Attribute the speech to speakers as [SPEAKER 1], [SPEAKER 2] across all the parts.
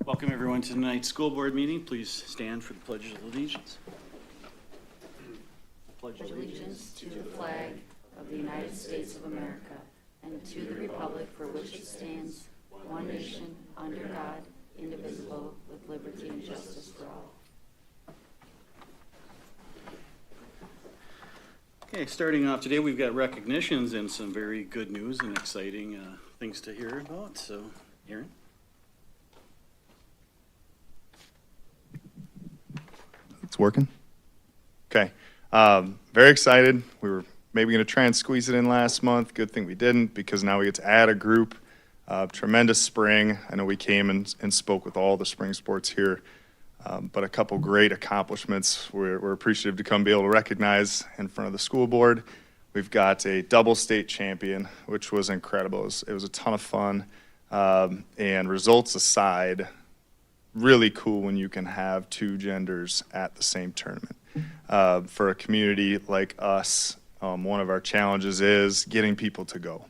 [SPEAKER 1] Welcome everyone to tonight's school board meeting. Please stand for the Pledge of Allegiance.
[SPEAKER 2] Pledge allegiance to the flag of the United States of America and to the republic for which it stands, one nation, under God, indivisible, with liberty and justice for all.
[SPEAKER 1] Okay, starting off today, we've got recognitions and some very good news and exciting things to hear about. So, Aaron?
[SPEAKER 3] It's working? Okay. Very excited. We were maybe going to try and squeeze it in last month. Good thing we didn't, because now we get to add a group. Tremendous spring. I know we came and spoke with all the spring sports here, but a couple great accomplishments we're appreciative to come be able to recognize in front of the school board. We've got a double state champion, which was incredible. It was a ton of fun. And results aside, really cool when you can have two genders at the same tournament. For a community like us, one of our challenges is getting people to go.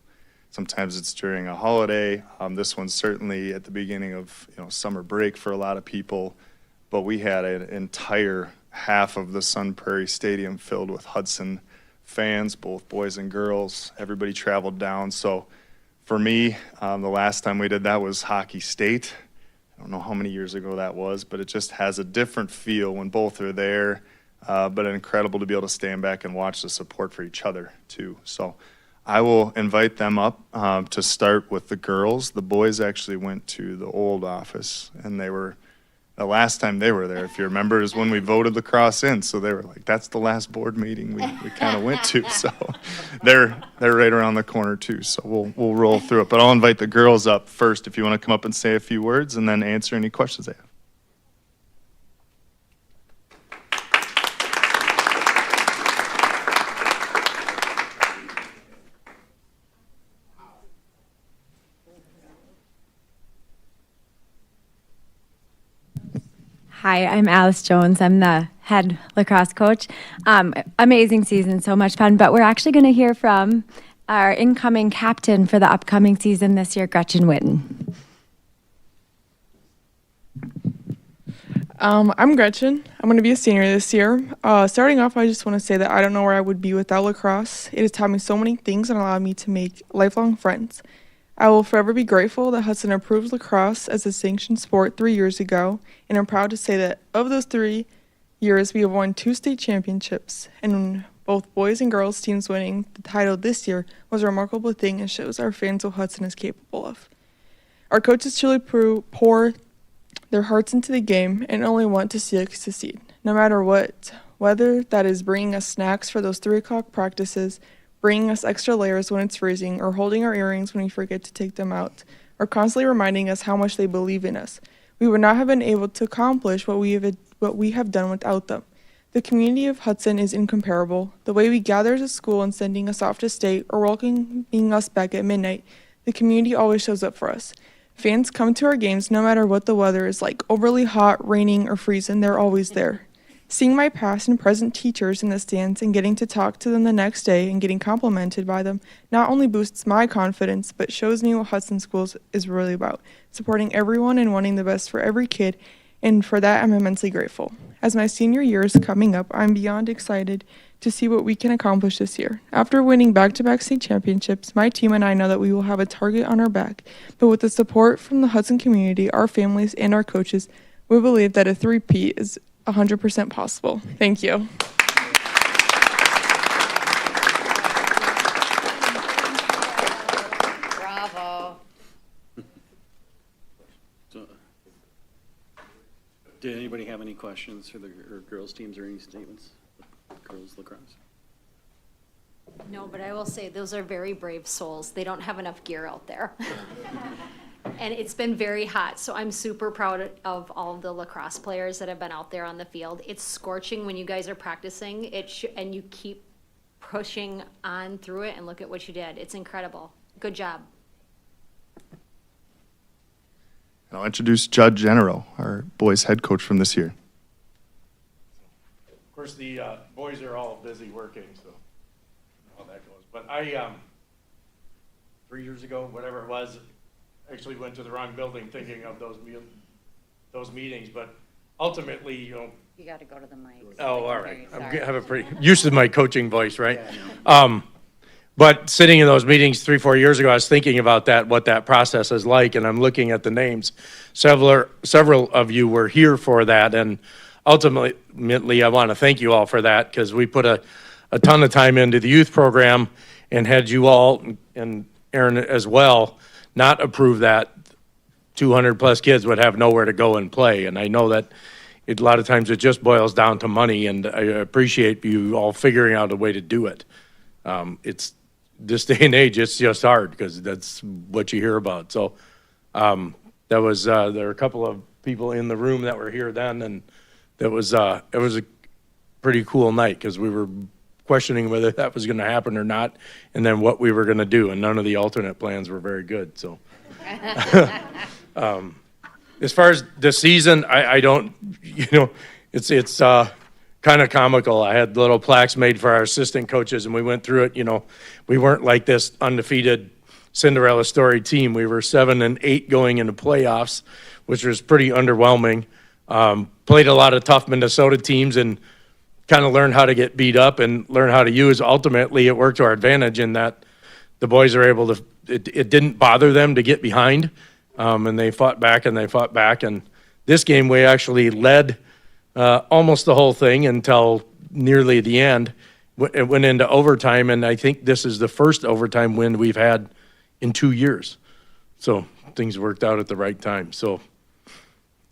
[SPEAKER 3] Sometimes it's during a holiday. This one's certainly at the beginning of summer break for a lot of people. But we had an entire half of the Sun Prairie Stadium filled with Hudson fans, both boys and girls. Everybody traveled down. So for me, the last time we did that was Hockey State. I don't know how many years ago that was, but it just has a different feel when both are there. But incredible to be able to stand back and watch the support for each other too. So I will invite them up to start with the girls. The boys actually went to the old office, and the last time they were there, if you remember, is when we voted lacrosse in. So they were like, that's the last board meeting we kind of went to. So they're right around the corner too. So we'll roll through it. But I'll invite the girls up first if you want to come up and say a few words, and then answer any questions they have.
[SPEAKER 4] Hi, I'm Alice Jones. I'm the head lacrosse coach. Amazing season, so much fun. But we're actually going to hear from our incoming captain for the upcoming season this year, Gretchen Witten.
[SPEAKER 5] I'm Gretchen. I'm going to be a senior this year. Starting off, I just want to say that I don't know where I would be without lacrosse. It has taught me so many things and allowed me to make lifelong friends. I will forever be grateful that Hudson approved lacrosse as a sanctioned sport 3 years ago, and I'm proud to say that of those 3 years, we have won 2 state championships, and both boys and girls teams winning the title this year was a remarkable thing and shows our fans what Hudson is capable of. Our coaches truly pour their hearts into the game and only want to see us succeed, no matter what, whether that is bringing us snacks for those 3 o'clock practices, bringing us extra layers when it's freezing, or holding our earrings when we forget to take them out, or constantly reminding us how much they believe in us. We would not have been able to accomplish what we have done without them. The community of Hudson is incomparable. The way we gather as a school and sending us off to state or welcoming us back at midnight, the community always shows up for us. Fans come to our games no matter what the weather is like, overly hot, raining, or freezing, they're always there. Seeing my past and present teachers in the stands and getting to talk to them the next day and getting complimented by them not only boosts my confidence, but shows me what Hudson Schools is really about, supporting everyone and wanting the best for every kid, and for that I'm immensely grateful. As my senior year is coming up, I'm beyond excited to see what we can accomplish this year. After winning back-to-back state championships, my team and I know that we will have a target on our back, but with the support from the Hudson community, our families, and our coaches, we believe that a three-peat is 100% possible. Thank you.
[SPEAKER 2] Bravo.
[SPEAKER 1] So, did anybody have any questions for the girls' teams or any statements? Girls lacrosse?
[SPEAKER 6] No, but I will say those are very brave souls. They don't have enough gear out there. And it's been very hot, so I'm super proud of all of the lacrosse players that have been out there on the field. It's scorching when you guys are practicing, and you keep pushing on through it, and look at what you did. It's incredible. Good job.
[SPEAKER 3] And I'll introduce Judd Genero, our boys head coach from this year.
[SPEAKER 7] Of course, the boys are all busy working, so how that goes. But I, 3 years ago, whatever it was, actually went to the wrong building thinking of those meetings. But ultimately,
[SPEAKER 2] You got to go to the mic.
[SPEAKER 7] oh, all right.
[SPEAKER 2] Sorry.
[SPEAKER 7] I have a pretty used to my coaching voice, right? But sitting in those meetings 3-4 years ago, I was thinking about that, what that process is like, and I'm looking at the names. Several of you were here for that, and ultimately, I want to thank you all for that, because we put a ton of time into the youth program, and had you all, and Aaron as well, not approve that, 200 plus kids would have nowhere to go and play. And I know that a lot of times it just boils down to money, and I appreciate you all figuring out a way to do it. It's this day and age, it's just hard because that's what you hear about. So that was there were a couple of people in the room that were here then, and it was a pretty cool night because we were questioning whether that was going to happen or not, and then what we were going to do, and none of the alternate plans were very good. So as far as the season, I don't, it's kind of comical. I had little plaques made for our assistant coaches, and we went through it. We weren't like this undefeated Cinderella story team. We were 7-8 going into playoffs, which was pretty underwhelming. Played a lot of tough Minnesota teams and kind of learned how to get beat up and learn how to use. Ultimately, it worked to our advantage in that the boys are able to, it didn't bother them to get behind, and they fought back and they fought back. And this game, we actually led almost the whole thing until nearly the end. It went into overtime, and I think this is the first overtime win we've had in 2 years. So things worked out at the right time. So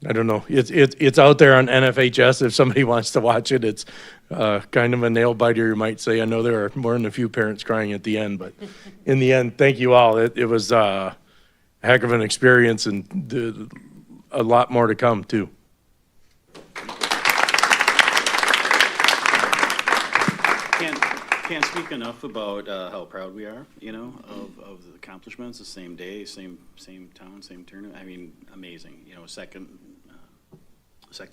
[SPEAKER 7] I don't know. It's out there on NFHS if somebody wants to watch it. It's kind of a nail biter, you might say. I know there are more than a few parents crying at the end, but in the end, thank you all. It was a heck of an experience, and a lot more to come too.
[SPEAKER 1] Can't speak enough about how proud we are, of the accomplishments. The same day, same town, same tournament. I mean, amazing. Second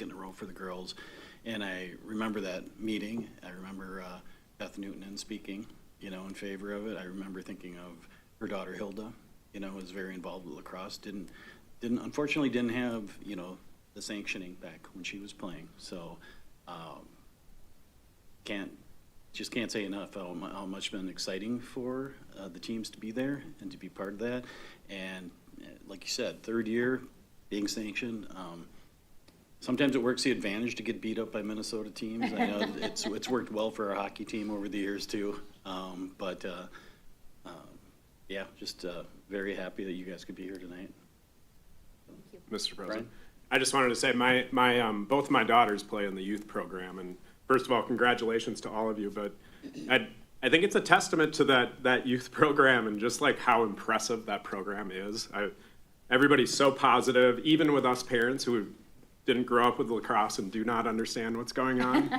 [SPEAKER 1] in a row for the girls. And I remember that meeting. I remember Beth Newton speaking, in favor of it. I remember thinking of her daughter Hilda, was very involved with lacrosse. Unfortunately didn't have, the sanctioning back when she was playing. So just can't say enough how much it's been exciting for the teams to be there and to be part of that. And like you said, third year being sanctioned. Sometimes it works the advantage to get beat up by Minnesota teams. I know it's worked well for our hockey team over the years too. Yeah, just very happy that you guys could be here tonight.
[SPEAKER 8] Mr. President, I just wanted to say my both my daughters play in the youth program, and first of all, congratulations to all of you. But I think it's a testament to that youth program and just like how impressive that program is. Everybody's so positive, even with us parents who didn't grow up with lacrosse and do not understand what's going on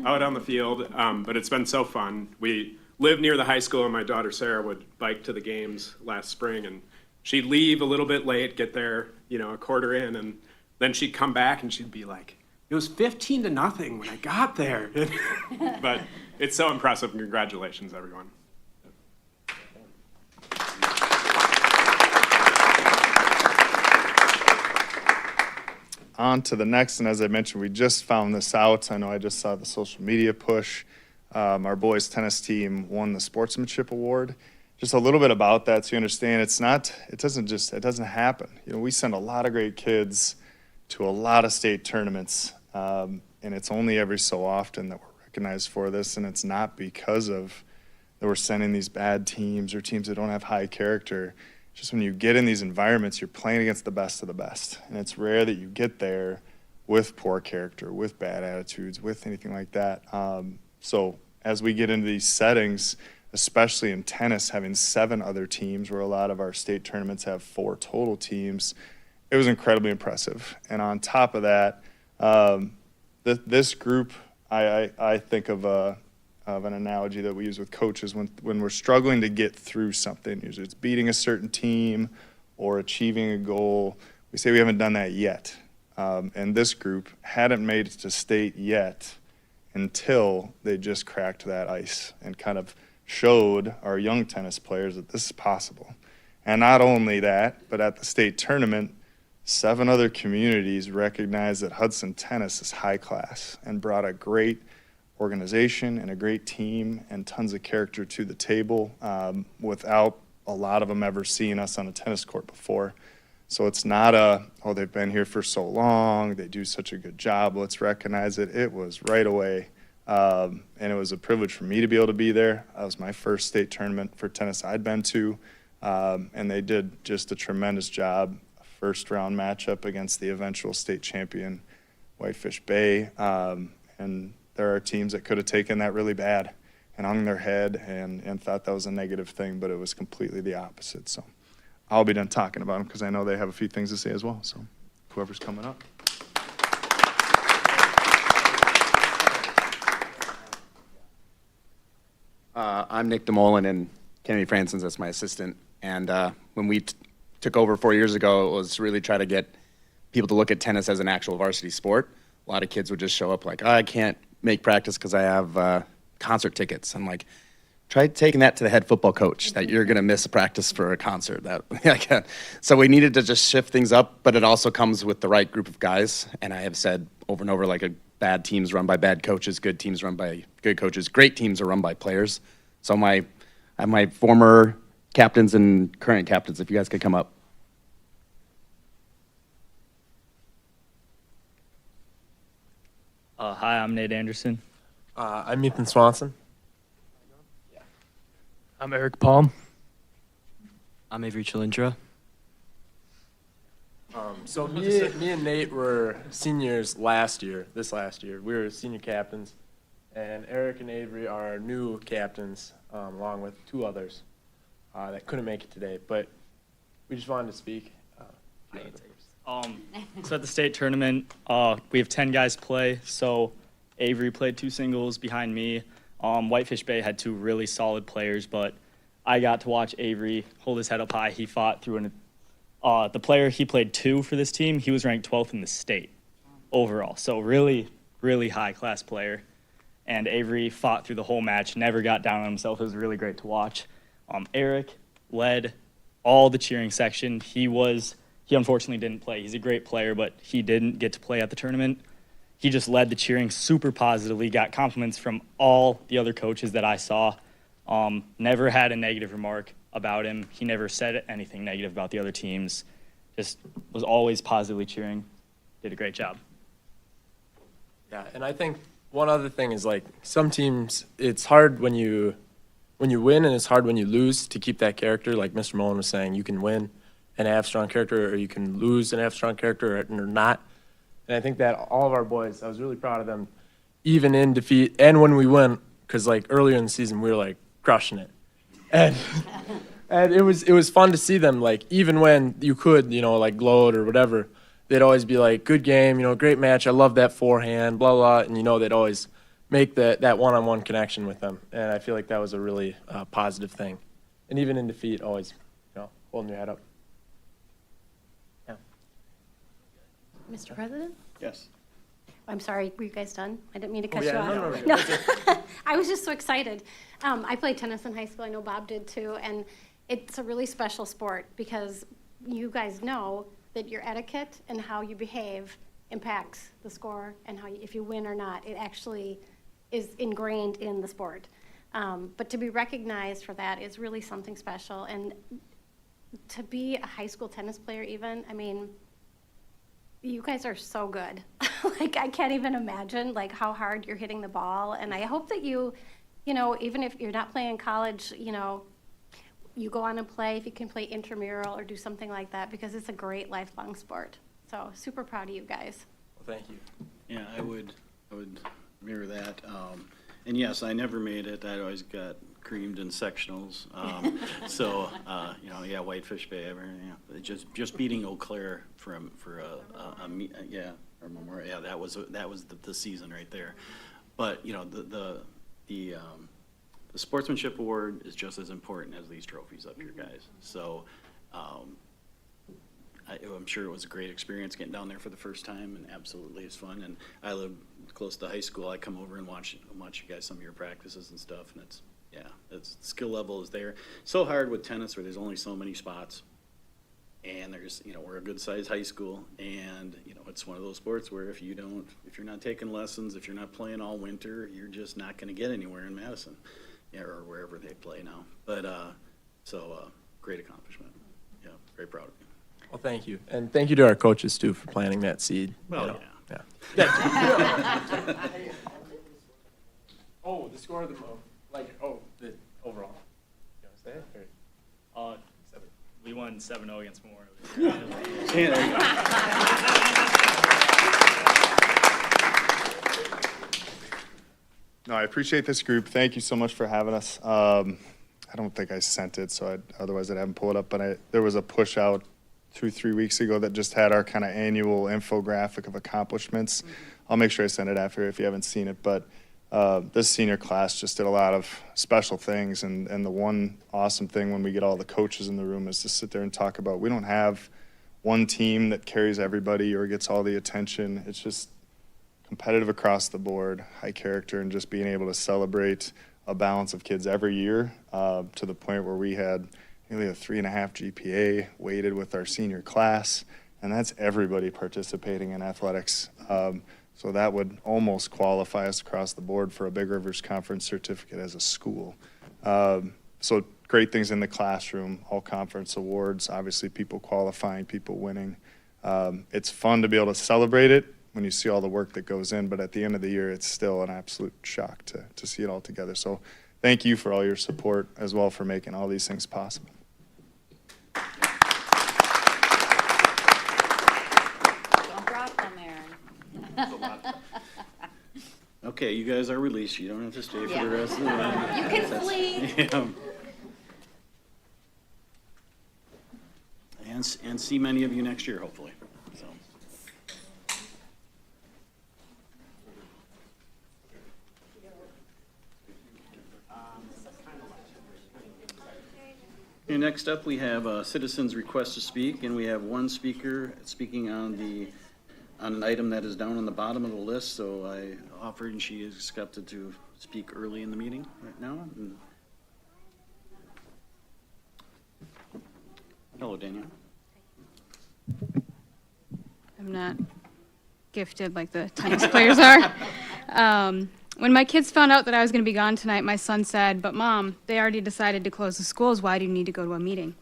[SPEAKER 8] out on the field. But it's been so fun. We live near the high school, and my daughter Sarah would bike to the games last spring, and she'd leave a little bit late, get there, a quarter in, and then she'd come back and she'd be like, "It was 15-0 when I got there." But it's so impressive. Congratulations, everyone.
[SPEAKER 3] On to the next, and as I mentioned, we just found this out. I know I just saw the social media push. Our boys tennis team won the sportsmanship award. Just a little bit about that so you understand it doesn't happen. We send a lot of great kids to a lot of state tournaments, and it's only every so often that we're recognized for this, and it's not because of that we're sending these bad teams or teams that don't have high character. Just when you get in these environments, you're playing against the best of the best. And it's rare that you get there with poor character, with bad attitudes, with anything like that. So as we get into these settings, especially in tennis, having 7 other teams where a lot of our state tournaments have 4 total teams, it was incredibly impressive. And on top of that, this group, I think of an analogy that we use with coaches when we're struggling to get through something. Usually it's beating a certain team or achieving a goal. We say we haven't done that yet. And this group hadn't made it to state yet until they just cracked that ice and kind of showed our young tennis players that this is possible. And not only that, but at the state tournament, 7 other communities recognized that Hudson tennis is high class and brought a great organization and a great team and tons of character to the table without a lot of them ever seeing us on a tennis court before. So it's not they've been here for so long, they do such a good job, let's recognize it. It was right away, and it was a privilege for me to be able to be there. That was my first state tournament for tennis I'd been to, and they did just a tremendous job. A first-round matchup against the eventual state champion Whitefish Bay, and there are teams that could have taken that really bad and hung their head and thought that was a negative thing, but it was completely the opposite. So I'll be done talking about them because I know they have a few things to say as well. So whoever's coming up.
[SPEAKER 9] I'm Nick DeMolin, and Kennedy Franson's that's my assistant. And when we took over 4 years ago, it was really try to get people to look at tennis as an actual varsity sport. A lot of kids would just show up like, oh, I can't make practice because I have concert tickets. I'm like, try taking that to the head football coach, that you're going to miss a practice for a concert. So we needed to just shift things up, but it also comes with the right group of guys. And I have said over and over, like, a bad teams run by bad coaches, good teams run by good coaches, great teams are run by players. So my former captains and current captains, if you guys could come up.
[SPEAKER 10] Hi, I'm Nate Anderson.
[SPEAKER 11] I'm Ethan Swanson.
[SPEAKER 10] I'm Eric Palm. I'm Avery Chilindra.
[SPEAKER 11] So me and Nate were seniors this last year. We were senior captains, and Eric and Avery are new captains, along with two others that couldn't make it today. But we just wanted to speak.
[SPEAKER 10] So at the state tournament, we have 10 guys play. So Avery played 2 singles behind me. Whitefish Bay had 2 really solid players, but I got to watch Avery hold his head up high. He fought through the player he played 2 for this team. He was ranked 12th in the state overall. So really, really high class player. And Avery fought through the whole match, never got down on himself. It was really great to watch. Eric led all the cheering section. He unfortunately didn't play. He's a great player, but he didn't get to play at the tournament. He just led the cheering super positively, got compliments from all the other coaches that I saw. Never had a negative remark about him. He never said anything negative about the other teams. Just was always positively cheering. Did a great job.
[SPEAKER 11] Yeah, and I think one other thing is, like, some teams, it's hard when you win and it's hard when you lose to keep that character. Like Mr. Mullen was saying, you can win and have strong character, or you can lose and have strong character or not. And I think that all of our boys, I was really proud of them, even in defeat and when we win, because, like, earlier in the season we were, like, crushing it. And it was fun to see them, like, even when you could, like, gloat or whatever, they'd always be like, good game, great match, I love that forehand, blah, blah, and, they'd always make that one-on-one connection with them. And I feel like that was a really positive thing. And even in defeat, always, holding your head up. Yeah.
[SPEAKER 12] Mr. President?
[SPEAKER 1] Yes.
[SPEAKER 12] I'm sorry, were you guys done? I didn't mean to cut you
[SPEAKER 11] yeah,
[SPEAKER 12] off.
[SPEAKER 11] no.
[SPEAKER 12] I was just so excited. I played tennis in high school. I know Bob did too. And it's a really special sport because you guys know that your etiquette and how you behave impacts the score and if you win or not. It actually is ingrained in the sport. But to be recognized for that is really something special. And to be a high school tennis player even, I mean, you guys are so good. Like, I can't even imagine, like, how hard you're hitting the ball. And I hope that you even if you're not playing in college, you go on and play, if you can play intramural or do something like that, because it's a great lifelong sport. So super proud of you guys.
[SPEAKER 11] Well, thank you.
[SPEAKER 1] Yeah, I would mirror that. And yes, I never made it. I always got creamed in sectionals. Whitefish Bay, just beating Eau Claire for a memorial. Yeah, that was the season right there. But the sportsmanship award is just as important as these trophies up here, guys. So I'm sure it was a great experience getting down there for the first time, and absolutely it's fun. And I live close to high school. I come over and watch you guys, some of your practices and stuff, and it's skill level is there. So hard with tennis where there's only so many spots, and there's we're a good sized high school, and it's one of those sports where if you're not taking lessons, if you're not playing all winter, you're just not going to get anywhere in Madison, or wherever they play now. But great accomplishment. Yeah, very proud of you.
[SPEAKER 11] Well, thank you. And thank you to our coaches, too, for planting that seed.
[SPEAKER 1] Well,
[SPEAKER 11] yeah. Oh, the score of the the overall. You want to say it? Or?
[SPEAKER 10] We won 7-0 against Memorial.
[SPEAKER 3] No, I appreciate this group. Thank you so much for having us. I don't think I sent it, so otherwise I'd have them pull it up, but there was a push out 2-3 weeks ago that just had our kind of annual infographic of accomplishments. I'll make sure I send it after if you haven't seen it, but this senior class just did a lot of special things, and the one awesome thing when we get all the coaches in the room is to sit there and talk about, we don't have one team that carries everybody or gets all the attention. It's just competitive across the board, high character, and just being able to celebrate a balance of kids every year to the point where we had nearly a 3.5 GPA weighted with our senior class, and that's everybody participating in athletics. So that would almost qualify us across the board for a Big Rivers Conference certificate as a school. So great things in the classroom, all conference awards, obviously people qualifying, people winning. It's fun to be able to celebrate it when you see all the work that goes in, but at the end of the year, it's still an absolute shock to see it all together. So thank you for all your support as well for making all these things possible.
[SPEAKER 2] Don't drop them, Aaron.
[SPEAKER 1] Okay, you guys are released. You don't have to stay for
[SPEAKER 2] Yeah.
[SPEAKER 1] the rest of the night.
[SPEAKER 2] You can flee.
[SPEAKER 1] Yeah. And see many of you next year, hopefully. So. Okay, next up, we have a citizen's request to speak, and we have one speaker speaking on an item that is down on the bottom of the list. So I offered, and she is accepted to speak early in the meeting right now. And hello, Danielle.
[SPEAKER 13] I'm not gifted like the tennis players are. When my kids found out that I was going to be gone tonight, my son said, "But Mom, they already decided to close the schools. Why do you need to go to a meeting?"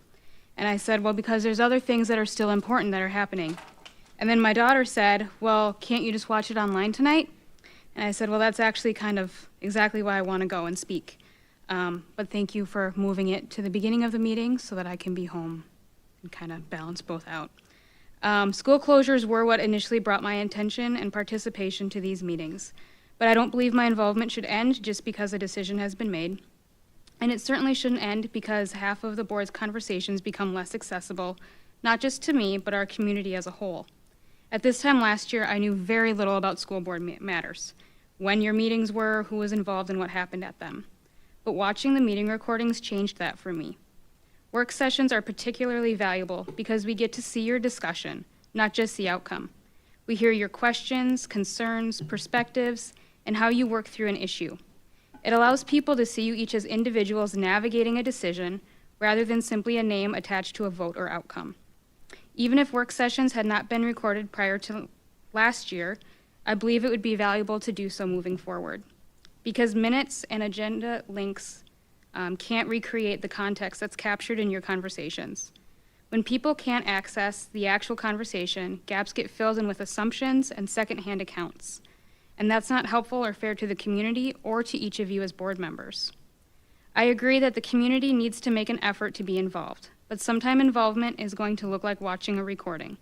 [SPEAKER 13] And I said, "Well, because there's other things that are still important that are happening." And then my daughter said, "Well, can't you just watch it online tonight?" And I said, "Well, that's actually kind of exactly why I want to go and speak. But thank you for moving it to the beginning of the meeting so that I can be home and kind of balance both out." School closures were what initially brought my attention and participation to these meetings, but I don't believe my involvement should end just because a decision has been made. And it certainly shouldn't end because half of the board's conversations become less accessible, not just to me, but our community as a whole. At this time last year, I knew very little about school board matters, when your meetings were, who was involved, and what happened at them. But watching the meeting recordings changed that for me. Work sessions are particularly valuable because we get to see your discussion, not just the outcome. We hear your questions, concerns, perspectives, and how you work through an issue. It allows people to see you each as individuals navigating a decision rather than simply a name attached to a vote or outcome. Even if work sessions had not been recorded prior to last year, I believe it would be valuable to do so moving forward. Because minutes and agenda links can't recreate the context that's captured in your conversations. When people can't access the actual conversation, gaps get filled in with assumptions and secondhand accounts. And that's not helpful or fair to the community or to each of you as board members. I agree that the community needs to make an effort to be involved, but sometime involvement is going to look like watching a recording.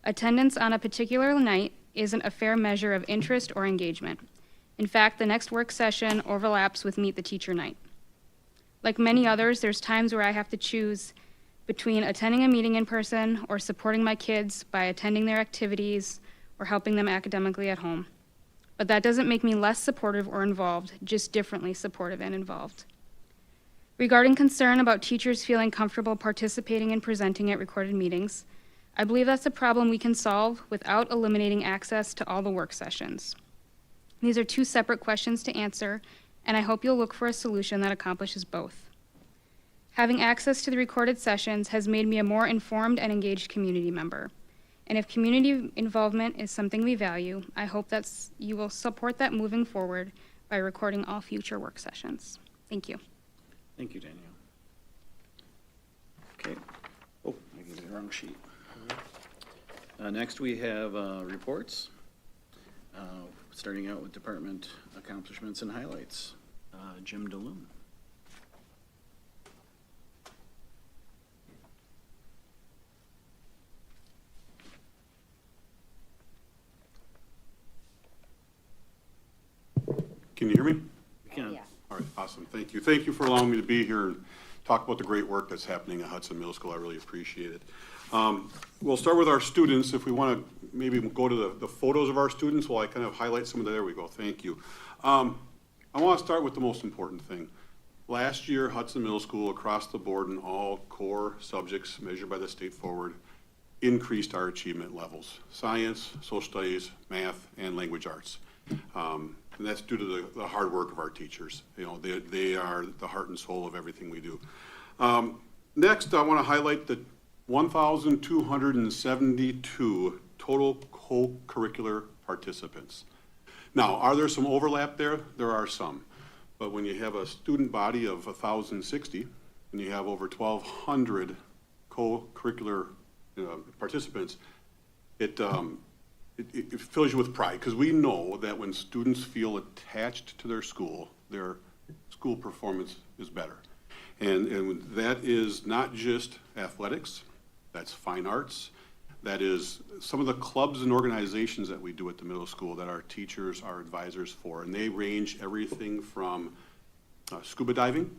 [SPEAKER 13] Attendance on a particular night isn't a fair measure of interest or engagement. In fact, the next work session overlaps with Meet the Teacher night. Like many others, there's times where I have to choose between attending a meeting in person or supporting my kids by attending their activities or helping them academically at home. But that doesn't make me less supportive or involved, just differently supportive and involved. Regarding concern about teachers feeling comfortable participating and presenting at recorded meetings, I believe that's a problem we can solve without eliminating access to all the work sessions. These are two separate questions to answer, and I hope you'll look for a solution that accomplishes both. Having access to the recorded sessions has made me a more informed and engaged community member. And if community involvement is something we value, I hope that you will support that moving forward by recording all future work sessions. Thank you.
[SPEAKER 1] Thank you, Danielle. Okay. Oh, I gave you the wrong sheet. Next, we have reports. Starting out with department accomplishments and highlights. Jim DeLune.
[SPEAKER 14] Can you hear me?
[SPEAKER 1] can.
[SPEAKER 2] Yeah.
[SPEAKER 14] All right, awesome, thank you. Thank you for allowing me to be here and talk about the great work that's happening at Hudson Middle School. I really appreciate it. We'll start with our students. If we want to maybe go to the photos of our students while I kind of highlight some of there we go, thank you. I want to start with the most important thing. Last year, Hudson Middle School, across the board in all core subjects measured by the state forward, increased our achievement levels. Science, social studies, math, and language arts. And that's due to the hard work of our teachers. You know, they are the heart and soul of everything we do. Next, I want to highlight the 1,272 total co-curricular participants. Now, are there some overlap there? There are some. But when you have a student body of 1,060 and you have over 1,200 co-curricular participants, it fills you with pride, because we know that when students feel attached to their school performance is better. And that is not just athletics, that's fine arts, that is some of the clubs and organizations that we do at the middle school that our teachers are advisors for. And they range everything from scuba diving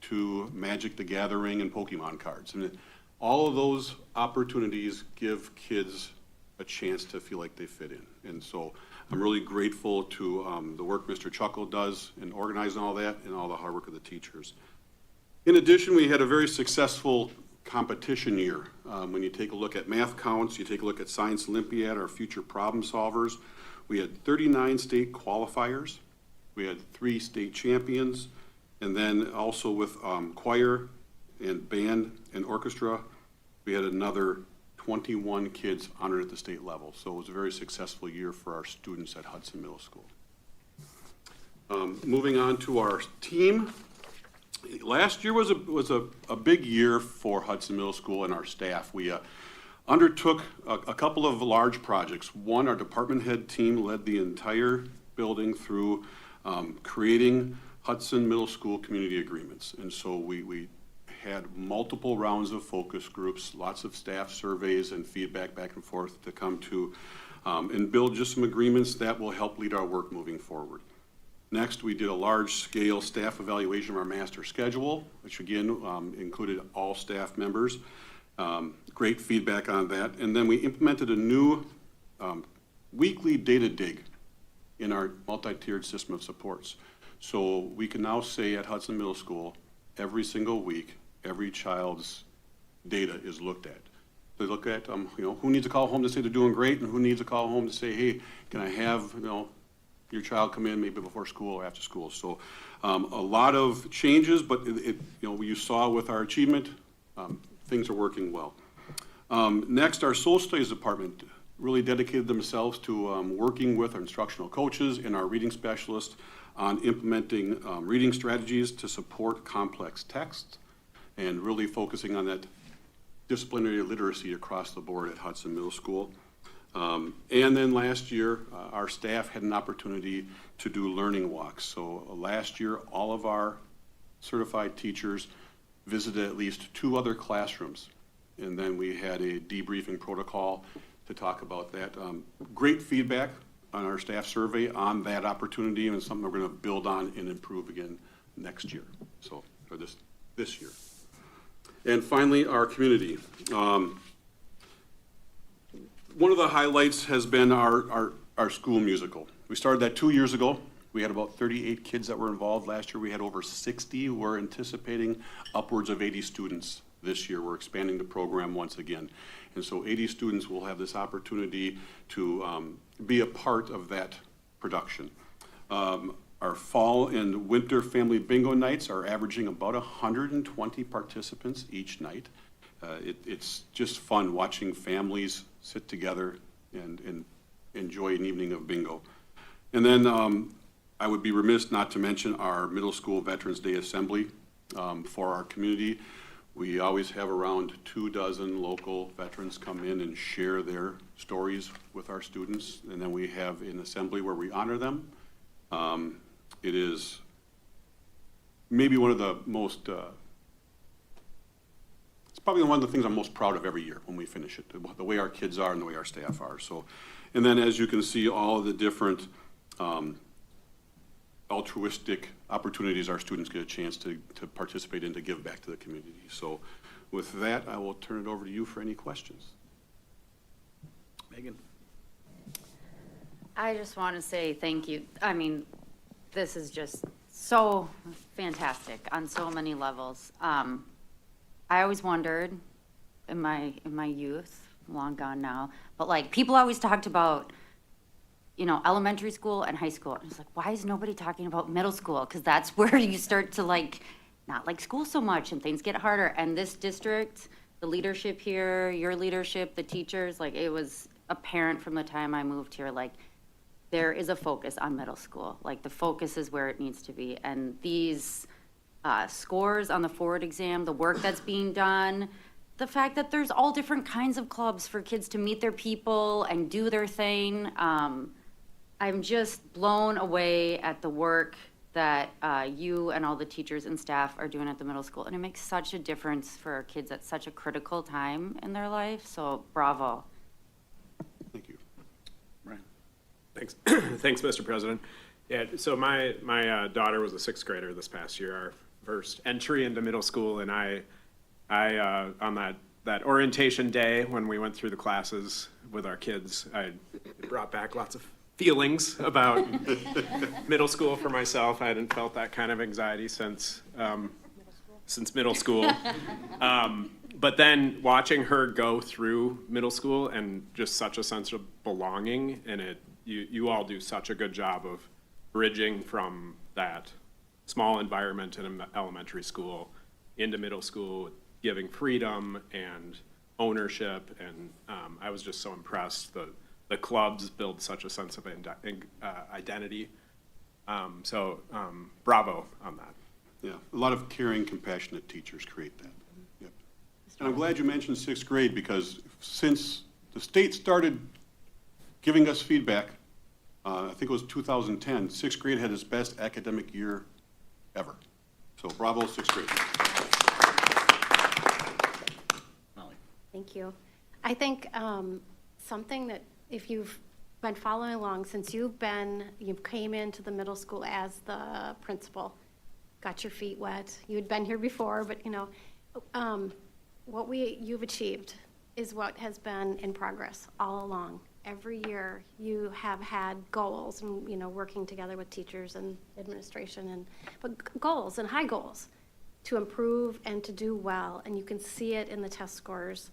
[SPEAKER 14] to Magic the Gathering and Pokemon cards. And all of those opportunities give kids a chance to feel like they fit in. And so I'm really grateful to the work Mr. Chuckle does in organizing all that and all the hard work of the teachers. In addition, we had a very successful competition year. When you take a look at math counts, you take a look at Science Olympiad, our future problem solvers, we had 39 state qualifiers, we had 3 state champions, and then also with choir and band and orchestra, we had another 21 kids honored at the state level. So it was a very successful year for our students at Hudson Middle School. Moving on to our team. Last year was a big year for Hudson Middle School and our staff. We undertook a couple of large projects. One, our department head team led the entire building through creating Hudson Middle School community agreements. And so we had multiple rounds of focus groups, lots of staff surveys and feedback back and forth to come to and build just some agreements that will help lead our work moving forward. Next, we did a large-scale staff evaluation of our master schedule, which again included all staff members. Great feedback on that. And then we implemented a new weekly data dig in our multi-tiered system of supports. So we can now say at Hudson Middle School, every single week, every child's data is looked at. They look at, who needs a call home to say they're doing great, and who needs a call home to say, hey, can I have, your child come in maybe before school or after school. So a lot of changes, but you saw with our achievement, things are working well. Next, our social studies department really dedicated themselves to working with our instructional coaches and our reading specialists on implementing reading strategies to support complex texts and really focusing on that disciplinary literacy across the board at Hudson Middle School. And then last year, our staff had an opportunity to do learning walks. So last year, all of our certified teachers visited at least 2 other classrooms. And then we had a debriefing protocol to talk about that. Great feedback on our staff survey on that opportunity, and it's something we're going to build on and improve again next year, so for this year. And finally, our community. One of the highlights has been our school musical. We started that 2 years ago. We had about 38 kids that were involved. Last year we had over 60. We're anticipating upwards of 80 students this year. We're expanding the program once again. And so 80 students will have this opportunity to be a part of that production. Our fall and winter family bingo nights are averaging about 120 participants each night. It's just fun watching families sit together and enjoy an evening of bingo. And then I would be remiss not to mention our middle school Veterans Day Assembly for our community. We always have around 24 local veterans come in and share their stories with our students. And then we have an assembly where we honor them. It is maybe one of the most it's probably one of the things I'm most proud of every year when we finish it, the way our kids are and the way our staff are. So, and then as you can see, all of the different altruistic opportunities our students get a chance to participate in, to give back to the community. So with that, I will turn it over to you for any questions.
[SPEAKER 1] Megan?
[SPEAKER 2] I just want to say thank you. I mean, this is just so fantastic on so many levels. I always wondered in my youth, long gone now, but like people always talked about, you know, elementary school and high school. And I was like, why is nobody talking about middle school? Because that's where you start to like, not like school so much and things get harder. And this district, the leadership here, your leadership, the teachers, like it was apparent from the time I moved here, like there is a focus on middle school. Like the focus is where it needs to be. And these scores on the forward exam, the work that's being done, the fact that there's all different kinds of clubs for kids to meet their people and do their thing. I'm just blown away at the work that you and all the teachers and staff are doing at the middle school. And it makes such a difference for our kids at such a critical time in their life. So bravo.
[SPEAKER 14] Thank you.
[SPEAKER 1] Ryan?
[SPEAKER 8] Thanks, thanks, Mr. President. Yeah, so my daughter was a sixth grader this past year, our first entry into middle school, and I on that orientation day when we went through the classes with our kids, it brought back lots of feelings about middle school for myself. I hadn't felt that kind of anxiety since middle school. But then watching her go through middle school and just such a sense of belonging, and you all do such a good job of bridging from that small environment in elementary school into middle school, giving freedom and ownership, and I was just so impressed. The clubs build such a sense of identity. So bravo on that.
[SPEAKER 14] Yeah, a lot of caring, compassionate teachers create that. Yep. And I'm glad you mentioned sixth grade, because since the state started giving us feedback, I think it was 2010, sixth grade had its best academic year ever. So bravo, sixth grade.
[SPEAKER 1] Molly?
[SPEAKER 12] Thank you. I think something that if you've been following along since you came into the middle school as the principal, got your feet wet. You had been here before, but you know, what you've achieved is what has been in progress all along. Every year you have had goals and, you know, working together with teachers and administration but goals and high goals to improve and to do well. And you can see it in the test scores.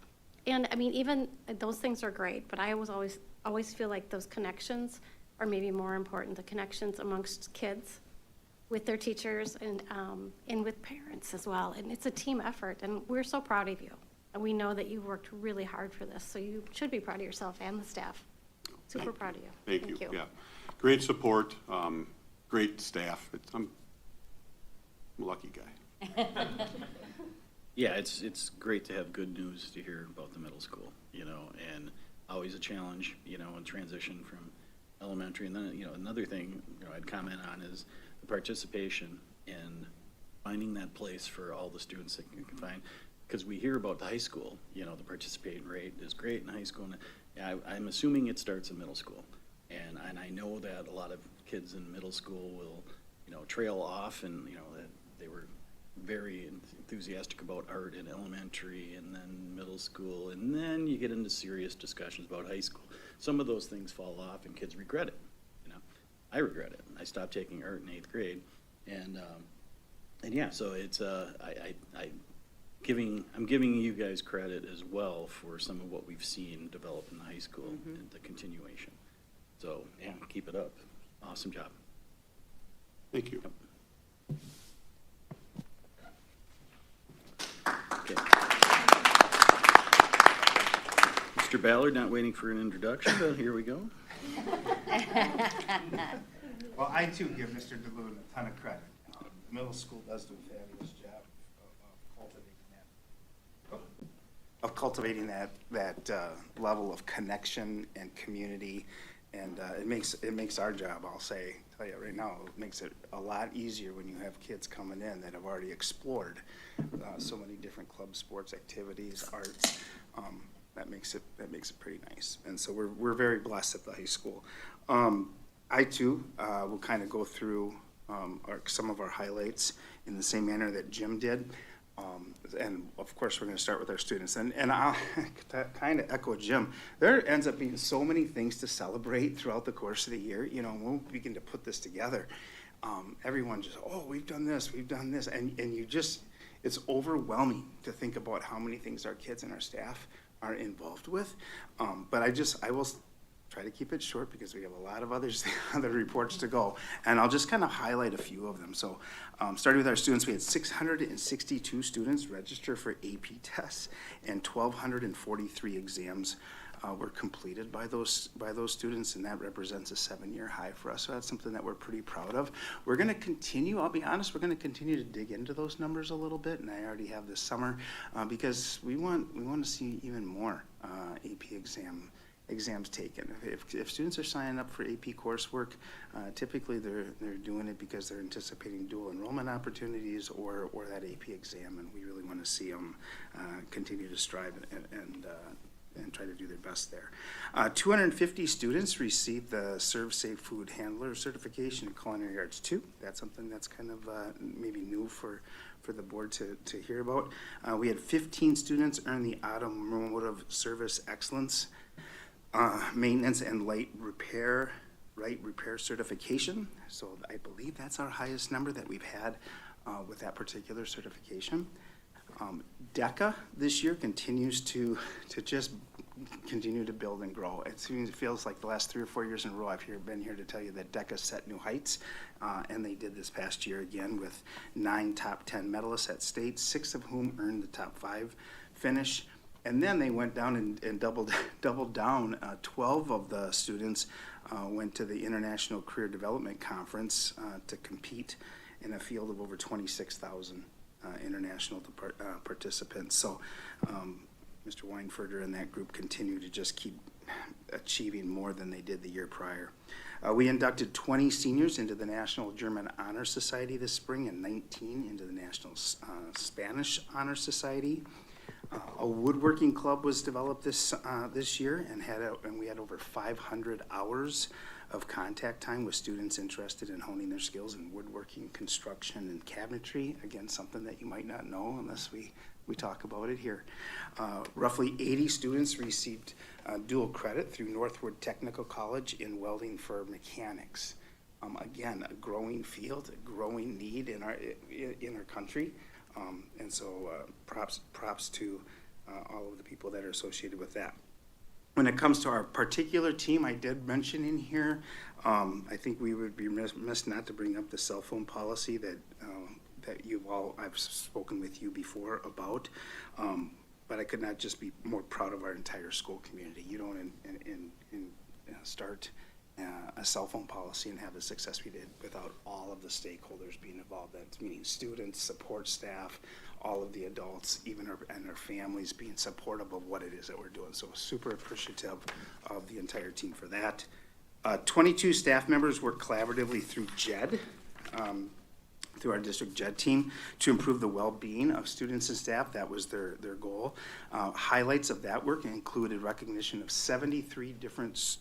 [SPEAKER 12] And I mean, even those things are great, but I always feel like those connections are maybe more important, the connections amongst kids with their teachers and with parents as well. And it's a team effort, and we're so proud of you. And we know that you've worked really hard for this, so you should be proud of yourself and the staff. Super proud of you.
[SPEAKER 14] Thank you. Yeah, great support, great staff. I'm a lucky guy.
[SPEAKER 1] Yeah, it's great to have good news to hear about the middle school, you know, and always a challenge, you know, in transition from elementary. And then, you know, another thing, you know, I'd comment on is the participation in finding that place for all the students that you can find. Because we hear about the high school, you know, the participating rate is great in high school. And I'm assuming it starts in middle school. And I know that a lot of kids in middle school will, you know, trail off, and, you know, that they were very enthusiastic about art in elementary and then middle school, and then you get into serious discussions about high school. Some of those things fall off and kids regret it, you know. I regret it. I stopped taking art in 8th grade, and yeah, so it's I'm giving you guys credit as well for some of what we've seen develop in the high school and the continuation. So yeah, keep it up. Awesome job.
[SPEAKER 14] Thank you.
[SPEAKER 1] Yep. Okay. Mr. Ballard, not waiting for an introduction, but here we go.
[SPEAKER 15] Well, I too give Mr. DeLune a ton of credit. Middle school does do a fabulous job of cultivating that level of connection and community, and it makes our job, tell you right now, it makes it a lot easier when you have kids coming in that have already explored so many different club sports activities, arts. That makes it pretty nice, and so we're very blessed at the high school. I too will kind of go through some of our highlights in the same manner that Jim did. And of course, we're going to start with our students. And I'll kind of echo Jim. There ends up being so many things to celebrate throughout the course of the year. You know, when we begin to put this together, everyone just, oh, we've done this. And you just, it's overwhelming to think about how many things our kids and our staff are involved with. But I will try to keep it short because we have a lot of other reports to go. And I'll just kind of highlight a few of them. So starting with our students, we had 662 students register for AP tests, and 1,243 exams were completed by those students, and that represents a 7-year high for us. So that's something that we're pretty proud of. We're going to continue, I'll be honest, we're going to continue to dig into those numbers a little bit, and I already have this summer, because we want to see even more AP exams taken. If students are signing up for AP coursework, typically they're doing it because they're anticipating dual enrollment opportunities or that AP exam, and we really want to see them continue to strive and try to do their best there. 250 students received the Serve Safe Food Handler certification in Culinary Arts 2. That's something that's kind of maybe new for the board to hear about. We had 15 students earn the Automotive Service Excellence Maintenance and Light Repair certification. So I believe that's our highest number that we've had with that particular certification. DECA this year continues to just continue to build and grow. It feels like the last 3 or 4 years in a row I've been here to tell you that DECA set new heights, and they did this past year again with 9 top 10 medalists at state, 6 of whom earned the top 5 finish. And then they went down and doubled down. 12 of the students went to the International Career Development Conference to compete in a field of over 26,000 international participants. So Mr. Weinfurter and that group continue to just keep achieving more than they did the year prior. We inducted 20 seniors into the National German Honor Society this spring and 19 into the National Spanish Honor Society. A woodworking club was developed this year, and we had over 500 hours of contact time with students interested in honing their skills in woodworking, construction, and cabinetry. Again, something that you might not know unless we talk about it here. Roughly 80 students received dual credit through Northwood Technical College in welding for mechanics. Again, a growing field, a growing need in our country. And so props to all of the people that are associated with that. When it comes to our particular team, I did mention in here, I think we would be remiss not to bring up the cell phone policy that I've spoken with you before about. But I could not just be more proud of our entire school community. You don't start a cell phone policy and have the success we did without all of the stakeholders being involved. That's meaning students, support staff, all of the adults, even our families being supportive of what it is that we're doing. So super appreciative of the entire team for that. 22 staff members work collaboratively through JED, through our district JED team, to improve the well-being of students and staff. That was their goal. Highlights of that work included recognition of 73 different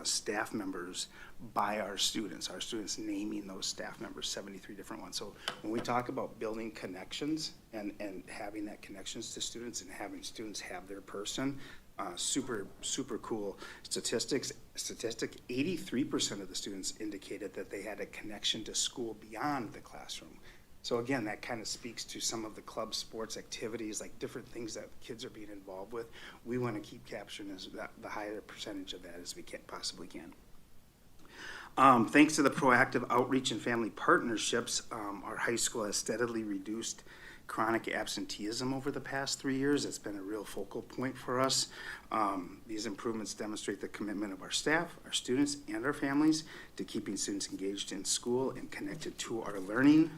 [SPEAKER 15] staff members by our students naming those staff members, 73 different ones. So when we talk about building connections and having that connections to students and having students have their person, super cool statistic, 83% of the students indicated that they had a connection to school beyond the classroom. So again, that kind of speaks to some of the club sports activities, like different things that kids are being involved with. We want to keep capturing the higher percentage of that as we possibly can. Thanks to the proactive outreach and family partnerships, our high school has steadily reduced chronic absenteeism over the past 3 years. It's been a real focal point for us. These improvements demonstrate the commitment of our staff, our students, and our families to keeping students engaged in school and connected to our learning.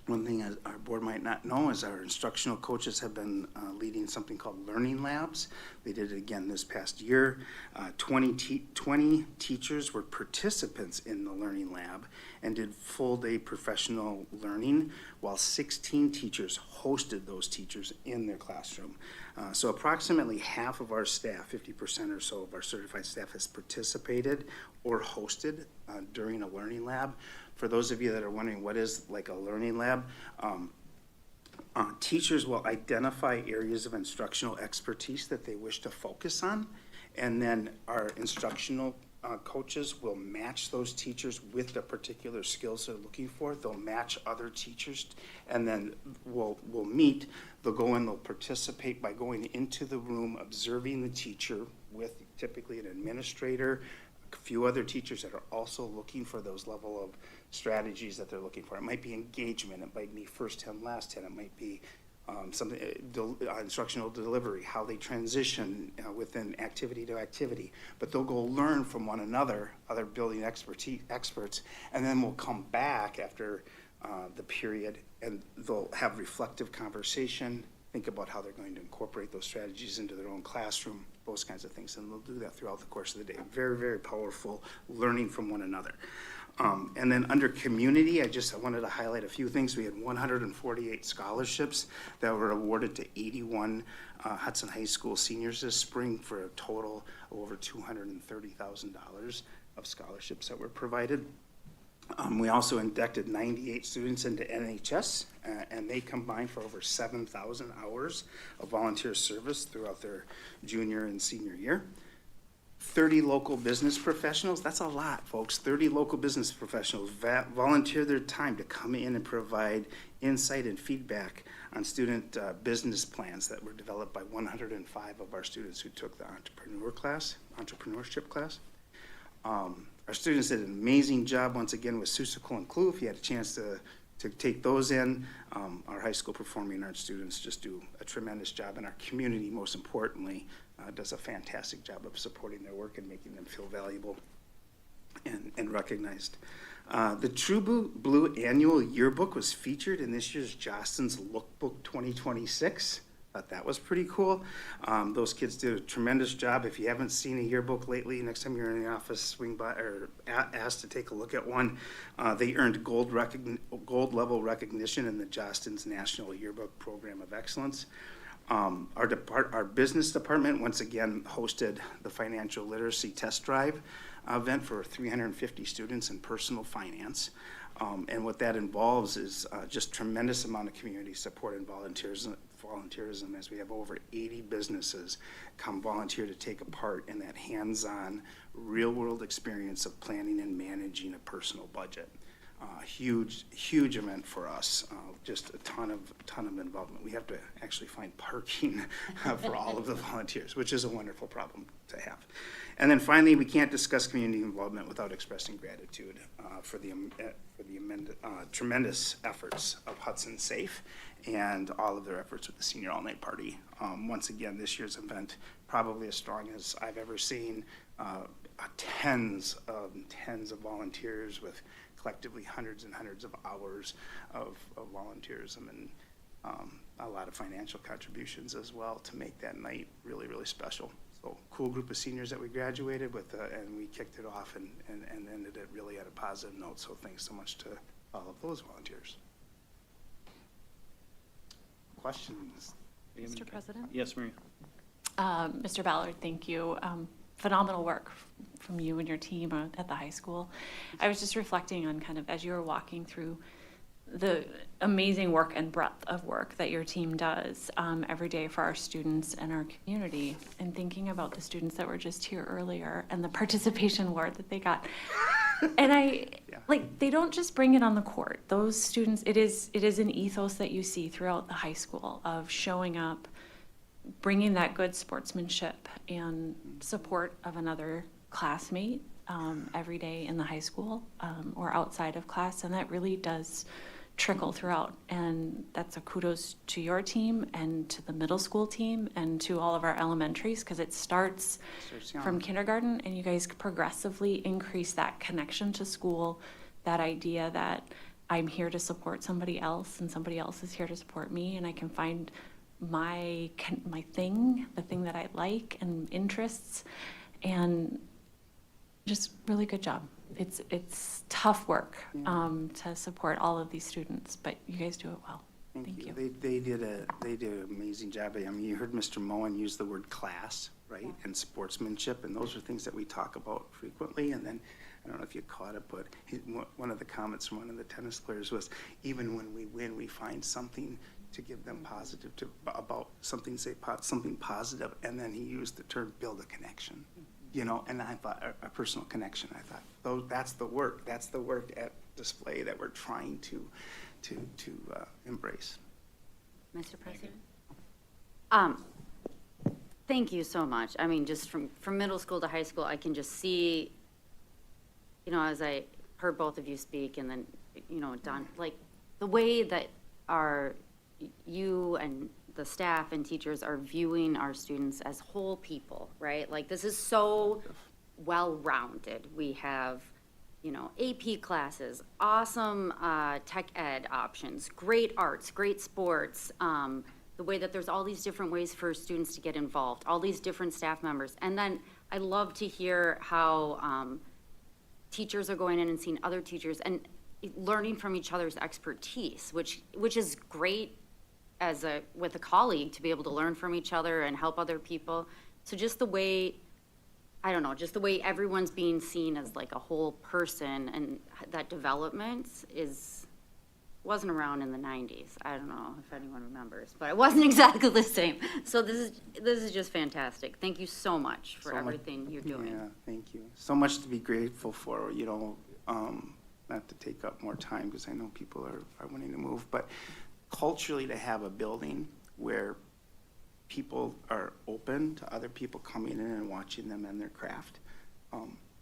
[SPEAKER 15] One thing our board might not know is our instructional coaches have been leading something called Learning Labs. They did it again this past year. 20 teachers were participants in the Learning Lab and did full-day professional learning, while 16 teachers hosted those teachers in their classroom. So approximately half of our staff, 50% or so of our certified staff, has participated or hosted during a Learning Lab. For those of you that are wondering what is like a learning lab, teachers will identify areas of instructional expertise that they wish to focus on, and then our instructional coaches will match those teachers with the particular skills they're looking for. They'll match other teachers, and then we'll meet. They'll go in, they'll participate by going into the room, observing the teacher with typically an administrator, a few other teachers that are also looking for those level of strategies that they're looking for. It might be engagement, it might be first 10, last 10, it might be something, instructional delivery, how they transition within activity to activity. But they'll go learn from one another, other building experts, and then we'll come back after the period, and they'll have reflective conversation, think about how they're going to incorporate those strategies into their own classroom, those kinds of things, and they'll do that throughout the course of the day. Very, very powerful learning from one another. And then under community, I wanted to highlight a few things. We had 148 scholarships that were awarded to 81 Hudson High School seniors this spring for a total of over $230,000 of scholarships that were provided. We also inducted 98 students into NHS, and they combined for over 7,000 hours of volunteer service throughout their junior and senior year. 30 local business professionals, that's a lot, folks. 30 local business professionals volunteer their time to come in and provide insight and feedback on student business plans that were developed by 105 of our students who took the entrepreneurship class. Our students did an amazing job once again with Seussical and Clue. If you had a chance to take those in, our high school performing arts students just do a tremendous job, and our community, most importantly, does a fantastic job of supporting their work and making them feel valuable and recognized. The True Blue Annual Yearbook was featured in this year's Jostens Lookbook 2026. Thought that was pretty cool. Those kids did a tremendous job. If you haven't seen a yearbook lately, next time you're in the office, swing by or ask to take a look at one. They earned gold level recognition in the Jostens National Yearbook Program of Excellence. Our business department once again hosted the financial literacy test drive event for 350 students in personal finance. And what that involves is just tremendous amount of community support and volunteerism, as we have over 80 businesses come volunteer to take a part in that hands-on, real-world experience of planning and managing a personal budget. Huge event for us. Just a ton of involvement. We have to actually find parking for all of the volunteers, which is a wonderful problem to have. And then finally, we can't discuss community involvement without expressing gratitude for the tremendous efforts of Hudson Safe and all of their efforts with the Senior All-Night Party. Once again, this year's event probably as strong as I've ever seen. Tens of volunteers with collectively hundreds and hundreds of hours of volunteerism and a lot of financial contributions as well to make that night really, really special. So cool group of seniors that we graduated with, and we kicked it off and ended it really at a positive note. So thanks so much to all of those volunteers. Questions?
[SPEAKER 16] Mr. President?
[SPEAKER 1] Yes, Maria.
[SPEAKER 16] Mr. Ballard, thank you. Phenomenal work from you and your team at the high school. I was just reflecting on kind of as you were walking through the amazing work and breadth of work that your team does every day for our students and our community, and thinking about the students that were just here earlier and the participation award that they got. And they don't just bring it on the court. Those students, it is an ethos that you see throughout the high school of showing up, bringing that good sportsmanship and support of another classmate every day in the high school or outside of class, and that really does trickle throughout. And that's a kudos to your team and to the middle school team and to all of our elementaries, because it starts from kindergarten, and you guys progressively increase that connection to school, that idea that I'm here to support somebody else and somebody else is here to support me, and I can find my thing, the thing that I like and interests, and just really good job. It's tough work to support all of these students, but you guys do it well. Thank you.
[SPEAKER 15] They did an amazing job. I mean, you heard Mr. Moen use the word class, right, and sportsmanship, and those are things that we talk about frequently. And then I don't know if you caught it, but one of the comments from one of the tennis players was, even when we win, we find something to give them positive about something, something positive, and then he used the term build a connection, and I thought a personal connection. I thought that's the work at display that we're trying to embrace.
[SPEAKER 2] Mr. President? Thank you so much. I mean, just from middle school to high school, I can just see, as I heard both of you speak, and then, Don, like, the way that you and the staff and teachers are viewing our students as whole people, right? Like, this is so well-rounded. We have, AP classes, awesome tech ed options, great arts, great sports, the way that there's all these different ways for students to get involved, all these different staff members. And then I love to hear how teachers are going in and seeing other teachers and learning from each other's expertise, which is great with a colleague to be able to learn from each other and help other people. So just the way, I don't know, just the way everyone's being seen as like a whole person, and that development wasn't around in the 90s. I don't know if anyone remembers, but it wasn't exactly the same. So this is just fantastic. Thank you so much for everything you're doing.
[SPEAKER 15] Yeah, thank you. So much to be grateful for, not to take up more time because I know people are wanting to move, but culturally to have a building where people are open to other people coming in and watching them and their craft,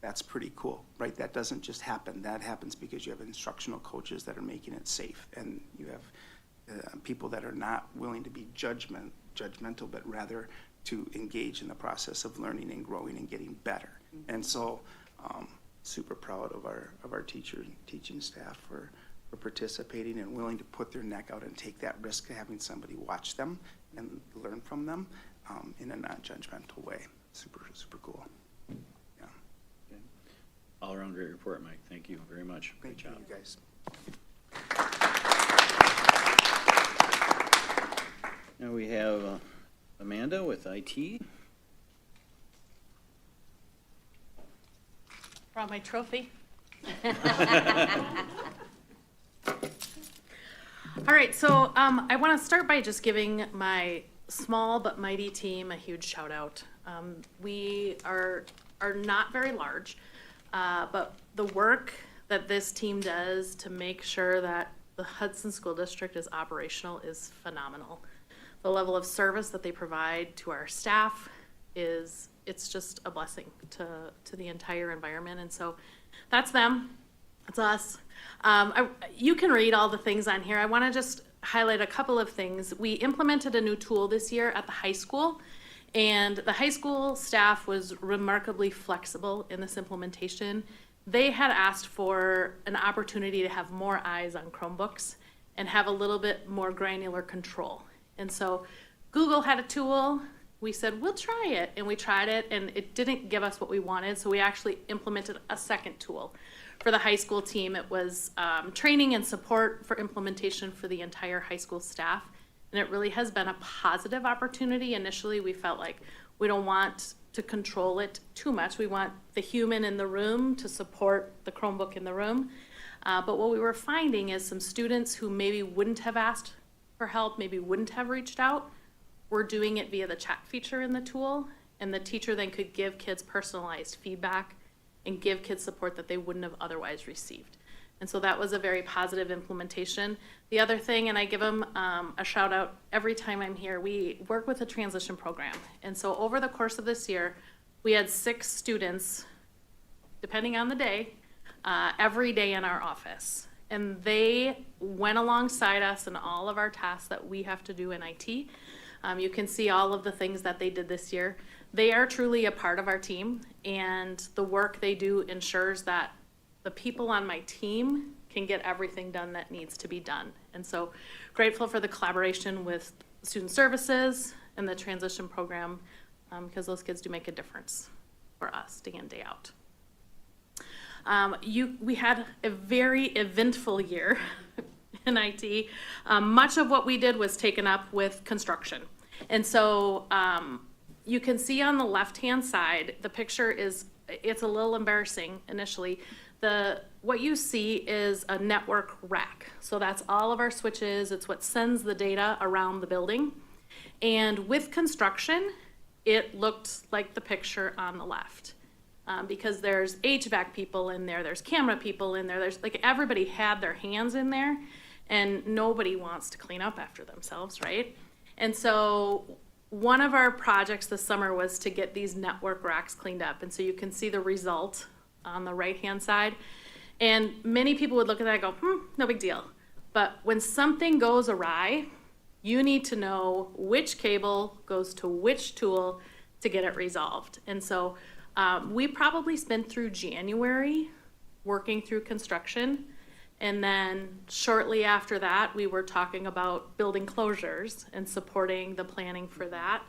[SPEAKER 15] that's pretty cool, right? That doesn't just happen. That happens because you have instructional coaches that are making it safe, and you have people that are not willing to be judgmental, but rather to engage in the process of learning and growing and getting better. Mm-hmm. And so, super proud of our teaching staff for participating and willing to put their neck out and take that risk of having somebody watch them and learn from them in a non-judgmental way. Super, super cool. Yeah.
[SPEAKER 1] Okay. All around great report, Mike. Thank you very much. Great job.
[SPEAKER 15] Thank you, guys.
[SPEAKER 1] Now we have Amanda with IT.
[SPEAKER 17] Brought my trophy. All right, so I want to start by just giving my small but mighty team a huge shout out. We are not very large, but the work that this team does to make sure that the Hudson School District is operational is phenomenal. The level of service that they provide to our staff it's just a blessing to the entire environment. And so that's them, that's us. You can read all the things on here. I want to just highlight a couple of things. We implemented a new tool this year at the high school, and the high school staff was remarkably flexible in this implementation. They had asked for an opportunity to have more eyes on Chromebooks and have a little bit more granular control. And so Google had a tool. We said, we'll try it, and we tried it, and it didn't give us what we wanted, so we actually implemented a second tool. For the high school team, it was training and support for implementation for the entire high school staff, and it really has been a positive opportunity. Initially, we felt like we don't want to control it too much. We want the human in the room to support the Chromebook in the room. But what we were finding is some students who maybe wouldn't have asked for help, maybe wouldn't have reached out, were doing it via the chat feature in the tool, and the teacher then could give kids personalized feedback and give kids support that they wouldn't have otherwise received. And so that was a very positive implementation. The other thing, and I give them a shout out every time I'm here, we work with a transition program. And so over the course of this year, we had 6 students, depending on the day, every day in our office. And they went alongside us in all of our tasks that we have to do in IT. You can see all of the things that they did this year. They are truly a part of our team, and the work they do ensures that the people on my team can get everything done that needs to be done. And so grateful for the collaboration with student services and the transition program, because those kids do make a difference for us day in, day out. We had a very eventful year in IT. Much of what we did was taken up with construction. And so you can see on the left-hand side, the picture is it's a little embarrassing initially. What you see is a network rack. So that's all of our switches. It's what sends the data around the building. And with construction, it looked like the picture on the left. Because there's HVAC people in there, there's camera people in there, there's like everybody had their hands in there, and nobody wants to clean up after themselves, right? And so one of our projects this summer was to get these network racks cleaned up. And so you can see the result on the right-hand side. And many people would look at that and go, no big deal. But when something goes awry, you need to know which cable goes to which tool to get it resolved. And so we probably spent through January working through construction. And then shortly after that, we were talking about building closures and supporting the planning for that.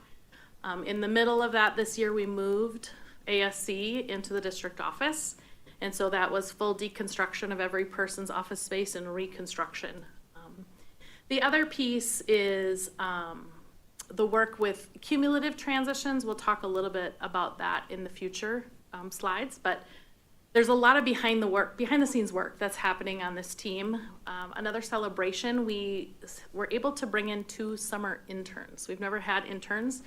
[SPEAKER 17] In the middle of that this year, we moved ASC into the district office. And so that was full deconstruction of every person's office space and reconstruction. The other piece is the work with cumulative transitions. We'll talk a little bit about that in the future slides, but there's a lot of behind the scenes work that's happening on this team. Another celebration, we were able to bring in 2 summer interns. We've never had interns,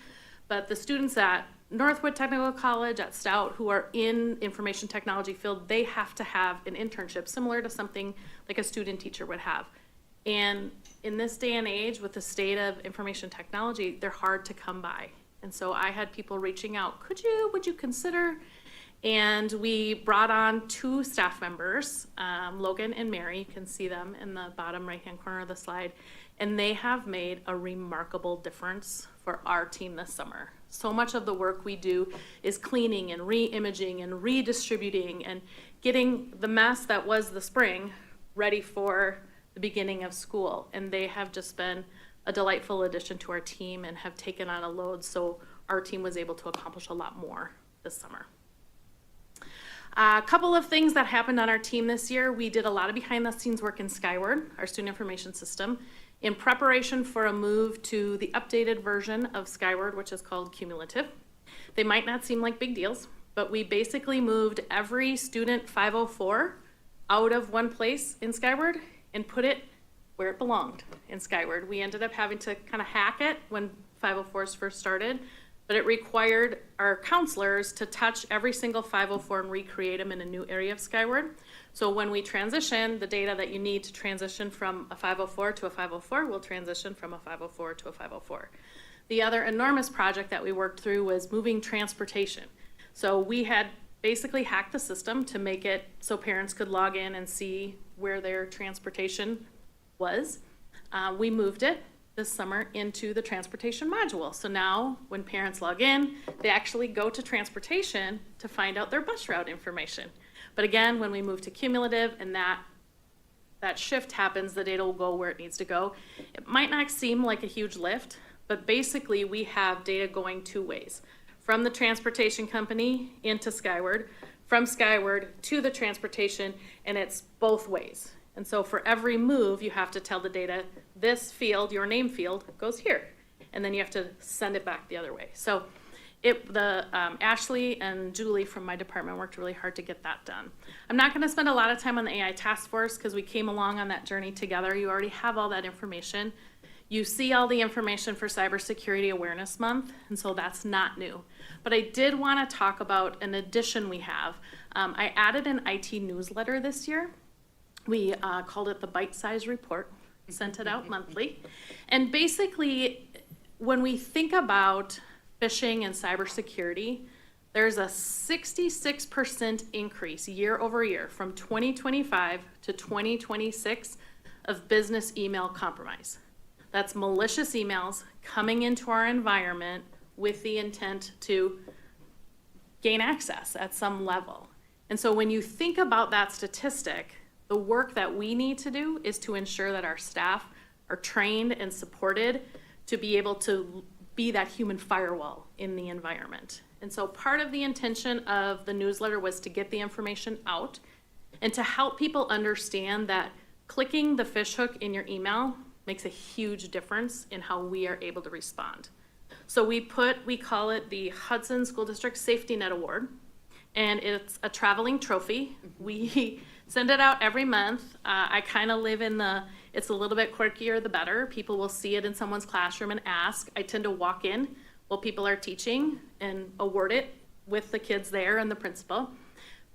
[SPEAKER 17] but the students at Northwood Technical College, at Stout, who are in information technology field, they have to have an internship similar to something like a student teacher would have. And in this day and age, with the state of information technology, they're hard to come by. And so I had people reaching out, would you consider? And we brought on 2 staff members, Logan and Mary, you can see them in the bottom right-hand corner of the slide, and they have made a remarkable difference for our team this summer. So much of the work we do is cleaning and re-imaging and redistributing and getting the mess that was the spring ready for the beginning of school. And they have just been a delightful addition to our team and have taken on a load, so our team was able to accomplish a lot more this summer. A couple of things that happened on our team this year. We did a lot of behind the scenes work in Skyward, our student information system, in preparation for a move to the updated version of Skyward, which is called Cumulative. They might not seem like big deals, but we basically moved every student 504 out of one place in Skyward and put it where it belonged in Skyward. We ended up having to kind of hack it when 504s first started, but it required our counselors to touch every single 504 and recreate them in a new area of Skyward. So when we transition, the data that you need to transition from a 504 to a 504 will transition from a 504 to a 504. The other enormous project that we worked through was moving transportation. So we had basically hacked the system to make it so parents could log in and see where their transportation was. We moved it this summer into the transportation module. So now when parents log in, they actually go to transportation to find out their bus route information. But again, when we move to cumulative and that shift happens, the data will go where it needs to go. It might not seem like a huge lift, but basically we have data going 2 ways. From the transportation company into Skyward, from Skyward to the transportation, and it's both ways. And so for every move, you have to tell the data, this field, your name field, goes here. And then you have to send it back the other way. So Ashley and Julie from my department worked really hard to get that done. I'm not gonna spend a lot of time on the AI task force because we came along on that journey together. You already have all that information. You see all the information for Cybersecurity Awareness Month, and so that's not new. But I did wanna talk about an addition we have. I added an IT newsletter this year. We called it the Bite Size Report, sent it out monthly. And basically, when we think about phishing and cybersecurity, there's a 66% increase year over year from 2025 to 2026 of business email compromise. That's malicious emails coming into our environment with the intent to gain access at some level. And so when you think about that statistic, the work that we need to do is to ensure that our staff are trained and supported to be able to be that human firewall in the environment. And so part of the intention of the newsletter was to get the information out and to help people understand that clicking the fishhook in your email makes a huge difference in how we are able to respond. So we call it the Hudson School District Safety Net Award. and it's a traveling trophy. We send it out every month. I kind of live in it's a little bit quirkier the better. People will see it in someone's classroom and ask. I tend to walk in while people are teaching and award it with the kids there and the principal.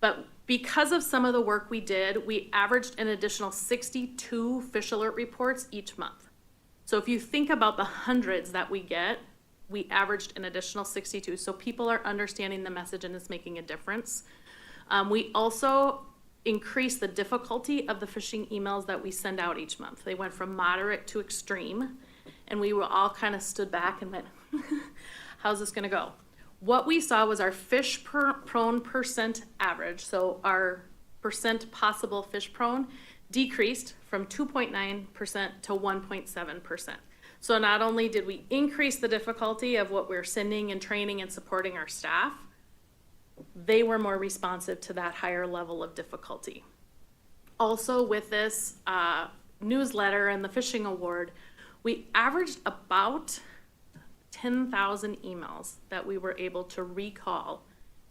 [SPEAKER 17] But because of some of the work we did, we averaged an additional 62 fish alert reports each month. So if you think about the hundreds that we get, we averaged an additional 62. So people are understanding the message and it's making a difference. We also increased the difficulty of the phishing emails that we send out each month. They went from moderate to extreme, and we were all kind of stood back and went, how's this gonna go? What we saw was our fish-prone percent average, so our percent possible fish-prone, decreased from 2.9% to 1.7%. So not only did we increase the difficulty of what we're sending and training and supporting our staff, they were more responsive to that higher level of difficulty. Also with this newsletter and the phishing award, we averaged about 10,000 emails that we were able to recall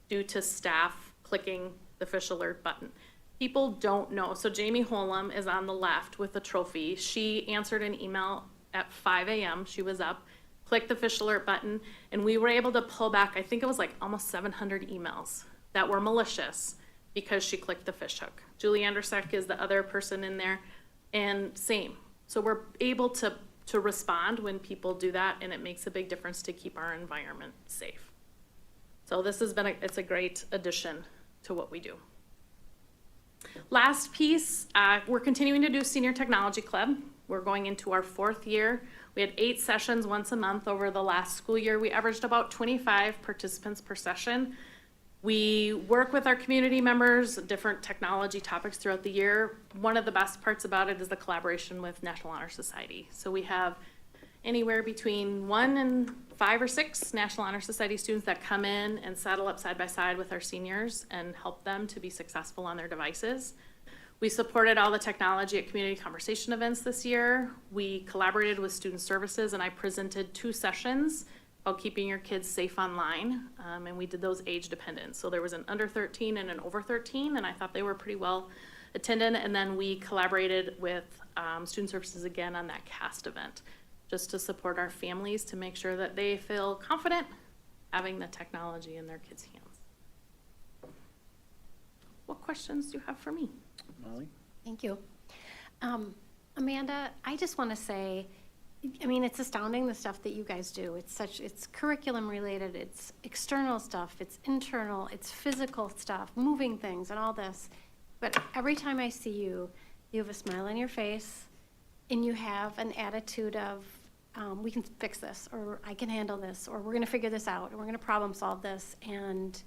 [SPEAKER 17] due to staff clicking the fish alert button. People don't know. So Jamie Holum is on the left with the trophy. She answered an email at 5 a.m. She was up, clicked the fish alert button, and we were able to pull back, I think it was like almost 700 emails that were malicious because she clicked the fish hook. Julie Andersek is the other person in there, and same. So we're able to respond when people do that, and it makes a big difference to keep our environment safe. So this has been it's a great addition to what we do. Last piece, we're continuing to do Senior Technology Club. We're going into our 4th year. We had 8 sessions once a month over the last school year. We averaged about 25 participants per session. We work with our community members, different technology topics throughout the year. One of the best parts about it is the collaboration with National Honor Society. So we have anywhere between 1 and 5 or 6 National Honor Society students that come in and saddle up side by side with our seniors and help them to be successful on their devices. We supported all the technology at community conversation events this year. We collaborated with student services, and I presented 2 sessions about keeping your kids safe online, and we did those age dependent. So there was an under 13 and an over 13, and I thought they were pretty well attended. And then we collaborated with student services again on that CAST event, just to support our families to make sure that they feel confident having the technology in their kids' hands. What questions do you have for me?
[SPEAKER 1] Molly?
[SPEAKER 12] Thank you. Amanda, I just want to say, I mean, it's astounding the stuff that you guys do. It's curriculum related, it's external stuff, it's internal, it's physical stuff, moving things and all this. But every time I see you, you have a smile on your face and you have an attitude of, we can fix this, or I can handle this, or we're going to figure this out, or we're going to problem solve this. And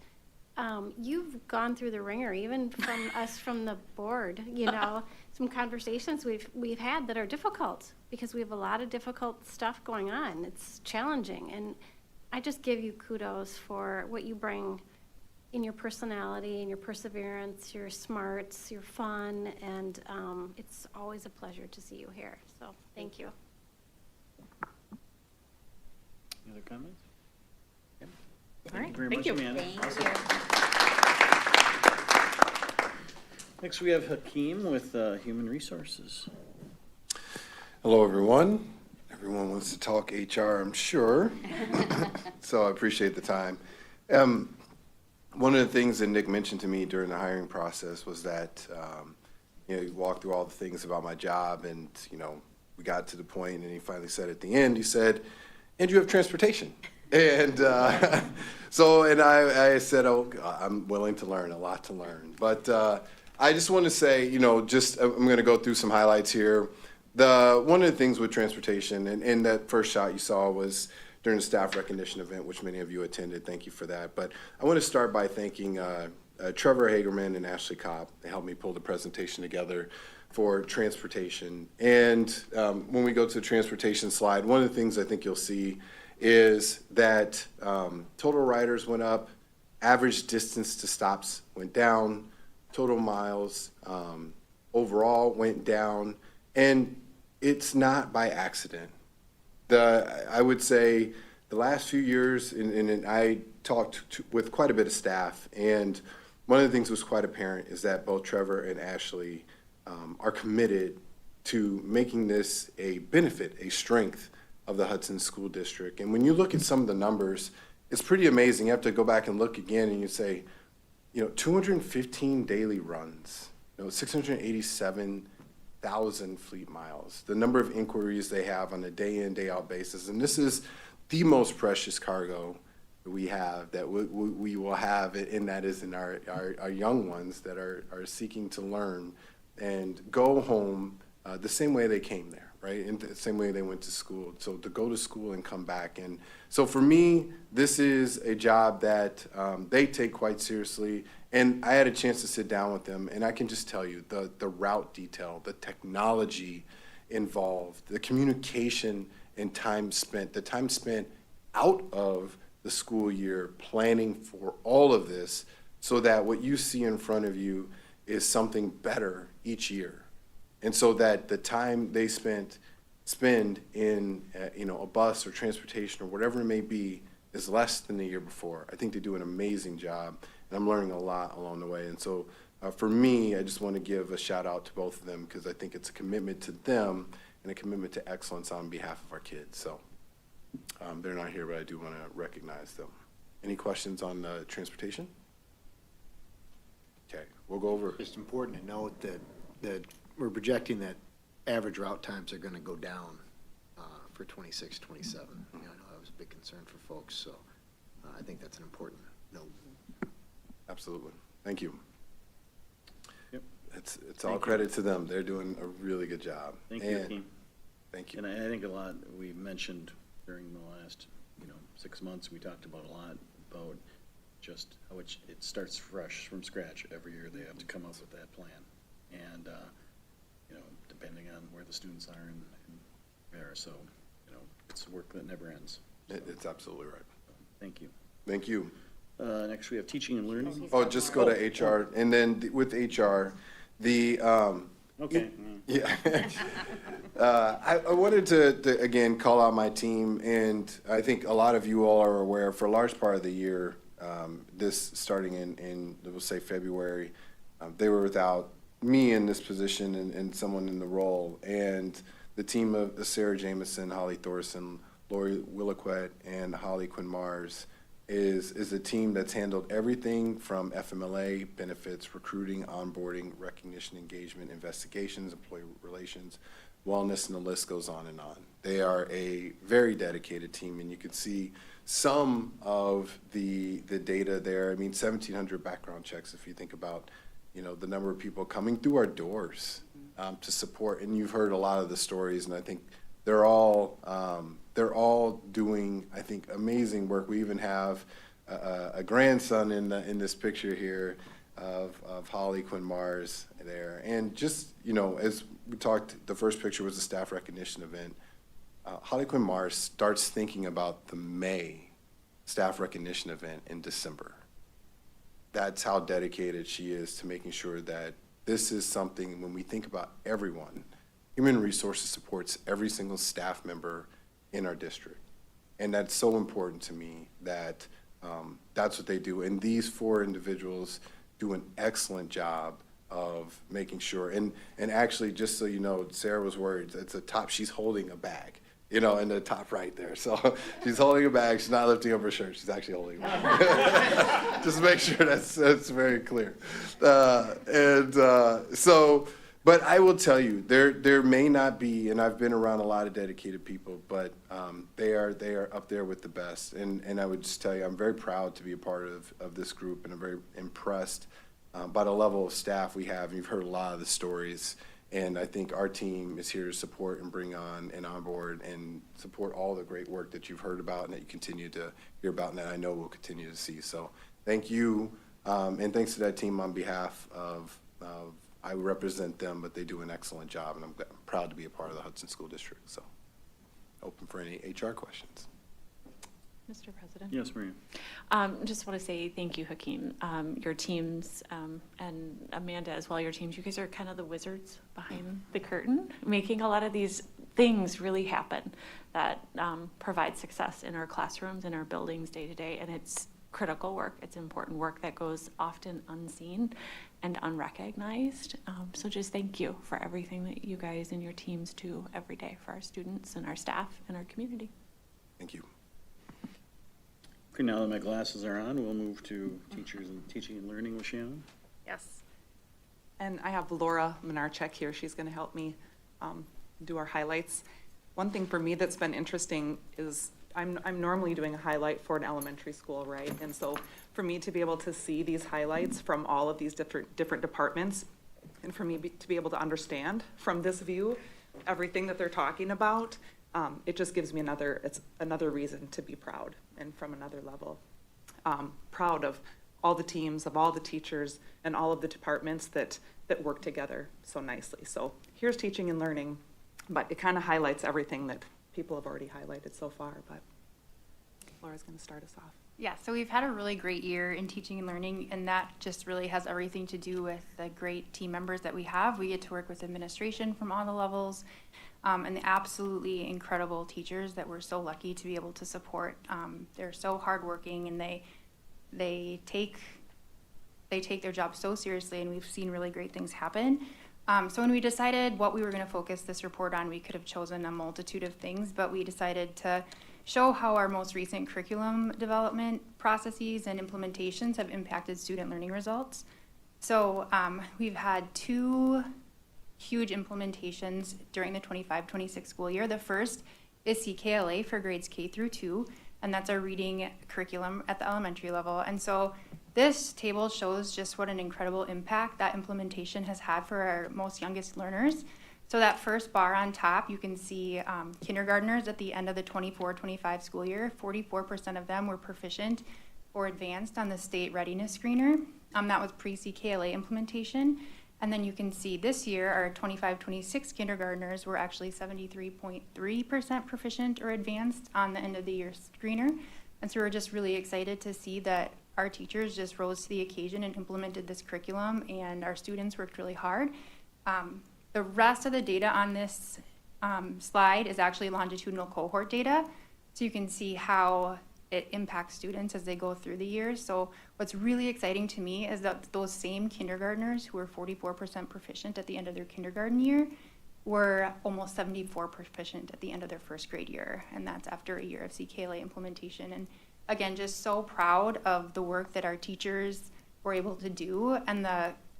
[SPEAKER 12] you've gone through the ringer, even from us from the board, you know, some conversations we've had that are difficult because we have a lot of difficult stuff going on. It's challenging. And I just give you kudos for what you bring in your personality and your perseverance, your smarts, your fun, and it's always a pleasure to see you here. So thank you.
[SPEAKER 1] Any other comments? Yep.
[SPEAKER 17] All right,
[SPEAKER 1] Thank you very
[SPEAKER 17] thank
[SPEAKER 1] much,
[SPEAKER 17] you.
[SPEAKER 1] Amanda.
[SPEAKER 2] Thank you.
[SPEAKER 1] Next, we have Hakeem with Human Resources.
[SPEAKER 18] Hello, everyone. Everyone wants to talk HR, I'm sure. So I appreciate the time. One of the things that Nick mentioned to me during the hiring process was that, he walked through all the things about my job, and, we got to the point, and he finally said at the end, he said, "And you have transportation." And I said, "Oh, I'm willing to learn, a lot to learn." But I just want to say, I'm going to go through some highlights here. One of the things with transportation, and that first shot you saw was during the staff recognition event, which many of you attended. Thank you for that. But I want to start by thanking Trevor Hagerman and Ashley Kopp. They helped me pull the presentation together for transportation. And when we go to the transportation slide, one of the things I think you'll see is that total riders went up, average distance to stops went down, total miles overall went down, and it's not by accident. I would say the last few years, and I talked with quite a bit of staff, and one of the things that was quite apparent is that both Trevor and Ashley are committed to making this a benefit, a strength of the Hudson School District. And when you look at some of the numbers, it's pretty amazing. You have to go back and look again, and you say, 215 daily runs, 687,000 fleet miles, the number of inquiries they have on a day in, day out basis. And this is the most precious cargo that we have, that we will have, and that is in our young ones that are seeking to learn and go home the same way they came there, right? And the same way they went to school. So to go to school and come back. And so for me, this is a job that they take quite seriously. And I had a chance to sit down with them, and I can just tell you the route detail, the technology involved, the communication and time spent, the time spent out of the school year planning for all of this, so that what you see in front of you is something better each year. And so that the time they spend in a bus or transportation or whatever it may be is less than the year before. I think they do an amazing job, and I'm learning a lot along the way. And so for me, I just want to give a shout out to both of them, because I think it's a commitment to them and a commitment to excellence on behalf of our kids. So they're not here, but I do want to recognize them. Any questions on transportation? Okay, we'll go over.
[SPEAKER 19] It's important to note that we're projecting that average route times are going to go down for 26, 27. I know that was a big concern for folks, so I think that's an important note.
[SPEAKER 18] Absolutely. Thank you.
[SPEAKER 1] Yep.
[SPEAKER 18] It's all credit to them. They're doing a really good job.
[SPEAKER 1] Thank you, team.
[SPEAKER 18] Thank you.
[SPEAKER 1] And I think a lot, we mentioned during the last, 6 months, we talked about a lot about just how it starts fresh from scratch. Every year they have to come up with that plan. And, depending on where the students are and there. So, it's work that never ends. So,
[SPEAKER 18] It's absolutely right.
[SPEAKER 1] thank you.
[SPEAKER 18] Thank you.
[SPEAKER 1] Next, we have teaching and learning.
[SPEAKER 18] Oh, just go to HR, and then with HR,
[SPEAKER 1] Okay.
[SPEAKER 18] Yeah. I wanted to, again, call out my team, and I think a lot of you all are aware, for a large part of the year, this starting in we'll say February, they were without me in this position and someone in the role. And the team of Sarah Jameson, Holly Thorson, Lori Williquette, and Holly Quinn Mars is a team that's handled everything from FMLA, benefits, recruiting, onboarding, recognition, engagement, investigations, employee relations, wellness, and the list goes on and on. They are a very dedicated team, and you can see some of the data there. I mean, 1,700 background checks, if you think about, the number of people coming through our doors to support. And you've heard a lot of the stories, and I think they're all doing, I think, amazing work. We even have a grandson in this picture here of Holly Quinn Mars there. And just, as we talked, the first picture was a staff recognition event. Holly Quinn Mars starts thinking about the May staff recognition event in December. That's how dedicated she is to making sure that this is something, when we think about everyone, Human Resources supports every single staff member in our district. And that's so important to me that that's what they do. And these 4 individuals do an excellent job of making sure. And actually, just so you know, Sarah was worried. It's a top, she's holding a bag, in the top right there. So she's holding a bag. She's not lifting up her shirt. She's actually holding a bag. Just make sure that's very clear. But I will tell you, there may not be, and I've been around a lot of dedicated people, but they are up there with the best. And I would just tell you, I'm very proud to be a part of this group, and I'm very impressed by the level of staff we have. And you've heard a lot of the stories, and I think our team is here to support and bring on and onboard and support all the great work that you've heard about and that you continue to hear about, and that I know we'll continue to see. So thank you, and thanks to that team on behalf of I represent them, but they do an excellent job, and I'm proud to be a part of the Hudson School District. So, open for any HR questions.
[SPEAKER 16] Mr. President?
[SPEAKER 1] Yes, Maria.
[SPEAKER 16] Just want to say thank you, Hakeem. Your teams, and Amanda as well, your teams, you guys are kind of the wizards behind the curtain, making a lot of these things really happen that provide success in our classrooms, in our buildings day to day. And it's critical work. It's important work that goes often unseen and unrecognized. So just thank you for everything that you guys and your teams do every day for our students and our staff and our community.
[SPEAKER 18] Thank you.
[SPEAKER 1] Okay, now that my glasses are on, we'll move to teachers and teaching and learning with Shannon.
[SPEAKER 20] Yes. And I have Laura Menarchek here. She's going to help me do our highlights. One thing for me that's been interesting is I'm normally doing a highlight for an elementary school, right? And so for me to be able to see these highlights from all of these different departments, and for me to be able to understand from this view everything that they're talking about, it just gives me another reason to be proud, and from another level. Proud of all the teams, of all the teachers, and all of the departments that work together so nicely. So here's teaching and learning, but it kind of highlights everything that people have already highlighted so far, but Laura's going to start us off.
[SPEAKER 21] Yeah, so we've had a really great year in teaching and learning, and that just really has everything to do with the great team members that we have. We get to work with administration from all the levels, and the absolutely incredible teachers that we're so lucky to be able to support. They're so hardworking, and they take their job so seriously, and we've seen really great things happen. So when we decided what we were going to focus this report on, we could have chosen a multitude of things, but we decided to show how our most recent curriculum development processes and implementations have impacted student learning results. So we've had two huge implementations during the 25-26 school year. The first is CKLA for grades K through 2, and that's our reading curriculum at the elementary level. And so this table shows just what an incredible impact that implementation has had for our most youngest learners. So that first bar on top, you can see kindergartners at the end of the 24-25 school year, 44% of them were proficient or advanced on the state readiness screener. That was pre-CKLA implementation. And then you can see this year, our 25-26 kindergartners were actually 73.3% proficient or advanced on the end of the year screener. And so we're just really excited to see that our teachers just rose to the occasion and implemented this curriculum, and our students worked really hard. The rest of the data on this slide is actually longitudinal cohort data. So you can see how it impacts students as they go through the years. So what's really exciting to me is that those same kindergartners who were 44% proficient at the end of their kindergarten year were almost 74% proficient at the end of their first grade year. And that's after a year of CKLA implementation. And again, just so proud of the work that our teachers were able to do, and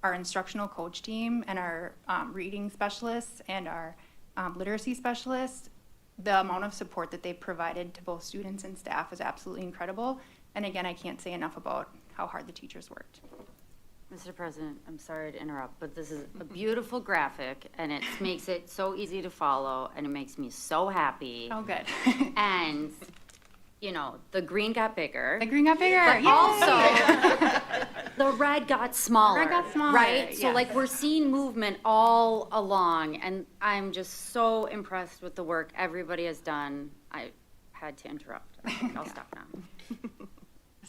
[SPEAKER 21] our instructional coach team and our reading specialists and our literacy specialists. The amount of support that they provided to both students and staff was absolutely incredible. And again, I can't say enough about how hard the teachers worked.
[SPEAKER 2] Mr. President, I'm sorry to interrupt, but this is a beautiful graphic, and it makes it so easy to follow, and it makes me so happy.
[SPEAKER 21] Oh, good.
[SPEAKER 2] And, you know, the green got bigger.
[SPEAKER 21] The green got bigger,
[SPEAKER 2] But
[SPEAKER 21] yay!
[SPEAKER 2] also, the red got smaller.
[SPEAKER 21] Red got smaller,
[SPEAKER 2] Right? So,
[SPEAKER 21] yes.
[SPEAKER 2] like, we're seeing movement all along, and I'm just so impressed with the work everybody has done. I had to interrupt. I'll stop now.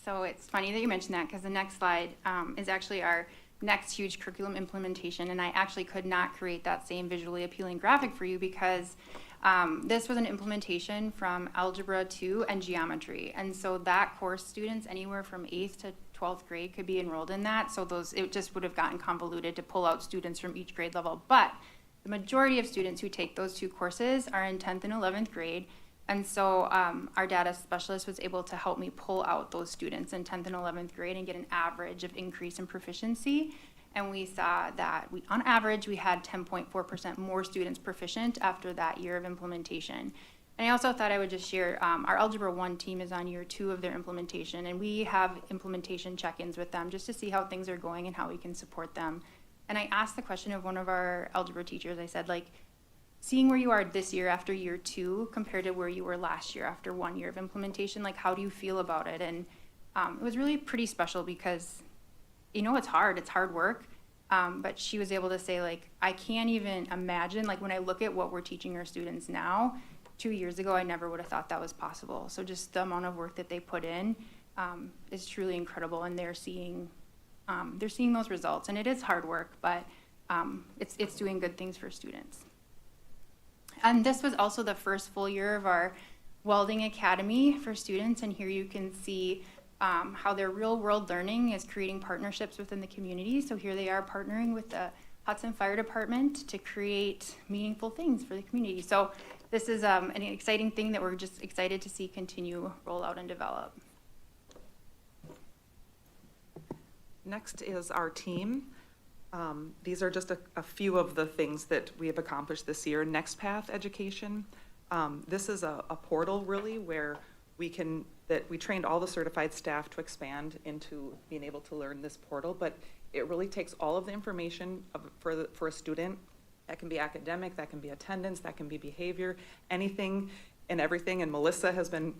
[SPEAKER 21] So it's funny that you mentioned that, because the next slide is actually our next huge curriculum implementation, and I actually could not create that same visually appealing graphic for you because this was an implementation from Algebra 2 and Geometry. And so that course students anywhere from 8th to 12th grade could be enrolled in that. So it just would have gotten convoluted to pull out students from each grade level. But the majority of students who take those two courses are in 10th and 11th grade. And so our data specialist was able to help me pull out those students in 10th and 11th grade and get an average of increase in proficiency. And we saw that on average, we had 10.4% more students proficient after that year of implementation. And I also thought I would just share, our Algebra 1 team is on year 2 of their implementation, and we have implementation check-ins with them just to see how things are going and how we can support them. And I asked the question of one of our algebra teachers, I said, like, seeing where you are this year after year 2 compared to where you were last year after 1 year of implementation, like, how do you feel about it? And it was really pretty special because, you know, it's hard work. But she was able to say, like, I can't even imagine, like, when I look at what we're teaching our students now, 2 years ago, I never would have thought that was possible. So just the amount of work that they put in is truly incredible, and they're seeing those results. And it is hard work, but it's doing good things for students. And this was also the first full year of our Welding Academy for students, and here you can see how their real-world learning is creating partnerships within the community. So here they are partnering with the Hudson Fire Department to create meaningful things for the community. So this is an exciting thing that we're just excited to see continue roll out and develop.
[SPEAKER 20] Next is our team. These are just a few of the things that we have accomplished this year. Next Path Education. This is a portal really where we trained all the certified staff to expand into being able to learn this portal, but it really takes all of the information for a student. That can be academic, that can be attendance, that can be behavior, anything and everything. And Melissa has been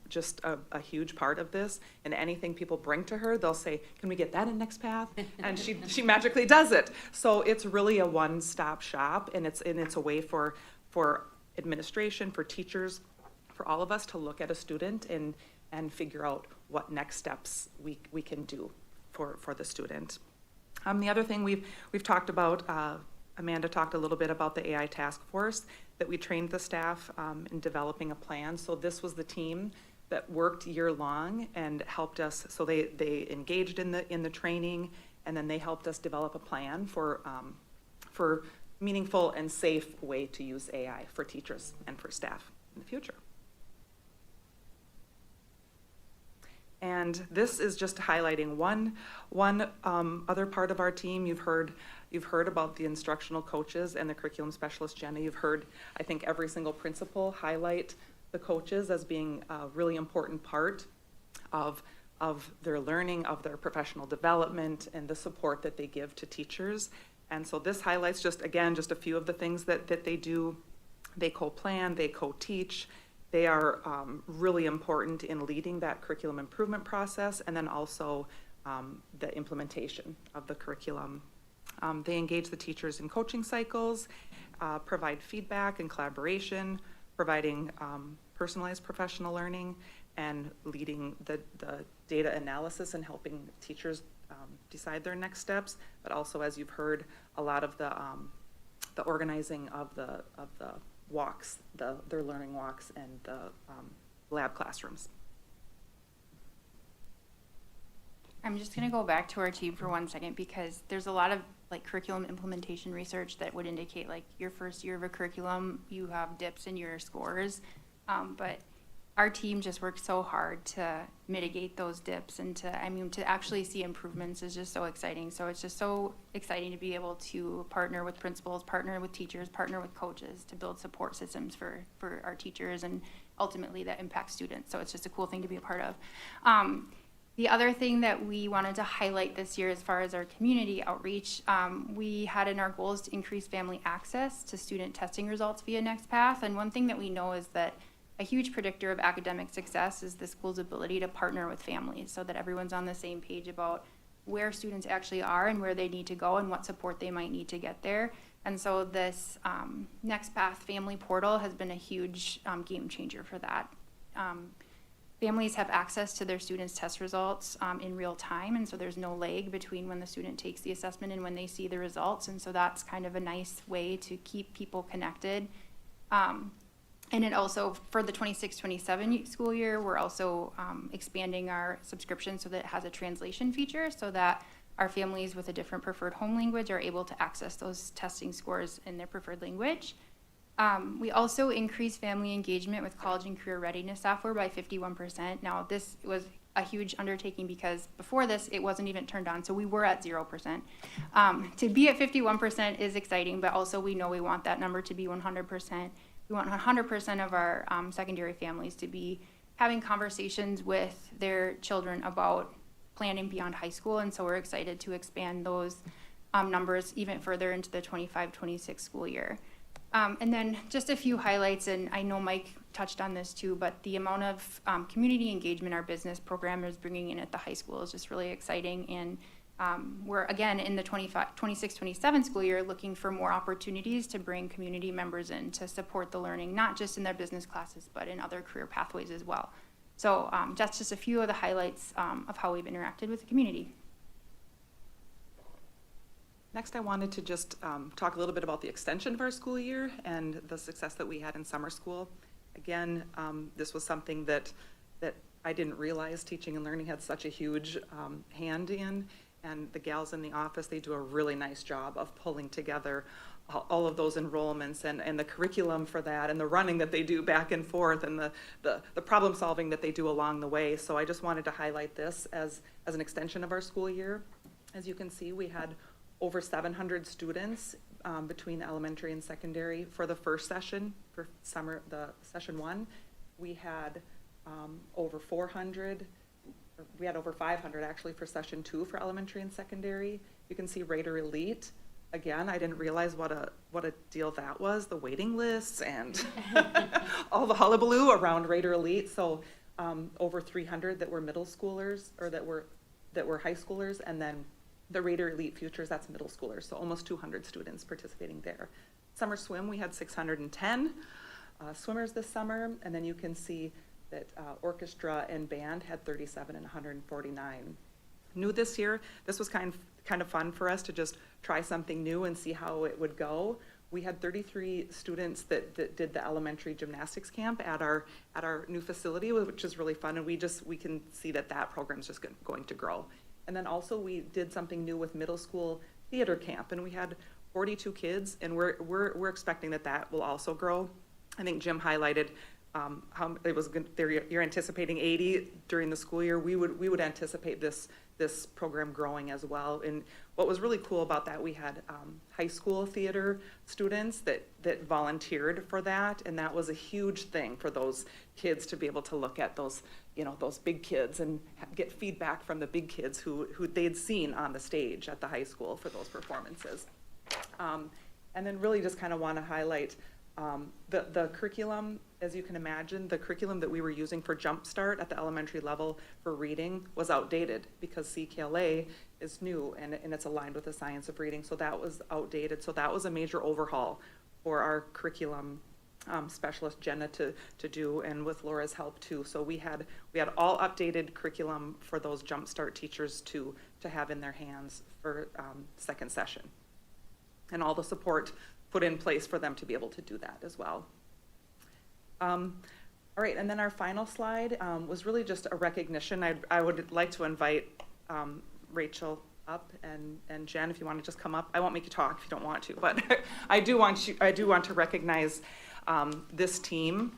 [SPEAKER 20] just a huge part of this. And anything people bring to her, they'll say, can we get that in Next Path? And she magically does it. So it's really a one-stop shop, and it's a way for administration, for teachers, for all of us to look at a student and figure out what next steps we can do for the student. The other thing we've talked about, Amanda talked a little bit about the AI task force, that we trained the staff in developing a plan. So this was the team that worked year-long and helped us. So they engaged in the training, and then they helped us develop a plan for meaningful and safe way to use AI for teachers and for staff in the future. And this is just highlighting one other part of our team. You've heard about the instructional coaches and the curriculum specialist, Jenna. You've heard, I think, every single principal highlight the coaches as being a really important part of their learning, of their professional development, and the support that they give to teachers. And so this highlights just a few of the things that they do. They co-plan, they co-teach. They are really important in leading that curriculum improvement process, and then also the implementation of the curriculum. They engage the teachers in coaching cycles, provide feedback and collaboration, providing personalized professional learning, and leading the data analysis and helping teachers decide their next steps. But also, as you've heard, a lot of the organizing of the walks, their learning walks, and the lab classrooms.
[SPEAKER 21] I'm just going to go back to our team for 1 second, because there's a lot of curriculum implementation research that would indicate your first year of a curriculum, you have dips in your scores. But our team just worked so hard to mitigate those dips, and to actually see improvements is just so exciting. So it's just so exciting to be able to partner with principals, partner with teachers, partner with coaches to build support systems for our teachers, and ultimately that impacts students. So it's just a cool thing to be a part of. The other thing that we wanted to highlight this year as far as our community outreach, we had in our goals to increase family access to student testing results via Next Path. And one thing that we know is that a huge predictor of academic success is the school's ability to partner with families, so that everyone's on the same page about where students actually are and where they need to go and what support they might need to get there. And so this Next Path family portal has been a huge game changer for that. Families have access to their students' test results in real time, and so there's no lag between when the student takes the assessment and when they see the results, and so that's kind of a nice way to keep people connected. And it also, for the 26-27 school year, we're also expanding our subscription so that it has a translation feature, so that our families with a different preferred home language are able to access those testing scores in their preferred language. We also increased family engagement with college and career readiness software by 51%. Now, this was a huge undertaking because before this, it wasn't even turned on, so we were at 0%. To be at 51% is exciting, but also we know we want that number to be 100%. We want 100% of our secondary families to be having conversations with their children about planning beyond high school, and so we're excited to expand those numbers even further into the 25-26 school year. And then just a few highlights, and I know Mike touched on this too, but the amount of community engagement our business program is bringing in at the high school is just really exciting, and We're, again, in the 26-27 school year, looking for more opportunities to bring community members in to support the learning, not just in their business classes, but in other career pathways as well. So that's just a few of the highlights of how we've interacted with the community.
[SPEAKER 20] Next, I wanted to just talk a little bit about the extension of our school year and the success that we had in summer school. Again, this was something that I didn't realize teaching and learning had such a huge hand in, and the gals in the office, they do a really nice job of pulling together all of those enrollments and the curriculum for that, and the running that they do back and forth, and the problem solving that they do along the way. So I just wanted to highlight this as an extension of our school year. As you can see, we had over 700 students between elementary and secondary for the first session, for summer, the session 1. We had over 400, we had over 500 actually for session 2 for elementary and secondary. You can see Raider Elite. Again, I didn't realize what a deal that was, the waiting lists and all the hullabaloo around Raider Elite. So over 300 that were middle schoolers, or that were high schoolers, and then the Raider Elite Futures, that's middle schoolers, so almost 200 students participating there. Summer swim, we had 610 swimmers this summer, and then you can see that orchestra and band had 37 and 149. New this year, this was kind of fun for us to just try something new and see how it would go. We had 33 students that did the elementary gymnastics camp at our new facility, which is really fun, and we can see that program's just going to grow. And then also we did something new with middle school theater camp, and we had 42 kids, and we're expecting that will also grow. I think Jim highlighted how it was good. You're anticipating 80 during the school year. We would anticipate this program growing as well. And what was really cool about that, we had high school theater students that volunteered for that, and that was a huge thing for those kids to be able to look at those big kids and get feedback from the big kids who they'd seen on the stage at the high school for those performances. And then really just kind of want to highlight the curriculum. As you can imagine, the curriculum that we were using for Jumpstart at the elementary level for reading was outdated because CKLA is new and it's aligned with the science of reading, so that was outdated. So that was a major overhaul for our curriculum specialist Jenna to do, and with Laura's help too. So we had all updated curriculum for those Jumpstart teachers to have in their hands for second session, and all the support put in place for them to be able to do that as well. All right, and then our final slide was really just a recognition. I would like to invite Rachel up and Jen, if you want to just come up. I won't make you talk if you don't want to, but I do want to recognize this team,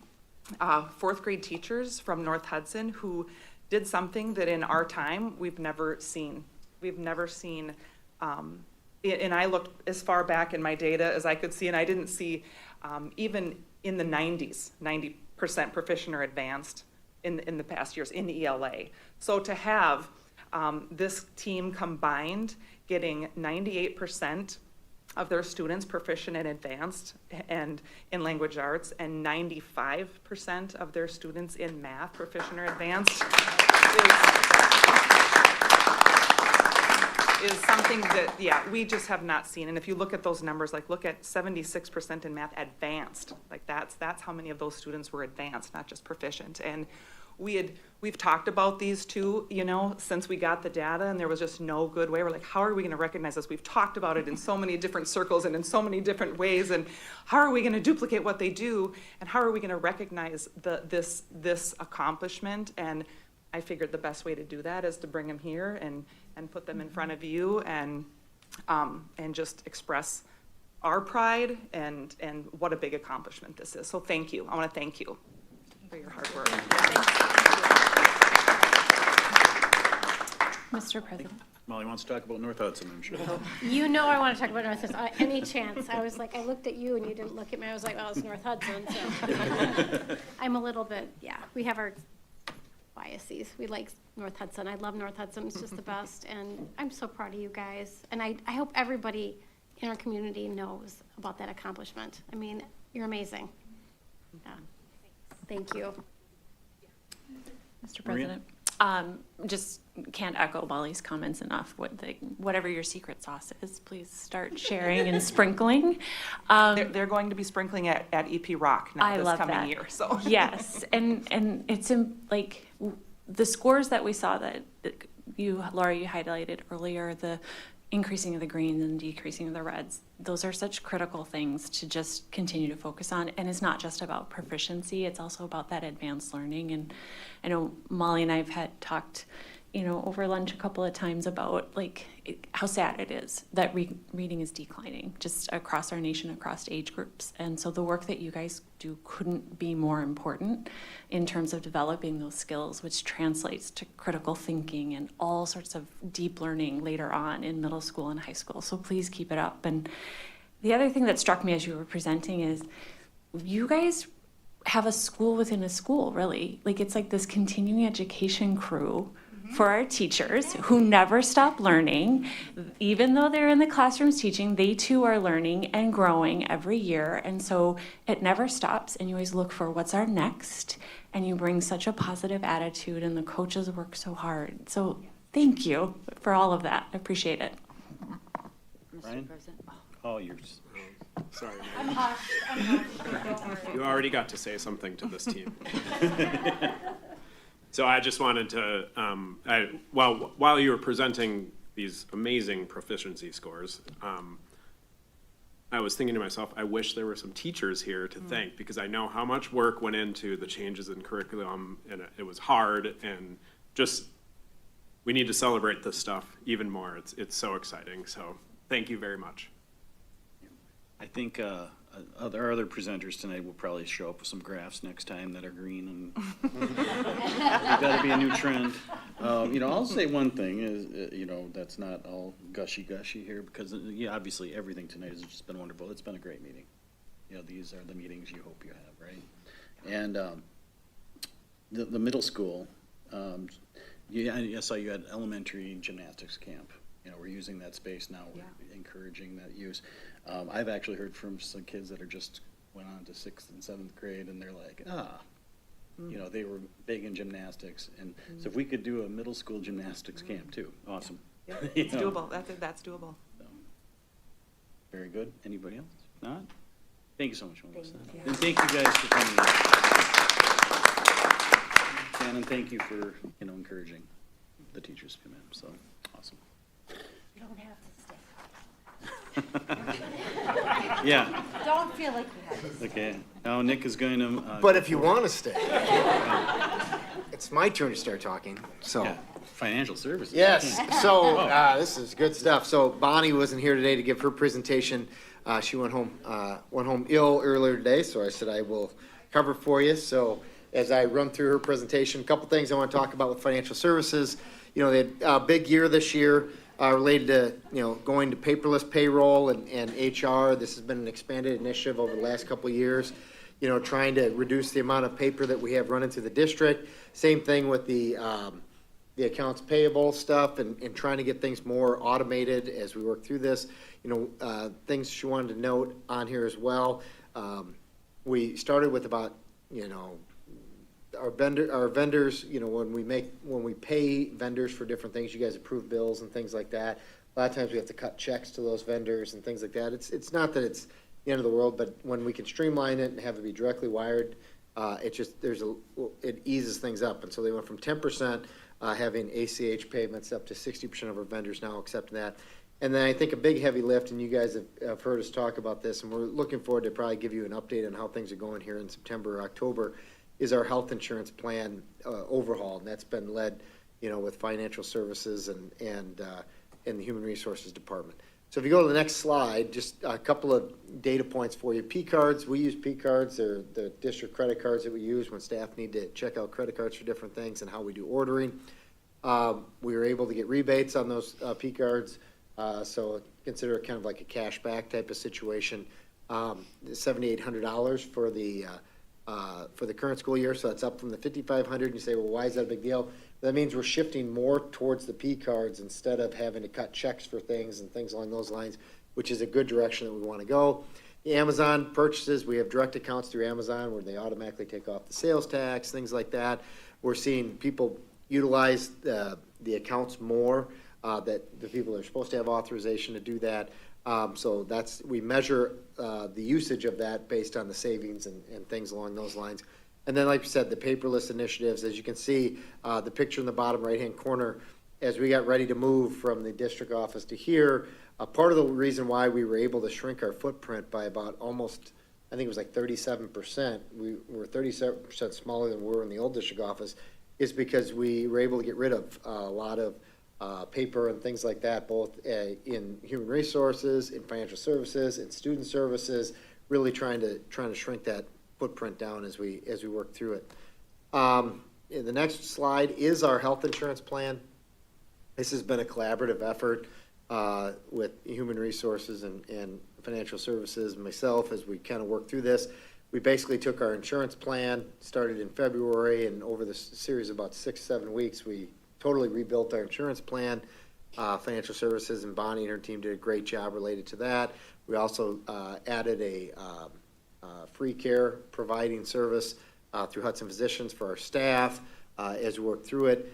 [SPEAKER 20] fourth grade teachers from North Hudson, who did something that in our time we've never seen. We've never seen. And I looked as far back in my data as I could see, and I didn't see even in the 90s, 90% proficient or advanced in the past years in ELA. So to have this team combined getting 98% of their students proficient and advanced and in language arts, and 95% of their students in math proficient or advanced is something that, we just have not seen. And if you look at those numbers, like look at 76% in math advanced, like that's how many of those students were advanced, not just proficient. And we've talked about these two, since we got the data, and there was just no good way. We're like, how are we gonna recognize this? We've talked about it in so many different circles and in so many different ways, and how are we gonna duplicate what they do? And how are we gonna recognize this accomplishment? And I figured the best way to do that is to bring them here and put them in front of you and just express our pride and what a big accomplishment this is. So thank you. I want to thank you for your hard work.
[SPEAKER 16] Mr. President.
[SPEAKER 1] Molly wants to talk about North Hudson, I'm sure.
[SPEAKER 12] You know I want to talk about North Hudson. Any chance. I was like, I looked at you and you didn't look at me. I was like, oh, it's North Hudson. So I'm a little bit, we have our biases. We like North Hudson. I love North Hudson. It's just the best. And I'm so proud of you guys. And I hope everybody in our community knows about that accomplishment. I mean, you're amazing. Yeah. Thank you.
[SPEAKER 16] Mr. President. Just can't echo Molly's comments enough. Whatever your secret sauce is, please start sharing and sprinkling.
[SPEAKER 20] They're going to be sprinkling at EP Rock now
[SPEAKER 16] I
[SPEAKER 20] this
[SPEAKER 16] love
[SPEAKER 20] coming
[SPEAKER 16] that.
[SPEAKER 20] year, so.
[SPEAKER 16] Yes, and it's like the scores that we saw that Laura, you highlighted earlier, the increasing of the greens and decreasing of the reds. Those are such critical things to just continue to focus on. And it's not just about proficiency, it's also about that advanced learning. And I know Molly and I have had talked, over lunch a couple of times about how sad it is that reading is declining just across our nation, across age groups. And so the work that you guys do couldn't be more important in terms of developing those skills, which translates to critical thinking and all sorts of deep learning later on in middle school and high school. So please keep it up. And the other thing that struck me as you were presenting is you guys have a school within a school, really. It's like this continuing education crew for our teachers who never stop learning. Even though they're in the classrooms teaching, they too are learning and growing every year. And so it never stops, and you always look for what's our next. And you bring such a positive attitude, and the coaches work so hard. So thank you for all of that. I appreciate it.
[SPEAKER 1] Brian? Oh, you're just.
[SPEAKER 8] Sorry.
[SPEAKER 12] I'm hushed.
[SPEAKER 8] You already got to say something to this team. So I just wanted to, while you were presenting these amazing proficiency scores, I was thinking to myself, I wish there were some teachers here to thank, because I know how much work went into the changes in curriculum, and it was hard, and just, we need to celebrate this stuff even more. It's so exciting. So thank you very much.
[SPEAKER 1] I think our other presenters tonight will probably show up with some graphs next time that are green, and that'll be a new trend. I'll say one thing is, that's not all gushy here, because obviously everything tonight has just been wonderful. It's been a great meeting. These are the meetings you hope you have, right? And the middle school, I saw you had elementary gymnastics camp. We're using that space now. We're encouraging that use. I've actually heard from some kids that are just went on to 6th and 7th grade, and they're like, they were big in gymnastics. And so if we could do a middle school gymnastics camp too, awesome.
[SPEAKER 20] Yeah. It's doable. That's doable.
[SPEAKER 1] So, very good. Anybody else? Not? Thank you so much, Melissa. And thank you guys for coming in. Shannon, thank you for, encouraging the teachers to come in. So, awesome.
[SPEAKER 2] You don't have to stay.
[SPEAKER 1] Yeah.
[SPEAKER 2] Don't feel like you have to stay.
[SPEAKER 1] Okay. Now Nick is going to.
[SPEAKER 19] But if you want to stay, it's my turn to start talking. So.
[SPEAKER 1] Yeah. Financial services.
[SPEAKER 19] Yes. So this is good stuff. So Bonnie wasn't here today to give her presentation. She went home ill earlier today. So I said I will cover for you. So as I run through her presentation, a couple things I want to talk about with financial services. They had a big year this year. Related to, going to paperless payroll and HR. This has been an expanded initiative over the last couple of years, trying to reduce the amount of paper that we have running through the district. Same thing with the accounts payable stuff and trying to get things more automated as we work through this. Things she wanted to note on here as well. We started with about, our vendors, when we pay vendors for different things, you guys approve bills and things like that. A lot of times we have to cut checks to those vendors and things like that. It's not that it's the end of the world, but when we can streamline it and have it be directly wired, it eases things up. And so they went from 10% having ACH payments up to 60% of our vendors now accepting that. And then I think a big heavy lift, and you guys have heard us talk about this, and we're looking forward to probably give you an update on how things are going here in September or October, is our health insurance plan overhaul, and that's been led, with financial services and the human resources department. So if you go to the next slide, just a couple of data points for you. P cards, we use P cards. They're the district credit cards that we use when staff need to check out credit cards for different things and how we do ordering. We were able to get rebates on those P cards, so consider it kind of like a cash back type of situation. $7,800 for the current school year, so that's up from the $5,500. And you say, well, why is that a big deal? That means we're shifting more towards the P cards instead of having to cut checks for things and things along those lines, which is a good direction that we want to go. The Amazon purchases, we have direct accounts through Amazon where they automatically take off the sales tax, things like that. We're seeing people utilize the accounts more, that the people are supposed to have authorization to do that. So we measure the usage of that based on the savings and things along those lines. And then, like you said, the paperless initiatives, as you can see, the picture in the bottom right-hand corner, as we got ready to move from the district office to here, part of the reason why we were able to shrink our footprint by about almost, I think it was like 37%, we were 37% smaller than we were in the old district office, is because we were able to get rid of a lot of paper and things like that, both in human resources, in financial services, in student services, really trying to shrink that footprint down as we work through it. The next slide is our health insurance plan. This has been a collaborative effort with human resources and financial services, myself, as we kind of work through this. We basically took our insurance plan, started in February, and over the series of about 6-7 weeks, we totally rebuilt our insurance plan. Financial services and Bonnie and her team did a great job related to that. We also added a free care providing service through Hudson Physicians for our staff as we work through it.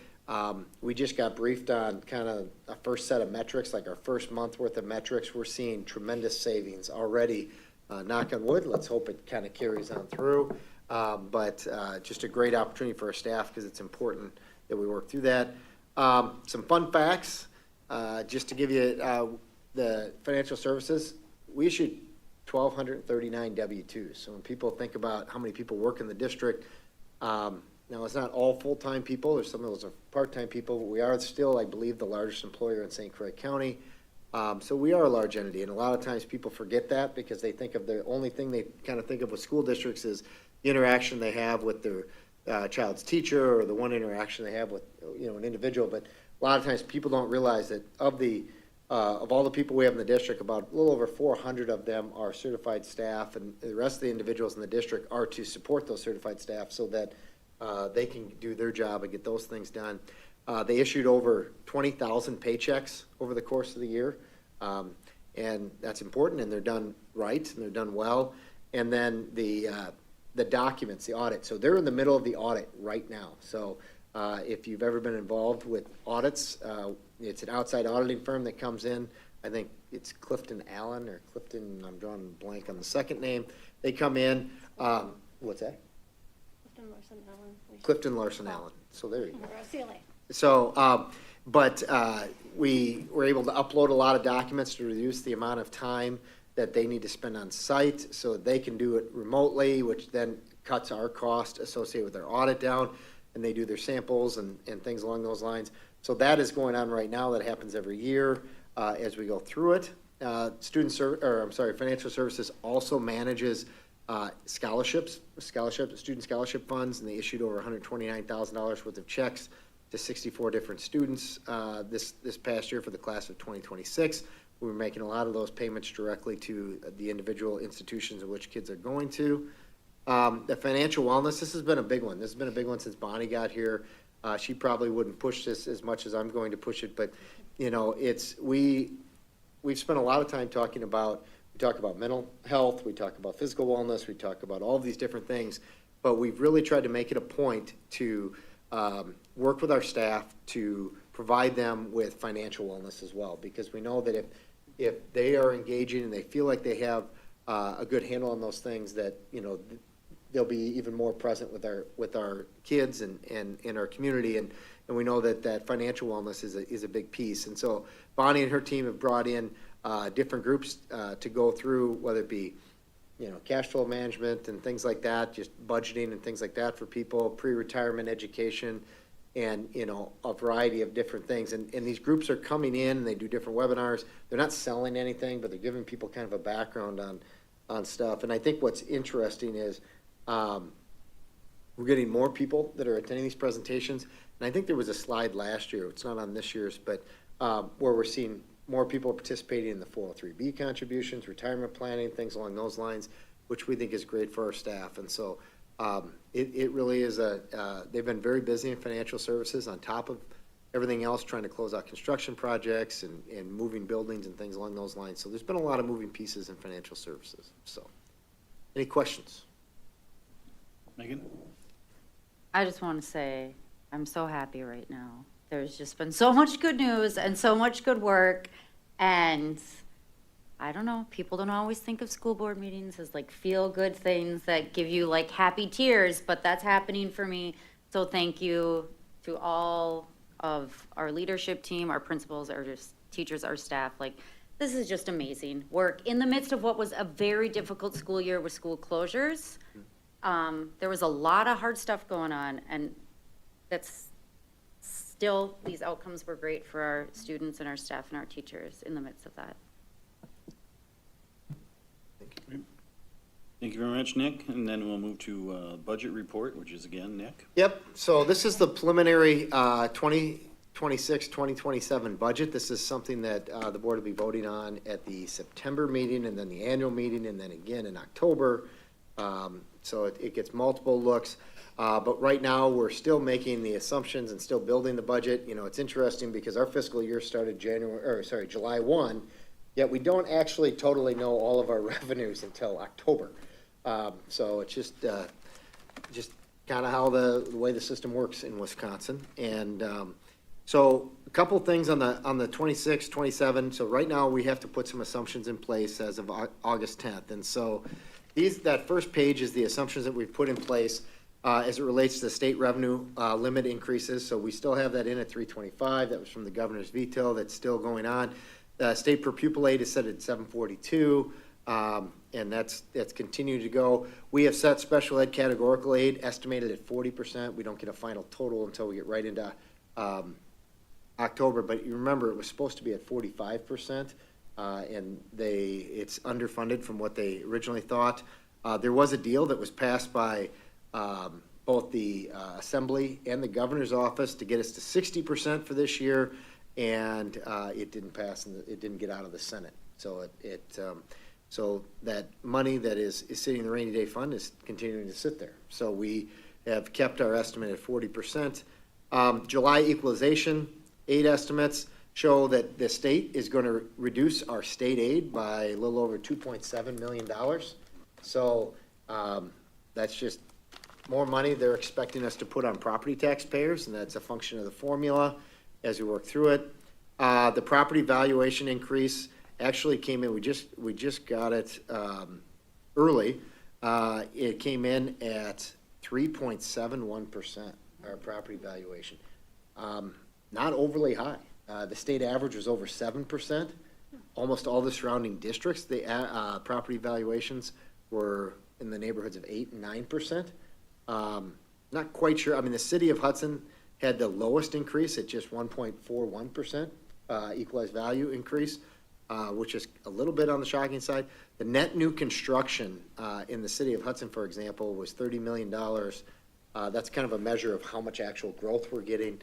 [SPEAKER 19] We just got briefed on kind of a first set of metrics, like our first month worth of metrics. We're seeing tremendous savings already. Knock on wood, let's hope it kind of carries on through. But just a great opportunity for our staff because it's important that we work through that. Some fun facts, just to give you the financial services. We issued 1,239 W-2s. So when people think about how many people work in the district, now it's not all full-time people. There's some of those are part-time people, but we are still, I believe, the largest employer in St. Croix County. So we are a large entity, and a lot of times people forget that because they think of the only thing they kind of think of with school districts is the interaction they have with their child's teacher or the one interaction they have with an individual. But a lot of times people don't realize that of all the people we have in the district, about a little over 400 of them are certified staff, and the rest of the individuals in the district are to support those certified staff so that they can do their job and get those things done. They issued over 20,000 paychecks over the course of the year, and that's important, and they're done right, and they're done well. And then the documents, the audit. So they're in the middle of the audit right now. So if you've ever been involved with audits, it's an outside auditing firm that comes in. I think it's Clifton Allen or Clifton, I'm drawing a blank on the second name. They come in. What's that?
[SPEAKER 12] Clifton Larson Allen.
[SPEAKER 19] Clifton Larson Allen. So there you go.
[SPEAKER 12] CLA.
[SPEAKER 19] So, but we were able to upload a lot of documents to reduce the amount of time that they need to spend on site so they can do it remotely, which then cuts our cost associated with their audit down, and they do their samples and things along those lines. So that is going on right now. That happens every year as we go through it. Financial services also manages student scholarship funds, and they issued over $129,000 worth of checks to 64 different students this past year for the class of 2026. We were making a lot of those payments directly to the individual institutions in which kids are going to. The financial wellness, this has been a big one. This has been a big one since Bonnie got here. She probably wouldn't push this as much as I'm going to push it, but we've spent a lot of time talking about, we talk about mental health, we talk about physical wellness, we talk about all of these different things, but we've really tried to make it a point to work with our staff to provide them with financial wellness as well, because we know that if they are engaging and they feel like they have a good handle on those things, that they'll be even more present with our kids and in our community, and we know that financial wellness is a big piece. And so Bonnie and her team have brought in different groups to go through, whether it be cash flow management and things like that, just budgeting and things like that for people, pre-retirement education, and a variety of different things. And these groups are coming in and they do different webinars. They're not selling anything, but they're giving people kind of a background on stuff. And I think what's interesting is we're getting more people that are attending these presentations. And I think there was a slide last year, it's not on this year's, but where we're seeing more people participating in the 403B contributions, retirement planning, things along those lines, which we think is great for our staff. And so it really is they've been very busy in financial services on top of everything else, trying to close out construction projects and moving buildings and things along those lines. So there's been a lot of moving pieces in financial services. So any questions?
[SPEAKER 1] Megan?
[SPEAKER 2] I just want to say I'm so happy right now. There's just been so much good news and so much good work. And I don't know, people don't always think of school board meetings as like feel-good things that give you like happy tears, but that's happening for me. So thank you to all of our leadership team, our principals, our just teachers, our staff. Like, this is just amazing work in the midst of what was a very difficult school year with school closures. There was a lot of hard stuff going on, and that's still, these outcomes were great for our students and our staff and our teachers in the midst of that.
[SPEAKER 1] Thank you very much, Nick. And then we'll move to budget report, which is again, Nick.
[SPEAKER 19] Yep, so this is the preliminary 2026, 2027 budget. This is something that the board will be voting on at the September meeting, and then the annual meeting, and then again in October. So it gets multiple looks. But right now, we're still making the assumptions and still building the budget. You know, it's interesting because our fiscal year started July 1, yet we don't actually totally know all of our revenues until October. So it's just kind of how the way the system works in Wisconsin. And so a couple things on the 26, 27. So right now, we have to put some assumptions in place as of August 10th. And so that first page is the assumptions that we've put in place as it relates to the state revenue limit increases. So we still have that in at 325. That was from the governor's veto. That's still going on. State per pupil aid is set at 742, and that's continuing to go. We have set special ed categorical aid estimated at 40%. We don't get a final total until we get right into October, but you remember it was supposed to be at 45%, and it's underfunded from what they originally thought. There was a deal that was passed by both the Assembly and the Governor's Office to get us to 60% for this year, and it didn't pass, and it didn't get out of the Senate. So so that money that is sitting in the rainy day fund is continuing to sit there. So we have kept our estimate at 40%. July equalization aid estimates show that the state is going to reduce our state aid by a little over $2.7 million. So that's just more money they're expecting us to put on property taxpayers, and that's a function of the formula as we work through it. The property valuation increase actually came in, we just got it early. It came in at 3.71%, our property valuation. Not overly high. The state average was over 7%. Almost all the surrounding districts, the property valuations were in the neighborhoods of 8 and 9%. Not quite sure. I mean, the city of Hudson had the lowest increase at just 1.41% equalized value increase, which is a little bit on the shocking side. The net new construction in the city of Hudson, for example, was $30 million. That's kind of a measure of how much actual growth we're getting,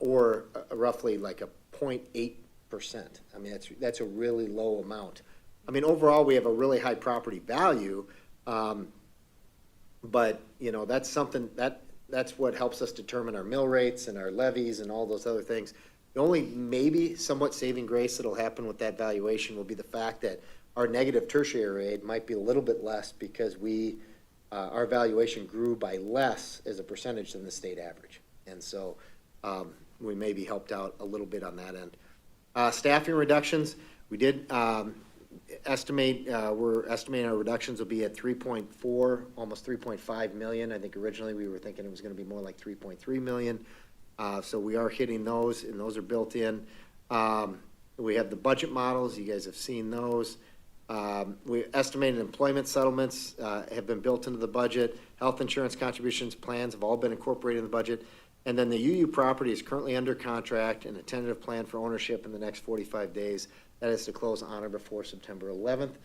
[SPEAKER 19] or roughly like a 0.8%. I mean, that's a really low amount. I mean, overall, we have a really high property value, but, you know, that's something that's what helps us determine our mill rates and our levies and all those other things. The only maybe somewhat saving grace that'll happen with that valuation will be the fact that our negative tertiary aid might be a little bit less because our valuation grew by less as a percentage than the state average. And so we may be helped out a little bit on that end. Staffing reductions, we did estimate, we're estimating our reductions will be at 3.4, almost 3.5 million. I think originally we were thinking it was going to be more like 3.3 million. So we are hitting those, and those are built in. We have the budget models. You guys have seen those. We estimated employment settlements have been built into the budget. Health insurance contributions plans have all been incorporated in the budget. And then the UU property is currently under contract and a tentative plan for ownership in the next 45 days. That is to close on or before September 11th.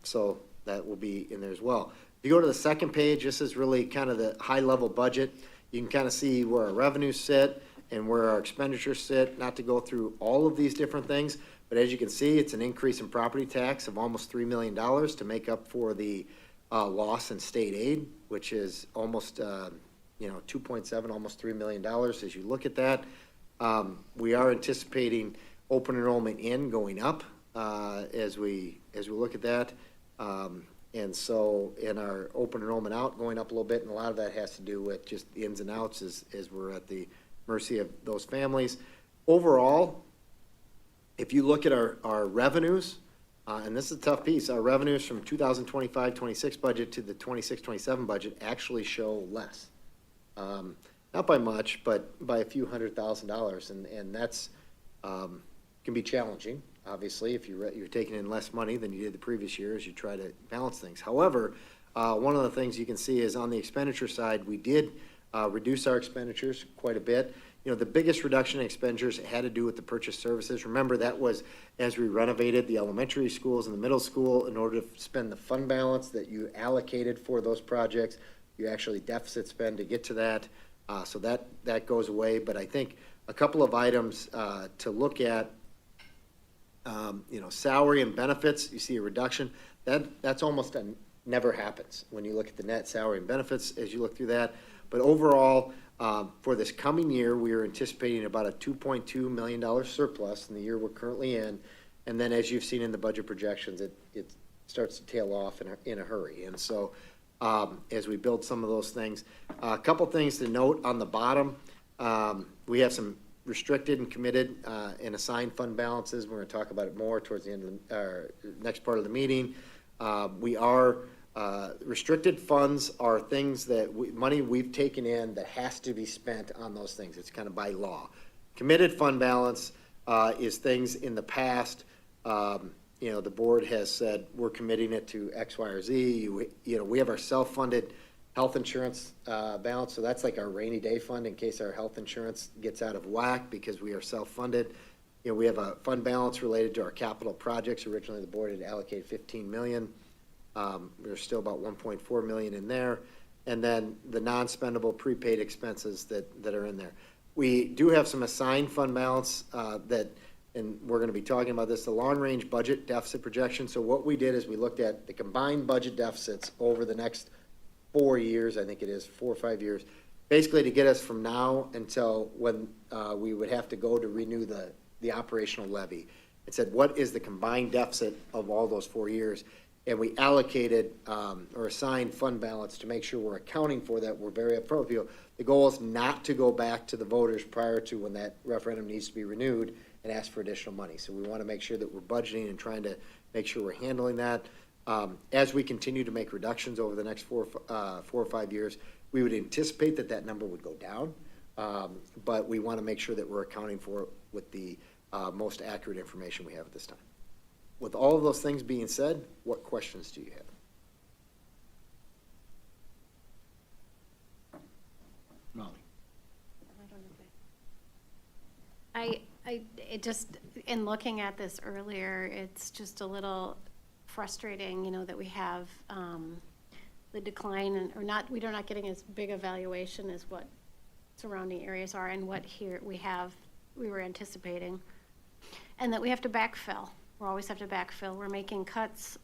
[SPEAKER 19] So that will be in there as well. If you go to the second page, this is really kind of the high-level budget. You can kind of see where our revenues sit and where our expenditures sit, not to go through all of these different things, but as you can see, it's an increase in property tax of almost $3 million to make up for the loss in state aid, which is almost 2.7, almost $3 million as you look at that. We are anticipating open enrollment going up as we look at that. And so in our open enrollment out going up a little bit, and a lot of that has to do with just the ins and outs as we're at the mercy of those families. Overall, if you look at our revenues, and this is a tough piece, our revenues from 2025-26 budget to the 26-27 budget actually show less. Not by much, but by a few $100,000, and that's can be challenging, obviously, if you're taking in less money than you did the previous year as you try to balance things. However, one of the things you can see is on the expenditure side, we did reduce our expenditures quite a bit. You know, the biggest reduction in expenditures had to do with the purchase services. Remember, that was as we renovated the elementary schools and the middle school in order to spend the fund balance that you allocated for those projects. You actually deficit spend to get to that. So that goes away. But I think a couple of items to look at, you know, salary and benefits, you see a reduction. That's almost never happens when you look at the net salary and benefits as you look through that. But overall, for this coming year, we are anticipating about a $2.2 million surplus in the year we're currently in. And then as you've seen in the budget projections, it starts to tail off in a hurry. And so as we build some of those things, a couple things to note on the bottom, we have some restricted and committed and assigned fund balances. We're going to talk about it more towards the end of our next part of the meeting. We are restricted funds are things that money we've taken in that has to be spent on those things. It's kind of by law. Committed fund balance is things in the past. You know, the board has said we're committing it to X, Y, or Z. You know, we have our self-funded health insurance balance, so that's like our rainy day fund in case our health insurance gets out of whack because we are self-funded. You know, we have a fund balance related to our capital projects. Originally, the board had allocated $15 million. There's still about $1.4 million in there. And then the non-spendable prepaid expenses that are in there. We do have some assigned fund balance and we're going to be talking about this, the long-range budget deficit projection. So what we did is we looked at the combined budget deficits over the next 4 years, I think it is, 4 or 5 years, basically to get us from now until when we would have to go to renew the operational levy. It said, what is the combined deficit of all those 4 years? And we allocated or assigned fund balance to make sure we're accounting for that. We're very upfront with you. The goal is not to go back to the voters prior to when that referendum needs to be renewed and ask for additional money. So we want to make sure that we're budgeting and trying to make sure we're handling that. As we continue to make reductions over the next 4 or 5 years, we would anticipate that number would go down. But we want to make sure that we're accounting for it with the most accurate information we have at this time. With all of those things being said, what questions do you have?
[SPEAKER 1] Molly.
[SPEAKER 12] It just, in looking at this earlier, it's just a little frustrating, you know, that we have the decline we're not getting as big a valuation as what surrounding areas are and what here we were anticipating, and that we have to backfill. We always have to backfill. We're making cuts,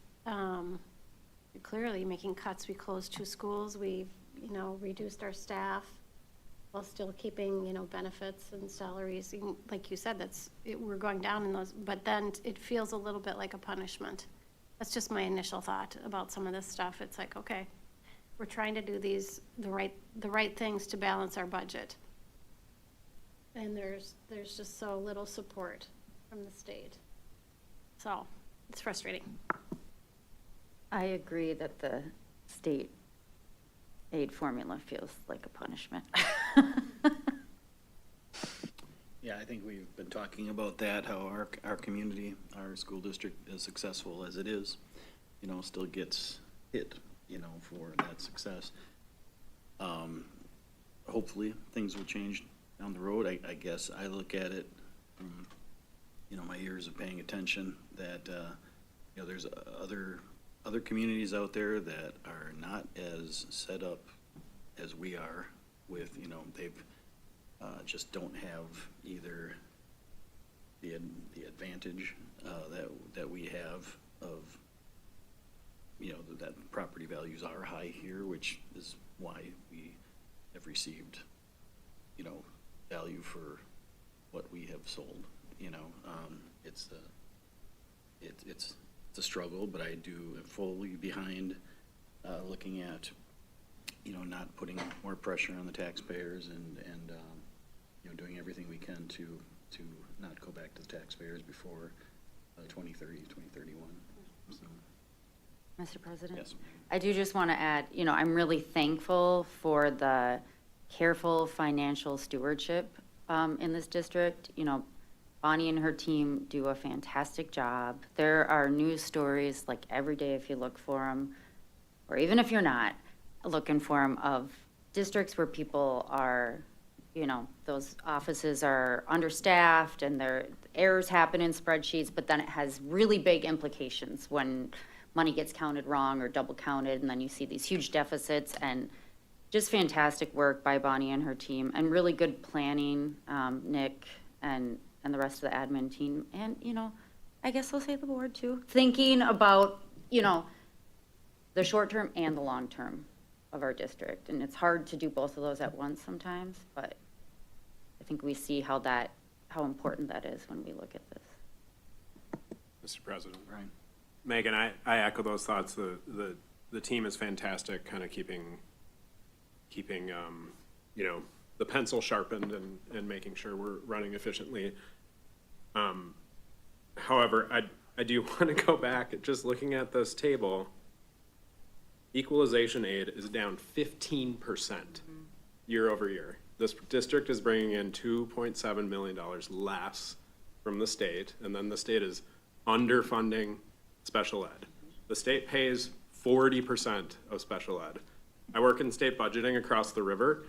[SPEAKER 12] clearly making cuts. We closed 2 schools. We've, you know, reduced our staff while still keeping, you know, benefits and salaries. Like you said, we're going down in those, but then it feels a little bit like a punishment. That's just my initial thought about some of this stuff. It's like, okay, we're trying to do the right things to balance our budget. And there's just so little support from the state. So it's frustrating.
[SPEAKER 2] I agree that the state aid formula feels like a punishment.
[SPEAKER 1] Yeah, I think we've been talking about that, how our community, our school district, as successful as it is, you know, still gets hit, you know, for that success. Hopefully, things will change down the road. I guess I look at it from, you know, my years of paying attention that, you know, there's other communities out there that are not as set up as we are with, you know, they've just don't have either the advantage that we have of, you know, that property values are high here, which is why we have received, you know, value for what we have sold. You know, it's it's a struggle, but I do am fully behind, looking at, not putting more pressure on the taxpayers and doing everything we can to not go back to the taxpayers before 2030, 2031. So,
[SPEAKER 2] Mr. President?
[SPEAKER 1] yes.
[SPEAKER 2] I do just want to add, I'm really thankful for the careful financial stewardship in this district. Bonnie and her team do a fantastic job. There are news stories like every day if you look for them, or even if you're not looking for them, of districts where people are, those offices are understaffed and there errors happen in spreadsheets, but then it has really big implications when money gets counted wrong or double counted, and then you see these huge deficits. And just fantastic work by Bonnie and her team, and really good planning, Nick and the rest of the admin team. And, I guess I'll say the board too, thinking about, the short term and the long term of our district. And it's hard to do both of those at once sometimes, but I think we see how important that is when we look at this.
[SPEAKER 8] Mr. President.
[SPEAKER 1] Right.
[SPEAKER 8] Megan, I echo those thoughts. The team is fantastic, kind of keeping the pencil sharpened and making sure we're running efficiently. However, I do want to go back at just looking at this table. Equalization aid is down 15% year over year. This district is bringing in $2.7 million less from the state, and then the state is underfunding special ed. The state pays 40% of special ed. I work in state budgeting across the river.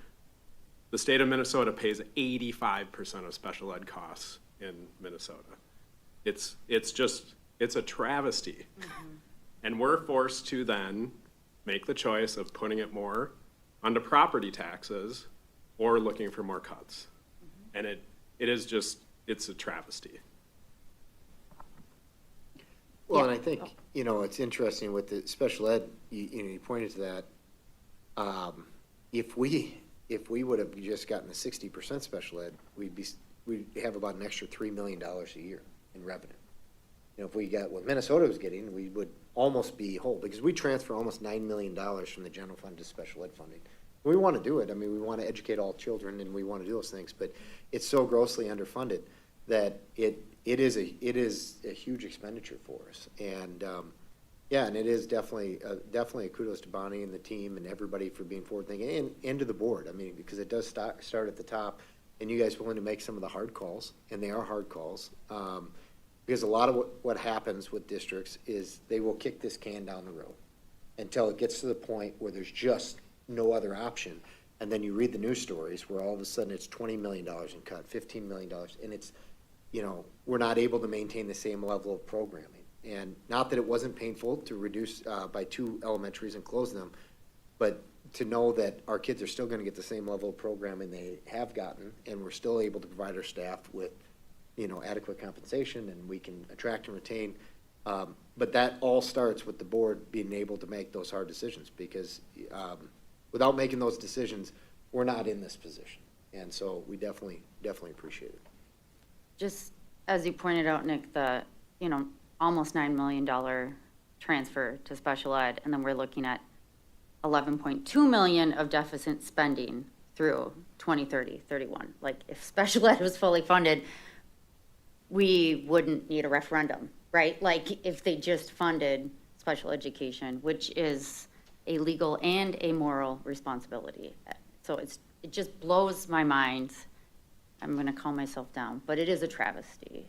[SPEAKER 8] The state of Minnesota pays 85% of special ed costs in Minnesota. It's a travesty. And we're forced to then make the choice of putting it more onto property taxes or looking for more cuts. And it's a travesty.
[SPEAKER 19] Well, and I think, it's interesting with the special ed, you pointed to that. If we would have just gotten the 60% special ed, we'd have about an extra $3 million a year in revenue. If we got what Minnesota was getting, we would almost be whole, because we transfer almost $9 million from the general fund to special ed funding. We want to do it. I mean, we want to educate all children and we want to do those things, but it's so grossly underfunded that it is a huge expenditure for us. And, and it is definitely a kudos to Bonnie and the team and everybody for being forward thinking, and to the board. I mean, because it does start at the top, and you guys willing to make some of the hard calls, and they are hard calls. Because a lot of what happens with districts is they will kick this can down the road until it gets to the point where there's just no other option. And then you read the news stories where all of a sudden it's $20 million in cut, $15 million, and it's, we're not able to maintain the same level of programming. And not that it wasn't painful to reduce by 2 elementaries and close them, but to know that our kids are still going to get the same level of programming they have gotten, and we're still able to provide our staff with, adequate compensation, and we can attract and retain. But that all starts with the board being able to make those hard decisions, because without making those decisions, we're not in this position. And so we definitely appreciate it.
[SPEAKER 2] Just as you pointed out, Nick, the, almost $9 million transfer to special ed, and then we're looking at 11.2 million of deficit spending through 2030, 31. Like, if special ed was fully funded, we wouldn't need a referendum, right? Like, if they just funded special education, which is a legal and a moral responsibility. So it just blows my mind. I'm gonna calm myself down, but it is a travesty.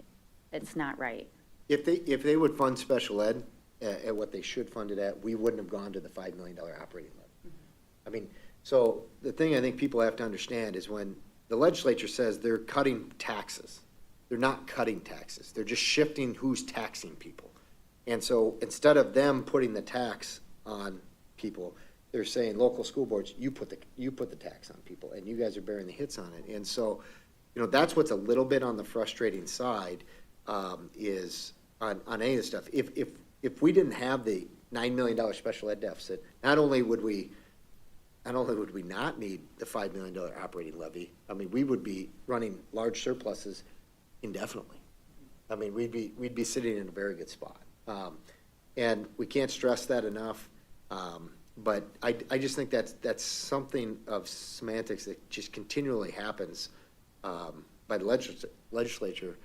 [SPEAKER 2] It's not right.
[SPEAKER 19] If they would fund special ed at what they should fund it at, we wouldn't have gone to the $5 million operating levy. I mean, so the thing I think people have to understand is when the legislature says they're cutting taxes, they're not cutting taxes. They're just shifting who's taxing people. And so instead of them putting the tax on people, they're saying, local school boards, you put the tax on people, and you guys are bearing the hits on it. And so, that's what's a little bit on the frustrating side, is on any of this stuff. If we didn't have the $9 million special ed deficit, not only would we not need the $5 million operating levy, I mean, we would be running large surpluses indefinitely. I mean, we'd be sitting in a very good spot. And we can't stress that enough. But I just think that's something of semantics that just continually happens by the legislature.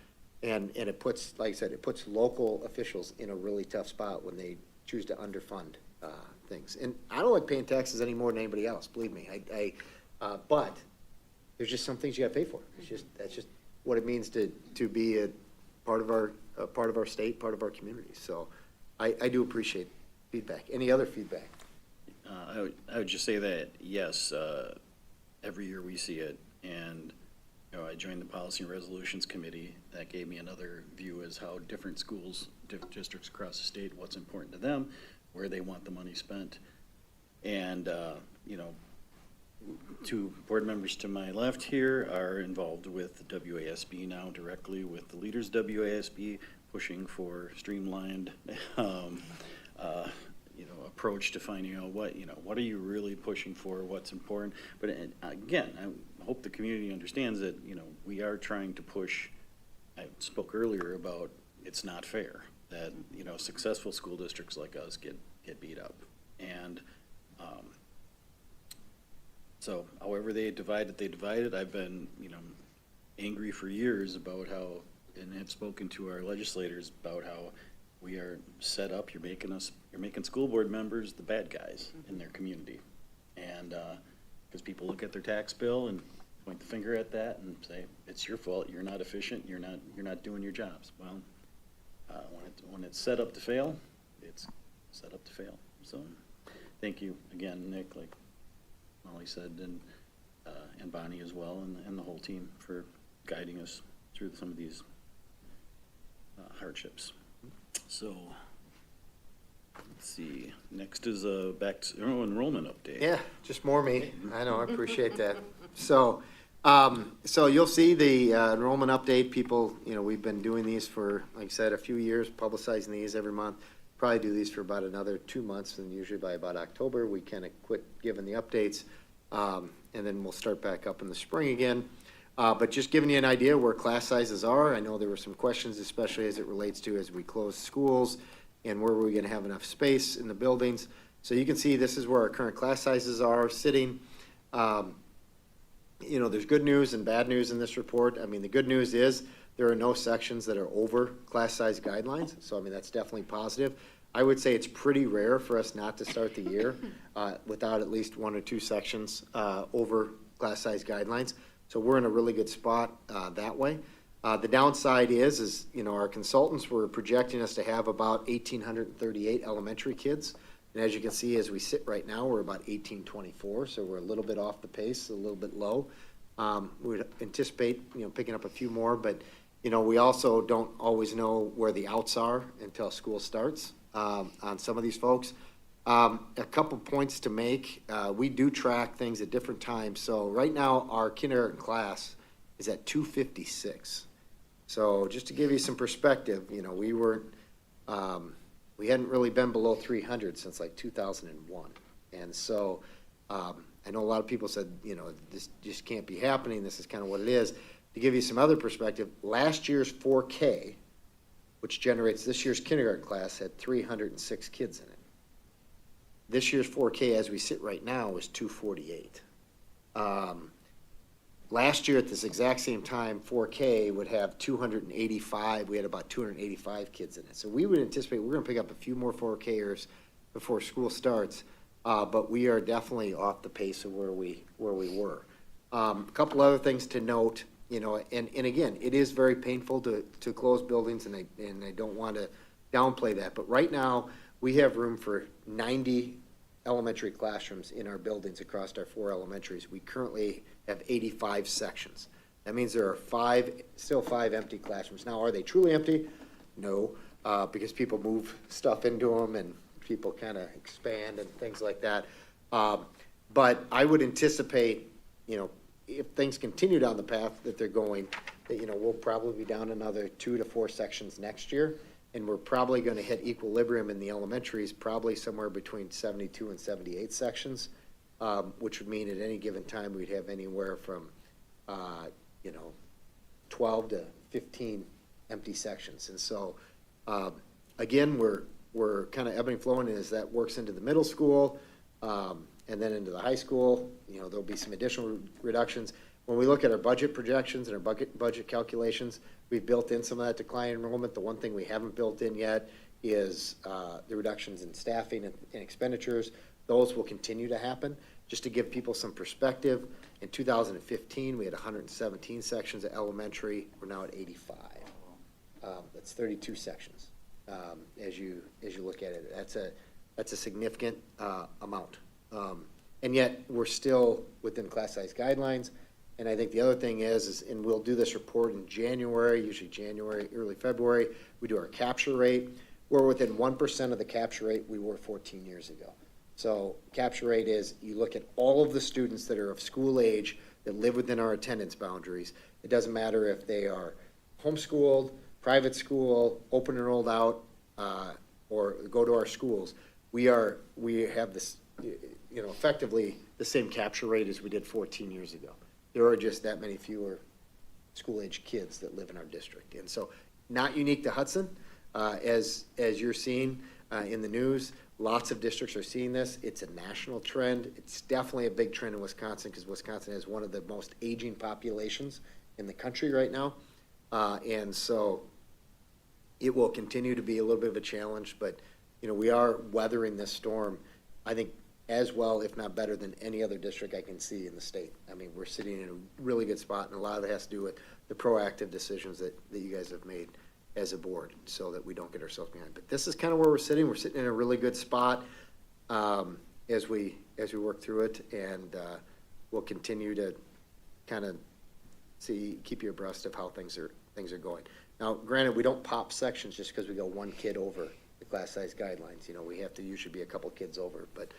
[SPEAKER 19] And it puts, like I said, it puts local officials in a really tough spot when they choose to underfund things. And I don't like paying taxes any more than anybody else, believe me. But there's just some things you got to pay for. That's just what it means to be a part of our state, part of our community. So I do appreciate feedback. Any other feedback?
[SPEAKER 1] I would just say that, yes, every year we see it, and, you know, I joined the Policy and Resolutions Committee. That gave me another view as how different schools, different districts across the state, what's important to them, where they want the money spent. And, you know, two board members to my left here are involved with the WASB now, directly with the leaders of WASB, pushing for streamlined, you know, approach to finding out what are you really pushing for, what's important. But again, I hope the community understands that, you know, we are trying to push. I spoke earlier about it's not fair that, you know, successful school districts like us get beat up. And so however they divide it, I've been, you know, angry for years about how, and have spoken to our legislators about how we are set up, you're making school board members the bad guys in their community. And, because people look at their tax bill and point the finger at that and say, it's your fault, you're not efficient, you're not doing your jobs. Well, when it's set up to fail, it's set up to fail. So, thank you again, Nick, like Molly said, and Bonnie as well, and the whole team for guiding us through some of these hardships. So, let's see, next is back to enrollment update.
[SPEAKER 19] Yeah, just more me. I know, I appreciate that. So you'll see the enrollment update. People, you know, we've been doing these for, like I said, a few years, publicizing these every month. Probably do these for about another 2 months, and usually by about October, we kind of quit giving the updates. And then we'll start back up in the spring again. But just giving you an idea where class sizes are, I know there were some questions, especially as it relates to as we close schools and where we're gonna have enough space in the buildings. So you can see this is where our current class sizes are sitting. You know, there's good news and bad news in this report. I mean, the good news is there are no sections that are over class size guidelines. So, I mean, that's definitely positive. I would say it's pretty rare for us not to start the year without at least 1 or 2 sections over class size guidelines. So we're in a really good spot that way. The downside is, you know, our consultants were projecting us to have about 1,838 elementary kids. And as you can see, as we sit right now, we're about 1,824, so we're a little bit off the pace, a little bit low. We would anticipate, you know, picking up a few more, but, you know, we also don't always know where the outs are until school starts on some of these folks. A couple points to make. We do track things at different times. So right now, our kindergarten class is at 256. So just to give you some perspective, you know, we hadn't really been below 300 since like 2001. And so I know a lot of people said, you know, this just can't be happening. This is kind of what it is. To give you some other perspective, last year's 4K, which generates this year's kindergarten class, had 306 kids in it. This year's 4K, as we sit right now, is 248. Last year at this exact same time, 4K would have 285. We had about 285 kids in it. So we would anticipate we're going to pick up a few more 4Kers before school starts, but we are definitely off the pace of where we were. A couple other things to note, you know, and again, it is very painful to close buildings, and I don't want to downplay that. But right now, we have room for 90 elementary classrooms in our buildings across our 4 elementaries. We currently have 85 sections. That means there are still five empty classrooms. Now, are they truly empty? No, because people move stuff into them and people kind of expand and things like that. But I would anticipate, you know, if things continue down the path that they're going, that, you know, we'll probably be down another 2 to 4 sections next year. And we're probably going to hit equilibrium in the elementaries, probably somewhere between 72 and 78 sections, which would mean at any given time we'd have anywhere from, you know, 12 to 15 empty sections. And so, again, we're we're kind of ebbing and flowing as that works into the middle school, and then into the high school. You know, there'll be some additional reductions. When we look at our budget projections and our budget calculations, we've built in some of that decline in enrollment. The one thing we haven't built in yet is the reductions in staffing and expenditures. Those will continue to happen. Just to give people some perspective, in 2015, we had 117 sections at elementary. We're now at 85. That's 32 sections. As you look at it, that's a significant amount. And yet, we're still within class size guidelines. And I think the other thing is, and we'll do this report in January, usually January, early February, we do our capture rate. We're within 1% of the capture rate we were 14 years ago. So capture rate is, you look at all of the students that are of school age that live within our attendance boundaries. It doesn't matter if they are homeschooled, private school, open enrolled out, or go to our schools. We have this, you know, effectively the same capture rate as we did 14 years ago. There are just that many fewer school-age kids that live in our district. And so, not unique to Hudson, as you're seeing in the news, lots of districts are seeing this. It's a national trend. It's definitely a big trend in Wisconsin, because Wisconsin has one of the most aging populations in the country right now. And so, it will continue to be a little bit of a challenge, but, you know, we are weathering this storm, I think, as well, if not better, than any other district I can see in the state. I mean, we're sitting in a really good spot, and a lot of it has to do with the proactive decisions that you guys have made as a board, so that we don't get ourselves behind. But this is kind of where we're sitting. We're sitting in a really good spot as we work through it, and we'll continue to kind of keep you abreast of how things are going. Now, granted, we don't pop sections just because we go one kid over the class size guidelines. You know, we have to usually be a couple kids over, but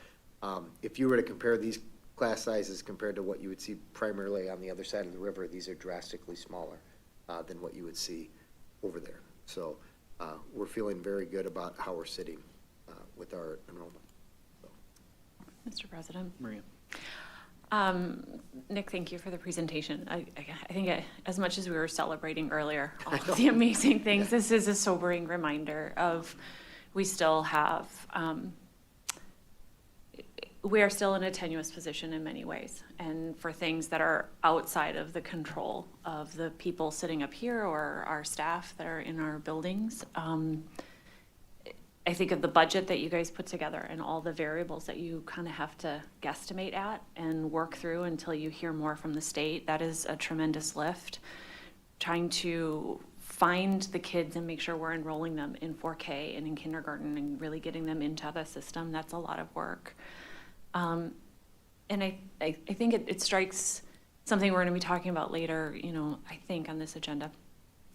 [SPEAKER 19] if you were to compare these class sizes compared to what you would see primarily on the other side of the river, these are drastically smaller than what you would see over there. So we're feeling very good about how we're sitting with our enrollment. So.
[SPEAKER 16] Mr. President.
[SPEAKER 1] Maria.
[SPEAKER 16] Nick, thank you for the presentation. I think as much as we were celebrating earlier all of the amazing things, this is a sobering reminder of we still have, we are still in a tenuous position in many ways, and for things that are outside of the control of the people sitting up here or our staff that are in our buildings. I think of the budget that you guys put together and all the variables that you kind of have to guesstimate at and work through until you hear more from the state. That is a tremendous lift. Trying to find the kids and make sure we're enrolling them in 4K and in kindergarten and really getting them into the system, that's a lot of work. And I think it strikes something we're going to be talking about later, you know, I think on this agenda.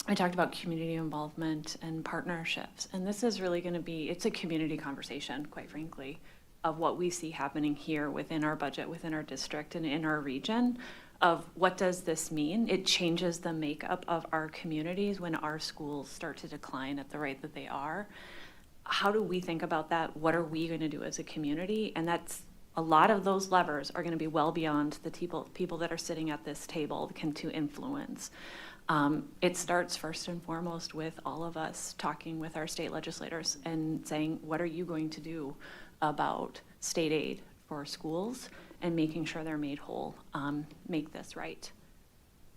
[SPEAKER 16] I talked about community involvement and partnerships, and this is really going to be, it's a community conversation, quite frankly, of what we see happening here within our budget, within our district, and in our region, of what does this mean? It changes the makeup of our communities when our schools start to decline at the rate that they are. How do we think about that? What are we going to do as a community? And that's, a lot of those levers are going to be well beyond the people that are sitting at this table to influence. It starts first and foremost with all of us talking with our state legislators and saying, what are you going to do about state aid for schools and making sure they're made whole, make this right.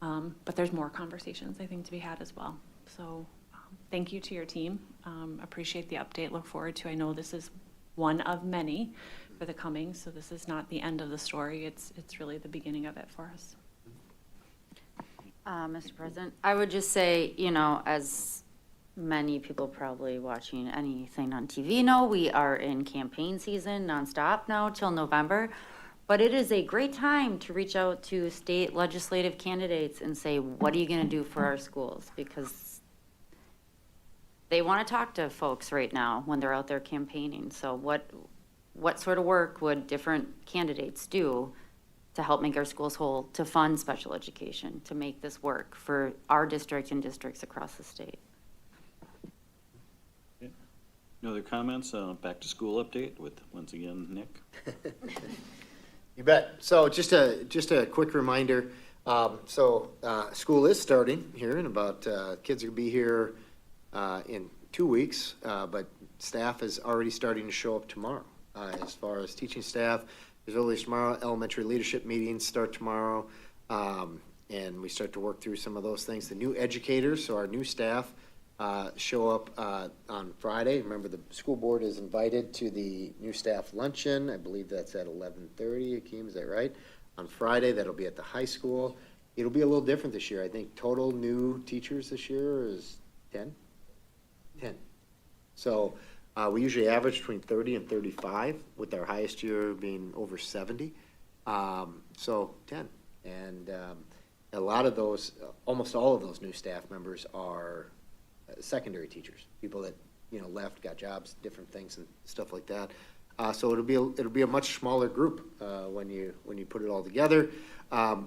[SPEAKER 16] But there's more conversations, I think, to be had as well. So thank you to your team. Appreciate the update. Look forward to, I know this is one of many for the coming, so this is not the end of the story. It's really the beginning of it for us.
[SPEAKER 2] Mr. President, I would just say, you know, as many people probably watching anything on TV know, we are in campaign season nonstop now till November. But it is a great time to reach out to state legislative candidates and say, what are you going to do for our schools? Because they want to talk to folks right now when they're out there campaigning. So what sort of work would different candidates do to help make our schools whole, to fund special education, to make this work for our district and districts across the state?
[SPEAKER 1] Okay. No other comments? Back to school update with, once again, Nick.
[SPEAKER 19] You bet. So just a quick reminder. School is starting here in about, kids will be here in 2 weeks, but staff is already starting to show up tomorrow. As far as teaching staff, as early as tomorrow, elementary leadership meetings start tomorrow, and we start to work through some of those things. The new educators, so our new staff, show up on Friday. Remember, the school board is invited to the new staff luncheon. I believe that's at 11:30. Akeem, is that right? On Friday, that'll be at the high school. It'll be a little different this year. I think total new teachers this year is 10? 10. So we usually average between 30 and 35, with our highest year being over 70. So 10. And a lot of those, almost all of those new staff members are secondary teachers, people that, left, got jobs, different things and stuff like that. So it'll be a much smaller group when you put it all together.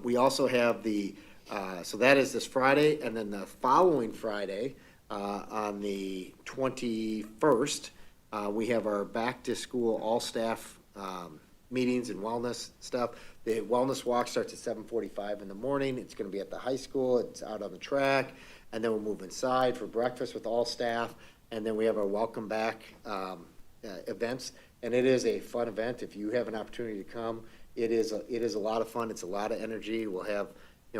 [SPEAKER 19] We also have so that is this Friday, and then the following Friday, on the 21st, we have our back to school all staff meetings and wellness stuff. The wellness walk starts at 7:45 in the morning. It's going to be at the high school. It's out on the track, and then we'll move inside for breakfast with all staff, and then we have our welcome back events. And it is a fun event. If you have an opportunity to come, it is a lot of fun. It's a lot of energy. We'll have,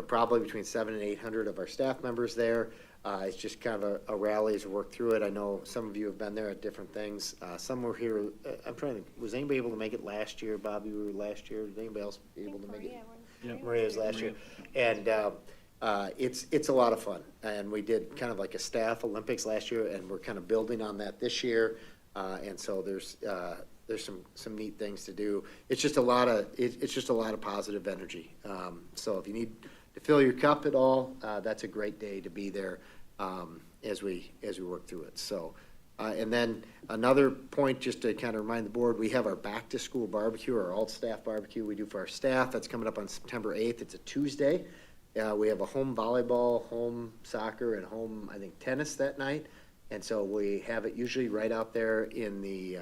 [SPEAKER 19] probably between 700 and 800 of our staff members there. It's just kind of a rally as we work through it. I know some of you have been there at different things. Some were here. I'm trying to think, was anybody able to make it last year? Bobby, you were last year. Was anybody else able to make it? Maria was last year. And it's a lot of fun. And we did kind of like a staff Olympics last year, and we're kind of building on that this year. And so there's some neat things to do. It's just a lot of positive energy. So if you need to fill your cup at all, that's a great day to be there as we work through it. So, and then another point, just to kind of remind the board, we have our back to school barbecue, our all staff barbecue we do for our staff. That's coming up on September 8th. It's a Tuesday. We have a home volleyball, home soccer, and home, I think, tennis that night. And so we have it usually right out there in the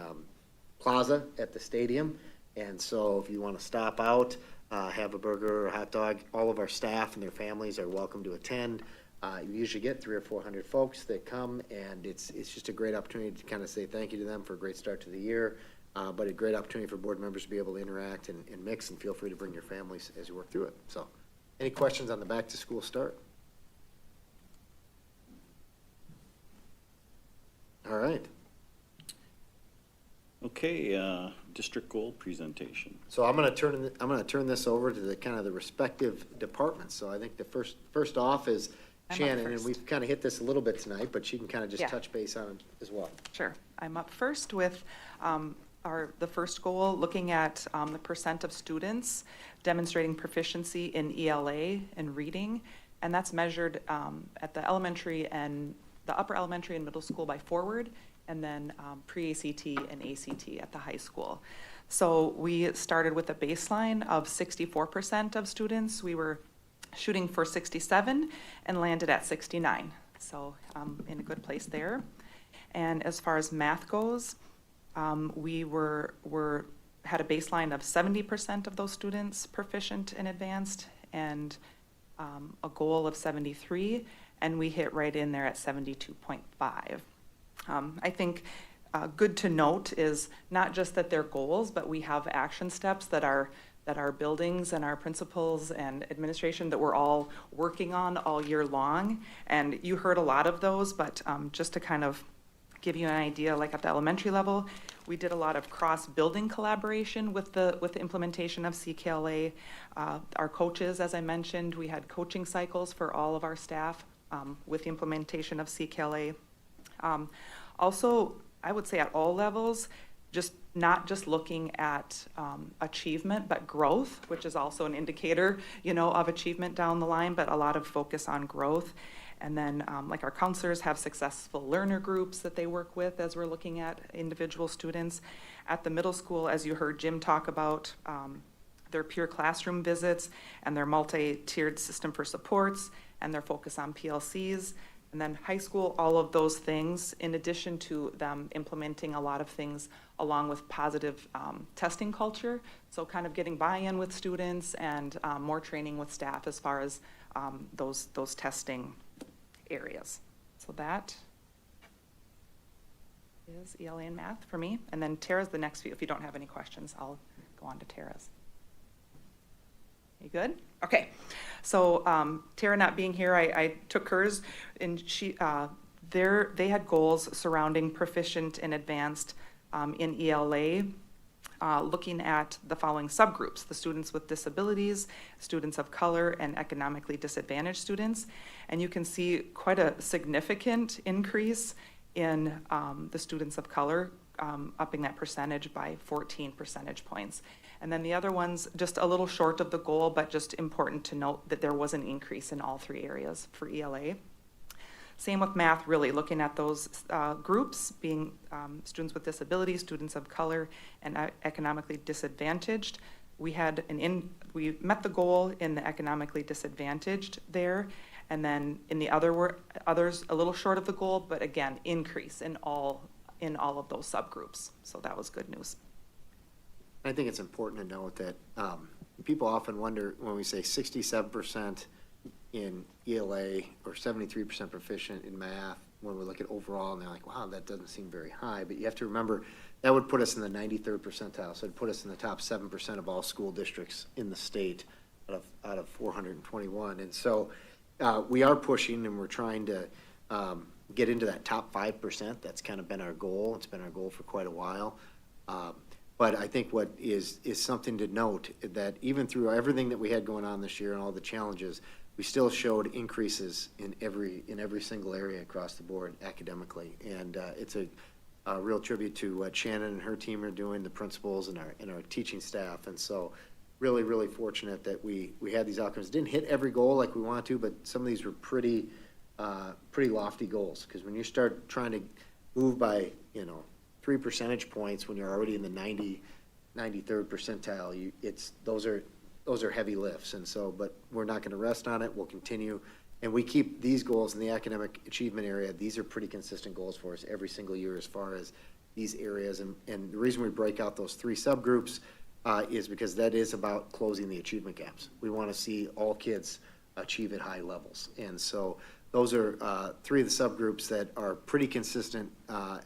[SPEAKER 19] plaza at the stadium. And so if you want to stop out, have a burger or a hot dog, all of our staff and their families are welcome to attend. You usually get 300 or 400 folks that come, and it's just a great opportunity to kind of say thank you to them for a great start to the year, but a great opportunity for board members to be able to interact and mix, and feel free to bring your families as you work through it. So any questions on the back to school start? All right.
[SPEAKER 1] Okay, district goal presentation.
[SPEAKER 19] So I'm going to turn this over to the kind of the respective departments. So I think the first off is Shannon, and we've kind of hit this a little bit tonight, but she can kind of just touch base on it as well.
[SPEAKER 20] Sure. I'm up first with the first goal, looking at the percent of students demonstrating proficiency in ELA and reading, and that's measured at the upper elementary and middle school by Forward, and then pre-ACT and ACT at the high school. So we started with a baseline of 64% of students. We were shooting for 67 and landed at 69. So in a good place there. And as far as math goes, we had a baseline of 70% of those students proficient and advanced, and a goal of 73, and we hit right in there at 72.5. I think good to note is not just that they're goals, but we have action steps that our buildings and our principals and administration that we're all working on all year long. And you heard a lot of those, but just to kind of give you an idea, like at the elementary level, we did a lot of cross-building collaboration with the implementation of CKLA. Our coaches, as I mentioned, we had coaching cycles for all of our staff with the implementation of CKLA. Also, I would say at all levels, not just looking at achievement, but growth, which is also an indicator, of achievement down the line, but a lot of focus on growth. And then like our counselors have successful learner groups that they work with as we're looking at individual students. At the middle school, as you heard Jim talk about, their peer classroom visits and their multi-tiered system for supports and their focus on PLCs. And then high school, all of those things, in addition to them implementing a lot of things along with positive testing culture. So kind of getting buy-in with students and more training with staff as far as those testing areas. So that. is ELA and math for me. And then Tara's the next few. If you don't have any questions, I'll go on to Tara's. You good? Okay. So Tara not being here, I took hers, and they had goals surrounding proficient and advanced in ELA, looking at the following subgroups: the students with disabilities, students of color, and economically disadvantaged students. And you can see quite a significant increase in the students of color, upping that percentage by 14 percentage points. And then the other ones, just a little short of the goal, but just important to note that there was an increase in all three areas for ELA. Same with math, really looking at those groups being students with disabilities, students of color, and economically disadvantaged. We met the goal in the economically disadvantaged there, and then in the others a little short of the goal, but again, increase in all of those subgroups. So that was good news.
[SPEAKER 19] I think it's important to note that people often wonder when we say 67% in ELA or 73% proficient in math, when we look at overall, and they're like, wow, that doesn't seem very high. But you have to remember, that would put us in the 93rd percentile. So it'd put us in the top 7% of all school districts in the state out of 421. And so we are pushing, and we're trying to get into that top 5%. That's kind of been our goal. It's been our goal for quite a while. But I think what is something to note, that even through everything that we had going on this year and all the challenges, we still showed increases in every single area across the board academically. And it's a real tribute to what Shannon and her team are doing, the principals and our teaching staff. And so really, really fortunate that we had these outcomes. Didn't hit every goal like we want to, but some of these were pretty lofty goals. Because when you start trying to move by, 3 percentage points when you're already in the 93rd percentile, those are heavy lifts. And so, but we're not going to rest on it. We'll continue. And we keep these goals in the academic achievement area. These are pretty consistent goals for us every single year as far as these areas. And the reason we break out those three subgroups is because that is about closing the achievement gaps. We want to see all kids achieve at high levels. And so those are three of the subgroups that are pretty consistent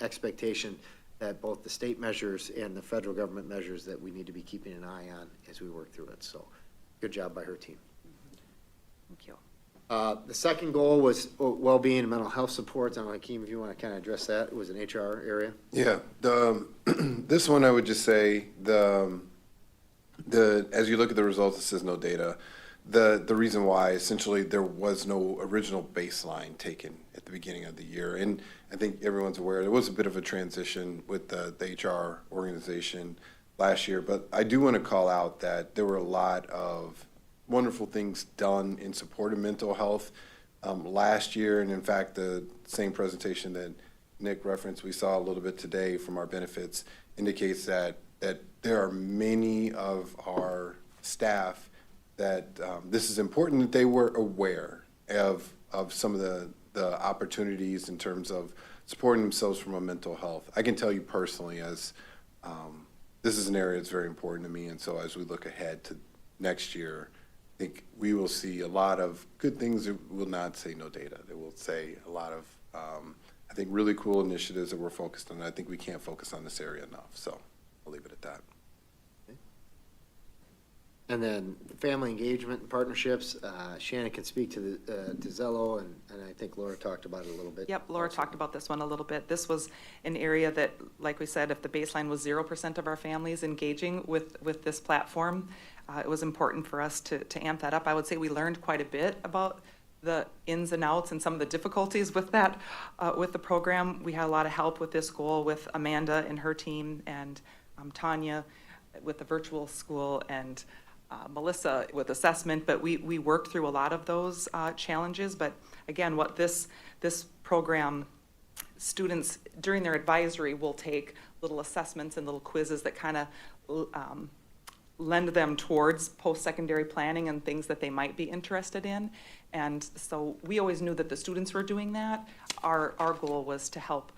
[SPEAKER 19] expectation that both the state measures and the federal government measures that we need to be keeping an eye on as we work through it. So good job by her team.
[SPEAKER 20] Thank you.
[SPEAKER 19] The second goal was well-being and mental health supports. I don't know, Hakeem, if you want to kind of address that. It was an HR area.
[SPEAKER 18] Yeah, this one I would just say as you look at the results, it says no data. The reason why, essentially, there was no original baseline taken at the beginning of the year. And I think everyone's aware there was a bit of a transition with the HR organization last year. But I do want to call out that there were a lot of wonderful things done in support of mental health last year. And in fact, the same presentation that Nick referenced, we saw a little bit today from our benefits, indicates that there are many of our staff that this is important that they were aware of some of the opportunities in terms of supporting themselves from a mental health. I can tell you personally, as this is an area that's very important to me, and so as we look ahead to next year, I think we will see a lot of good things that will not say no data. They will say a lot of, I think, really cool initiatives that we're focused on. I think we can't focus on this area enough, so I'll leave it at that.
[SPEAKER 19] And then family engagement and partnerships, Shannon can speak to Zello, and I think Laura talked about it a little bit.
[SPEAKER 20] Yep, Laura talked about this one a little bit. This was an area that, like we said, if the baseline was 0% of our families engaging with this platform, it was important for us to amp that up. I would say we learned quite a bit about the ins and outs and some of the difficulties with that, with the program. We had a lot of help with this goal with Amanda and her team, and Tanya with the virtual school, and Melissa with assessment, but we worked through a lot of those challenges. But again, what this program, students during their advisory will take little assessments and little quizzes that kind of lend them towards post-secondary planning and things that they might be interested in. And so we always knew that the students were doing that. Our goal was to help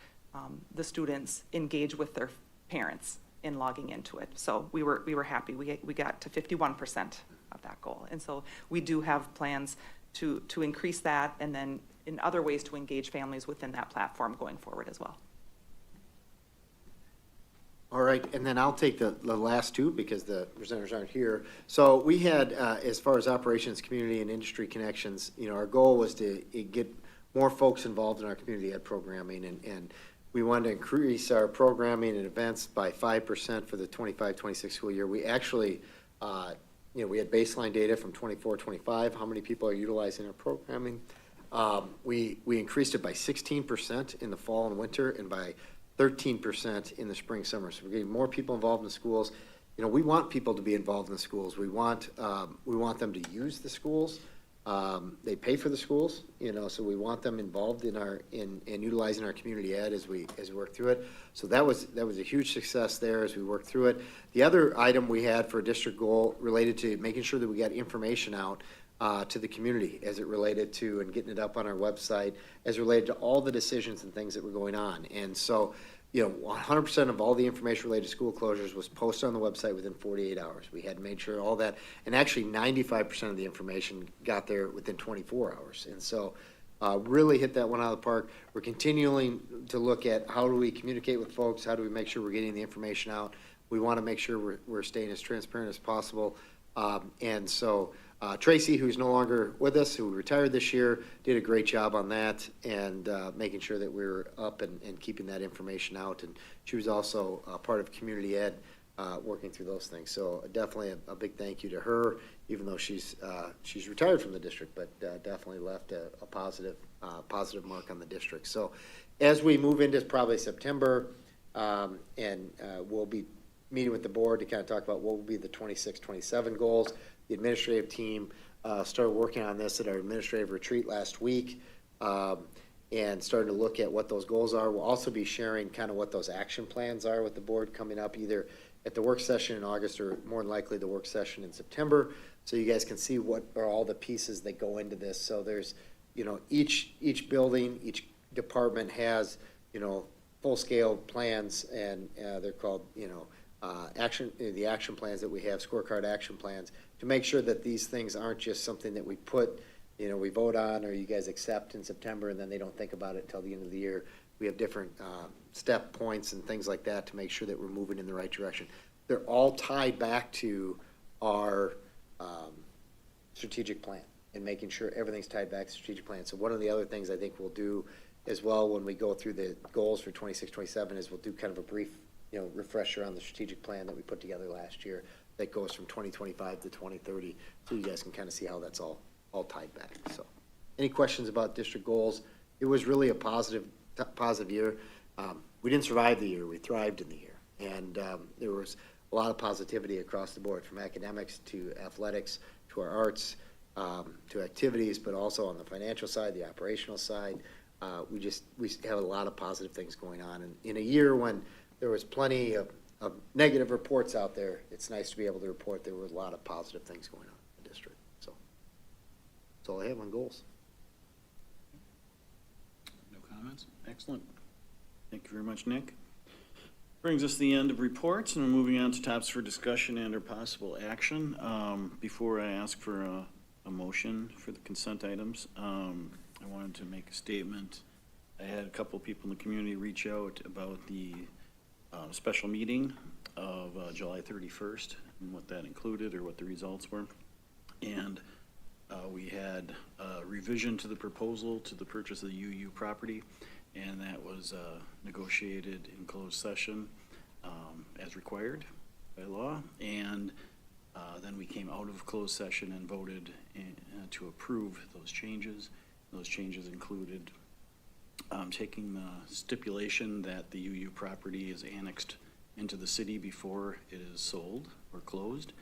[SPEAKER 20] the students engage with their parents in logging into it. So we were happy. We got to 51% of that goal. And so we do have plans to increase that, and then in other ways to engage families within that platform going forward as well.
[SPEAKER 19] All right, and then I'll take the last two because the presenters aren't here. So we had, as far as operations, community, and industry connections, our goal was to get more folks involved in our community ed programming, and we wanted to increase our programming and events by 5% for the 25-26 school year. We actually, we had baseline data from 24-25, how many people are utilizing our programming. We increased it by 16% in the fall and winter, and by 13% in the spring, summer. So we're getting more people involved in the schools. We want people to be involved in the schools. We want them to use the schools. They pay for the schools, so we want them involved in utilizing our community ed as we work through it. So that was a huge success there as we worked through it. The other item we had for a district goal related to making sure that we got information out to the community as it related to, and getting it up on our website, as related to all the decisions and things that were going on. And so, 100% of all the information related to school closures was posted on the website within 48 hours. We had made sure all that, and actually 95% of the information got there within 24 hours. And so, really hit that one out of the park. We're continuing to look at how do we communicate with folks, how do we make sure we're getting the information out. We want to make sure we're staying as transparent as possible. And so, Tracy, who's no longer with us, who retired this year, did a great job on that, and making sure that we were up and keeping that information out. And she was also part of community ed, working through those things. So definitely a big thank you to her, even though she's retired from the district, but definitely left a positive mark on the district. So as we move into probably September, and we'll be meeting with the board to kind of talk about what will be the 26-27 goals. The administrative team started working on this at our administrative retreat last week, and starting to look at what those goals are. We'll also be sharing kind of what those action plans are with the board coming up, either at the work session in August or more than likely the work session in September, so you guys can see what are all the pieces that go into this. So there's, each building, each department has, full-scale plans, and they're called, the action plans that we have, scorecard action plans, to make sure that these things aren't just something that we put, we vote on or you guys accept in September and then they don't think about it until the end of the year. We have different step points and things like that to make sure that we're moving in the right direction. They're all tied back to our strategic plan and making sure everything's tied back to the strategic plan. So one of the other things I think we'll do as well when we go through the goals for 26-27 is we'll do kind of a brief refresher on the strategic plan that we put together last year that goes from 2025 to 2030, so you guys can kind of see how that's all tied back. So, any questions about district goals? It was really a positive year. We didn't survive the year; we thrived in the year, and there was a lot of positivity across the board, from academics to athletics to our arts to activities, but also on the financial side, the operational side. We have a lot of positive things going on, and in a year when there was plenty of negative reports out there, it's nice to be able to report there was a lot of positive things going on in the district. So that's all I have on goals.
[SPEAKER 1] No comments? Excellent. Thank you very much, Nick. Brings us to the end of reports, and we're moving on to topics for discussion and or possible action. Before I ask for a motion for the consent items, I wanted to make a statement. I had a couple of people in the community reach out about the special meeting of July 31st and what that included or what the results were. And we had a revision to the proposal to the purchase of the UU property, and that was negotiated in closed session as required by law. And then we came out of closed session and voted to approve those changes. Those changes included taking the stipulation that the UU property is annexed into the city before it is sold or closed.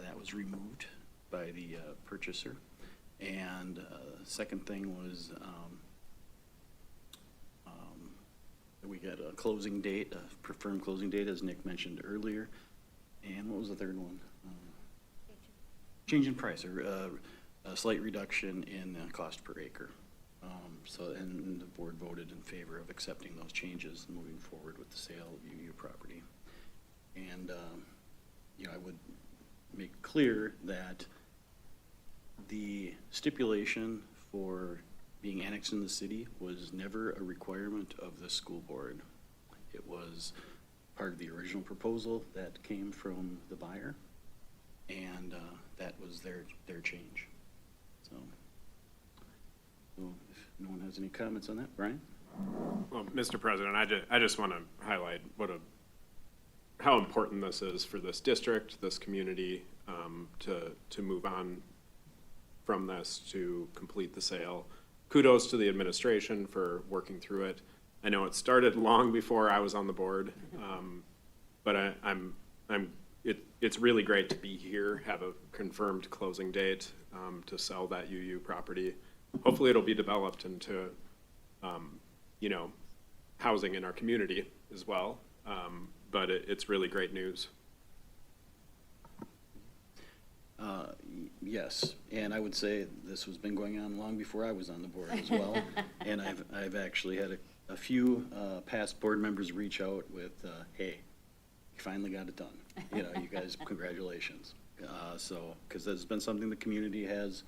[SPEAKER 1] That was removed by the purchaser. And the second thing was we got a closing date, a confirmed closing date, as Nick mentioned earlier. And what was the third one? Change in price, or a slight reduction in cost per acre. And the board voted in favor of accepting those changes and moving forward with the sale of UU property. And, I would make clear that the stipulation for being annexed in the city was never a requirement of the school board. It was part of the original proposal that came from the buyer, and that was their change. So if no one has any comments on that, Brian?
[SPEAKER 8] Well, Mr. President, I just want to highlight how important this is for this district, this community, to move on from this to complete the sale. Kudos to the administration for working through it. I know it started long before I was on the board, but it's really great to be here, have a confirmed closing date to sell that UU property. Hopefully it'll be developed into, housing in our community as well. But it's really great news.
[SPEAKER 1] Yes, and I would say this has been going on long before I was on the board as well. And I've actually had a few past board members reach out with, hey, you finally got it done. You guys, congratulations. Because that's been something the community has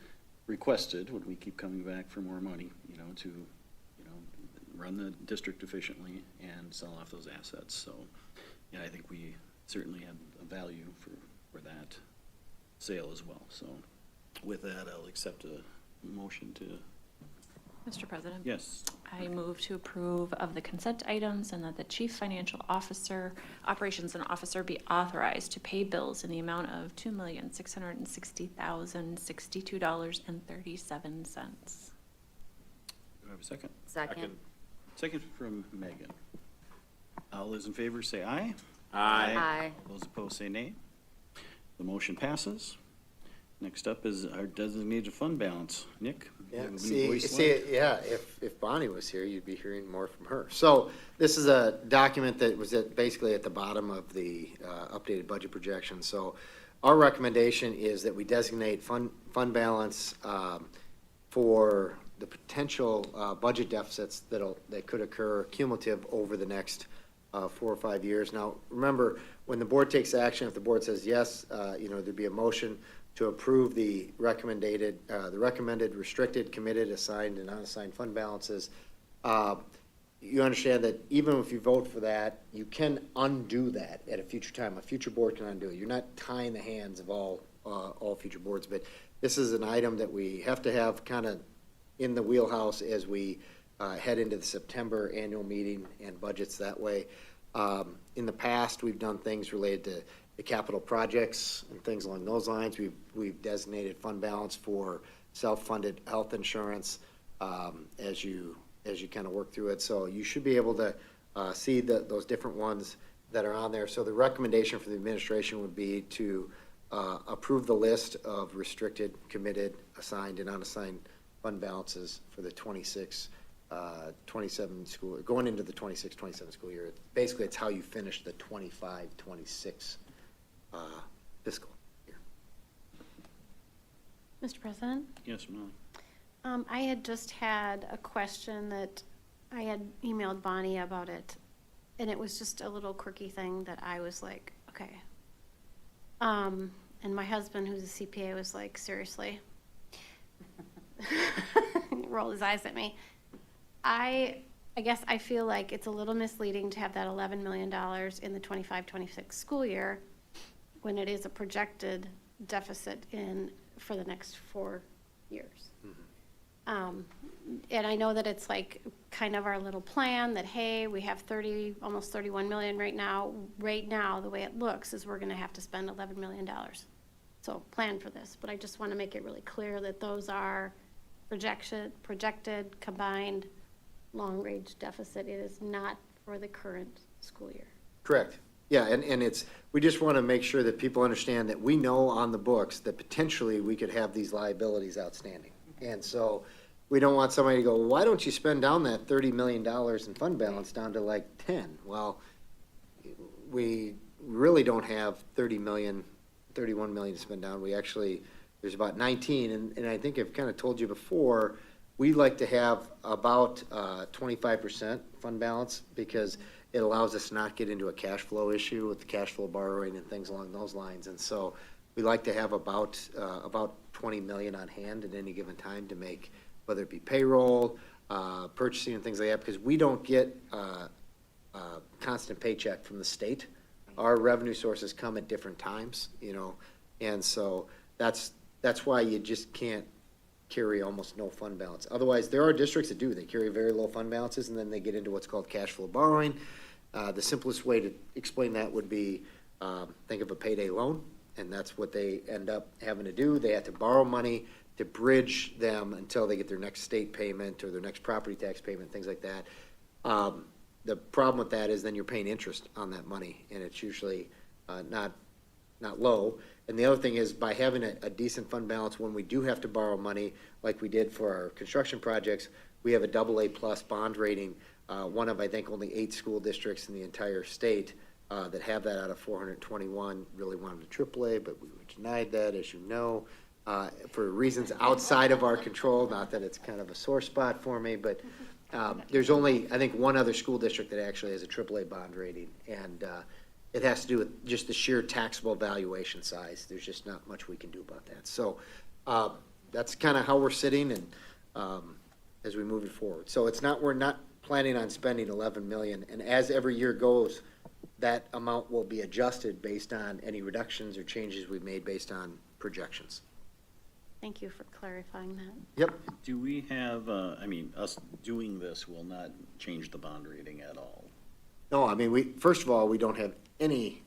[SPEAKER 1] requested when we keep coming back for more money, to run the district efficiently and sell off those assets. So, yeah, I think we certainly have a value for that sale as well. So with that, I'll accept a motion to.
[SPEAKER 16] Mr. President?
[SPEAKER 1] Yes.
[SPEAKER 16] I move to approve of the consent items and that the Chief Financial Officer, Operations and Officer be authorized to pay bills in the amount of $2,660,062.37.
[SPEAKER 1] Do I have a second?
[SPEAKER 2] Second.
[SPEAKER 1] Second from Megan. All those in favor say aye.
[SPEAKER 8] Aye.
[SPEAKER 2] Aye.
[SPEAKER 1] Those opposed say nay. The motion passes. Next up is our designated fund balance. Nick? you
[SPEAKER 19] Yeah,
[SPEAKER 1] have any
[SPEAKER 19] see,
[SPEAKER 1] voice left?
[SPEAKER 19] yeah, if Bonnie was here, you'd be hearing more from her. So this is a document that was basically at the bottom of the updated budget projection. So our recommendation is that we designate fund balance for the potential budget deficits that could occur cumulative over the next 4 or 5 years. Now, remember, when the board takes action, if the board says yes, there'd be a motion to approve the recommended restricted, committed, assigned, and unassigned fund balances. You understand that even if you vote for that, you can undo that at a future time. A future board can undo it. You're not tying the hands of all future boards, but this is an item that we have to have kind of in the wheelhouse as we head into the September annual meeting and budgets that way. In the past, we've done things related to the capital projects and things along those lines. We've designated fund balance for self-funded health insurance as you kind of work through it. So you should be able to see those different ones that are on there. So the recommendation for the administration would be to approve the list of restricted, committed, assigned, and unassigned fund balances for the 27 school, going into the 26-27 school year. Basically, it's how you finish the 25-26 fiscal year.
[SPEAKER 12] Mr. President?
[SPEAKER 1] Yes, Molly.
[SPEAKER 12] I had just had a question that I had emailed Bonnie about it, and it was just a little quirky thing that I was like, okay. And my husband, who's a CPA, was like, seriously? Rolled his eyes at me. I guess I feel like it's a little misleading to have that $11 million in the 25-26 school year when it is a projected deficit for the next 4 years. And I know that it's like kind of our little plan that, hey, we have almost 31 million right now. Right now, the way it looks is we're gonna have to spend $11 million. So plan for this, but I just wanna make it really clear that those are projected, combined, long-range deficit. It is not for the current school year.
[SPEAKER 19] Correct. Yeah, and we just want to make sure that people understand that we know on the books that potentially we could have these liabilities outstanding. And so we don't want somebody to go, well, why don't you spend down that $30 million in fund balance down to like 10? Well, we really don't have 31 million to spend down. We actually, there's about 19, and I think I've kind of told you before, we like to have about 25% fund balance because it allows us to not get into a cash flow issue with the cash flow borrowing and things along those lines. And so we like to have about 20 million on hand at any given time to make, whether it be payroll, purchasing and things like that, because we don't get constant paycheck from the state. Our revenue sources come at different times, and so that's why you just can't carry almost no fund balance. Otherwise, there are districts that do. They carry very low fund balances, and then they get into what's called cash flow borrowing. The simplest way to explain that would be, think of a payday loan, and that's what they end up having to do. They have to borrow money to bridge them until they get their next state payment or their next property tax payment, things like that. The problem with that is then you're paying interest on that money, and it's usually not low. And the other thing is, by having a decent fund balance, when we do have to borrow money, like we did for our construction projects, we have a AA+ bond rating, one of, I think, only 8 school districts in the entire state that have that out of 421. Really wanted a AAA, but we were denied that, as you know, for reasons outside of our control. Not that it's kind of a sore spot for me, but there's only, I think, one other school district that actually has a AAA bond rating, and it has to do with just the sheer taxable valuation size. There's just not much we can do about that. So that's kind of how we're sitting, and as we move it forward. So we're not planning on spending 11 million, and as every year goes, that amount will be adjusted based on any reductions or changes we've made based on projections.
[SPEAKER 12] Thank you for clarifying that.
[SPEAKER 19] Yep.
[SPEAKER 1] Do we have, us doing this will not change the bond rating at all?
[SPEAKER 19] No, I mean, first of all, we don't have any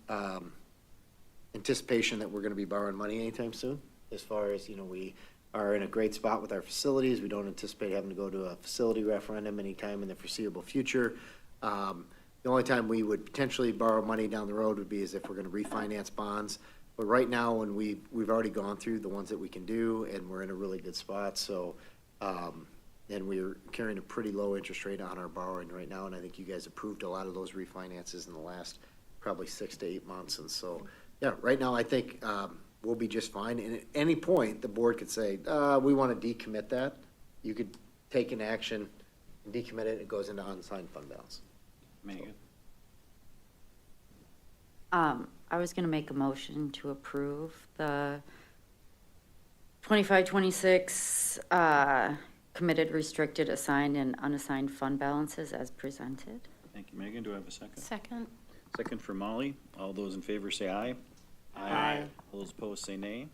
[SPEAKER 19] anticipation that we're going to be borrowing money anytime soon. As far as, we are in a great spot with our facilities. We don't anticipate having to go to a facility referendum anytime in the foreseeable future. The only time we would potentially borrow money down the road would be as if we're going to refinance bonds. But right now, when we've already gone through the ones that we can do, and we're in a really good spot. So, and we're carrying a pretty low interest rate on our borrowing right now. And I think you guys approved a lot of those refinances in the last probably 6 to 8 months. And so, yeah, right now I think we'll be just fine. And at any point, the board could say, we want to decommit that. You could take an action and decommit it. It goes into unassigned fund balance.
[SPEAKER 1] Megan?
[SPEAKER 2] I was going to make a motion to approve the 25-26 committed, restricted, assigned, and unassigned fund balances as presented.
[SPEAKER 1] Thank you, Megan. Do I have a second?
[SPEAKER 12] Second.
[SPEAKER 1] Second for Molly. All those in favor say aye.
[SPEAKER 2] Aye.
[SPEAKER 1] All those opposed say nay.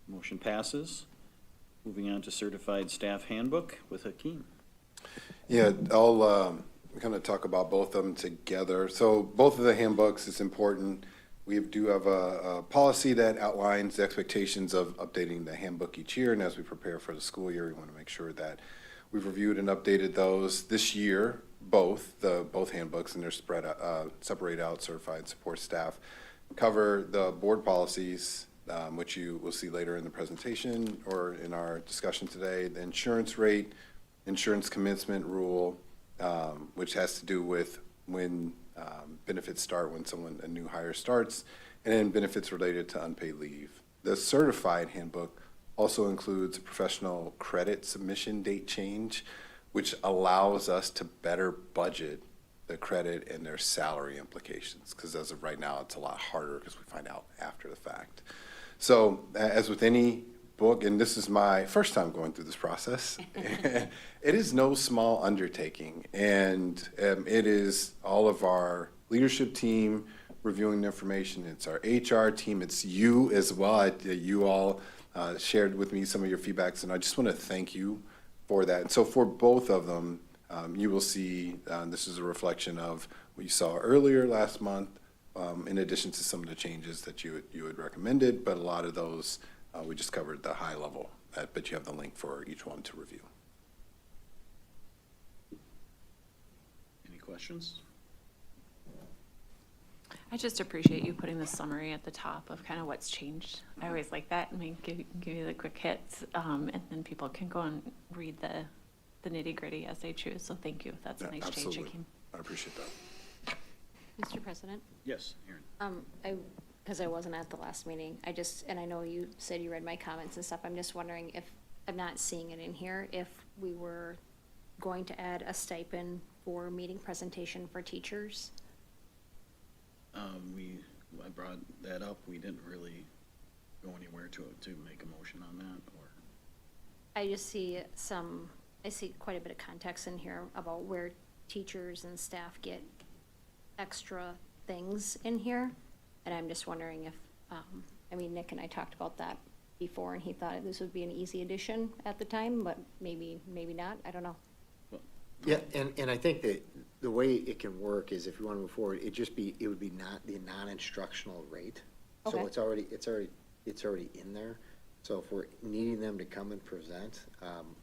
[SPEAKER 1] Motion passes. Moving on to certified staff handbook with Hakeem.
[SPEAKER 18] Yeah, I'll kind of talk about both of them together. So both of the handbooks, it's important. We do have a policy that outlines the expectations of updating the handbook each year, and as we prepare for the school year, we want to make sure that we've reviewed and updated those this year, both handbooks, and they're separate out certified support staff, cover the board policies, which you will see later in the presentation or in our discussion today, the insurance rate, insurance commencement rule, which has to do with when benefits start, when a new hire starts, and then benefits related to unpaid leave. The certified handbook also includes a professional credit submission date change, which allows us to better budget the credit and their salary implications, because as of right now, it's a lot harder because we find out after the fact. So as with any book, and this is my first time going through this process, it is no small undertaking, and it is all of our leadership team reviewing the information. It's our HR team. It's you as well. You all shared with me some of your feedbacks, and I just want to thank you for that. And so for both of them, you will see this is a reflection of what you saw earlier last month, in addition to some of the changes that you had recommended, but a lot of those we just covered the high level, but you have the link for each one to review.
[SPEAKER 1] Any questions?
[SPEAKER 16] I just appreciate you putting the summary at the top of kind of what's changed. I always like that. I mean, give you the quick hits, and then people can go and read the nitty gritty as they choose. So thank you. That's a nice
[SPEAKER 18] Absolutely.
[SPEAKER 16] change, Hakeem.
[SPEAKER 18] I appreciate that.
[SPEAKER 12] Mr. President?
[SPEAKER 1] Yes, Aaron.
[SPEAKER 6] Because I wasn't at the last meeting, and I know you said you read my comments and stuff, I'm just wondering if, I'm not seeing it in here, if we were going to add a stipend for meeting presentation for teachers.
[SPEAKER 1] I brought that up. We didn't really go anywhere to make a motion on that, or.
[SPEAKER 6] I just see I see quite a bit of context in here about where teachers and staff get
[SPEAKER 2] extra things in here. And I'm just wondering if, I mean, Nick and I talked about that before, and he thought this would be an easy addition at the time, but maybe not, I don't know.
[SPEAKER 19] Yeah, and I think that the way it can work is if you want to move forward, it would be not the non-instructional rate. So
[SPEAKER 2] Okay.
[SPEAKER 19] it's already in there. So if we're needing them to come and present,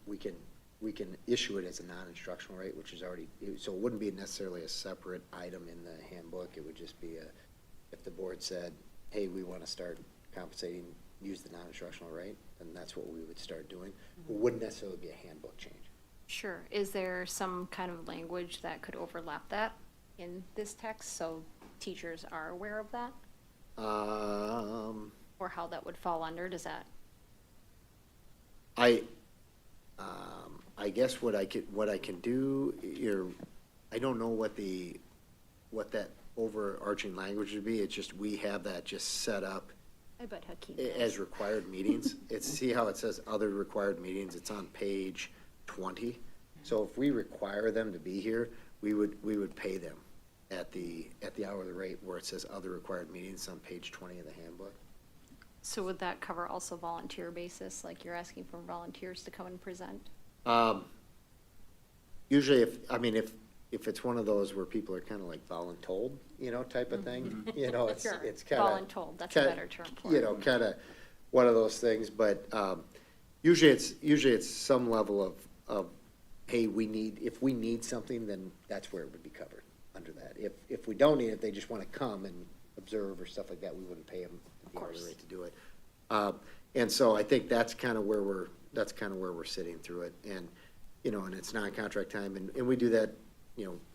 [SPEAKER 19] we can issue it as a non-instructional rate, which is already, so it wouldn't be necessarily a separate item in the handbook. It would just be if the board said, hey, we want to start compensating, use the non-instructional rate, then that's what we would start doing. It wouldn't necessarily be a handbook change.
[SPEAKER 2] Sure. Is there some kind of language that could overlap that in this text, so teachers are aware of that? Or how that would fall under, does that?
[SPEAKER 19] I guess what I can do here, I don't know what that overarching language would be. It's just, we have that just set up
[SPEAKER 2] I bet Hakeem
[SPEAKER 19] as
[SPEAKER 2] does.
[SPEAKER 19] required meetings. See how it says other required meetings? It's on page 20. So if we require them to be here, we would pay them at the hourly rate where it says other required meetings on page 20 of the handbook.
[SPEAKER 2] So would that cover also volunteer basis, like you're asking for volunteers to come and present?
[SPEAKER 19] Usually if it's one of those where people are kind of like voluntold, type of thing, it's
[SPEAKER 2] Sure.
[SPEAKER 19] kind of.
[SPEAKER 2] Voluntold, that's a better term for it.
[SPEAKER 19] Kind of one of those things, but, usually it's some level of, hey, if we need something, then that's where it would be covered under that. If we don't need it, they just want to come and observe or stuff like that, we wouldn't pay them the hourly rate to do it. And so I think that's kind of where we're sitting through it. And, and it's non-contract time, and we do that,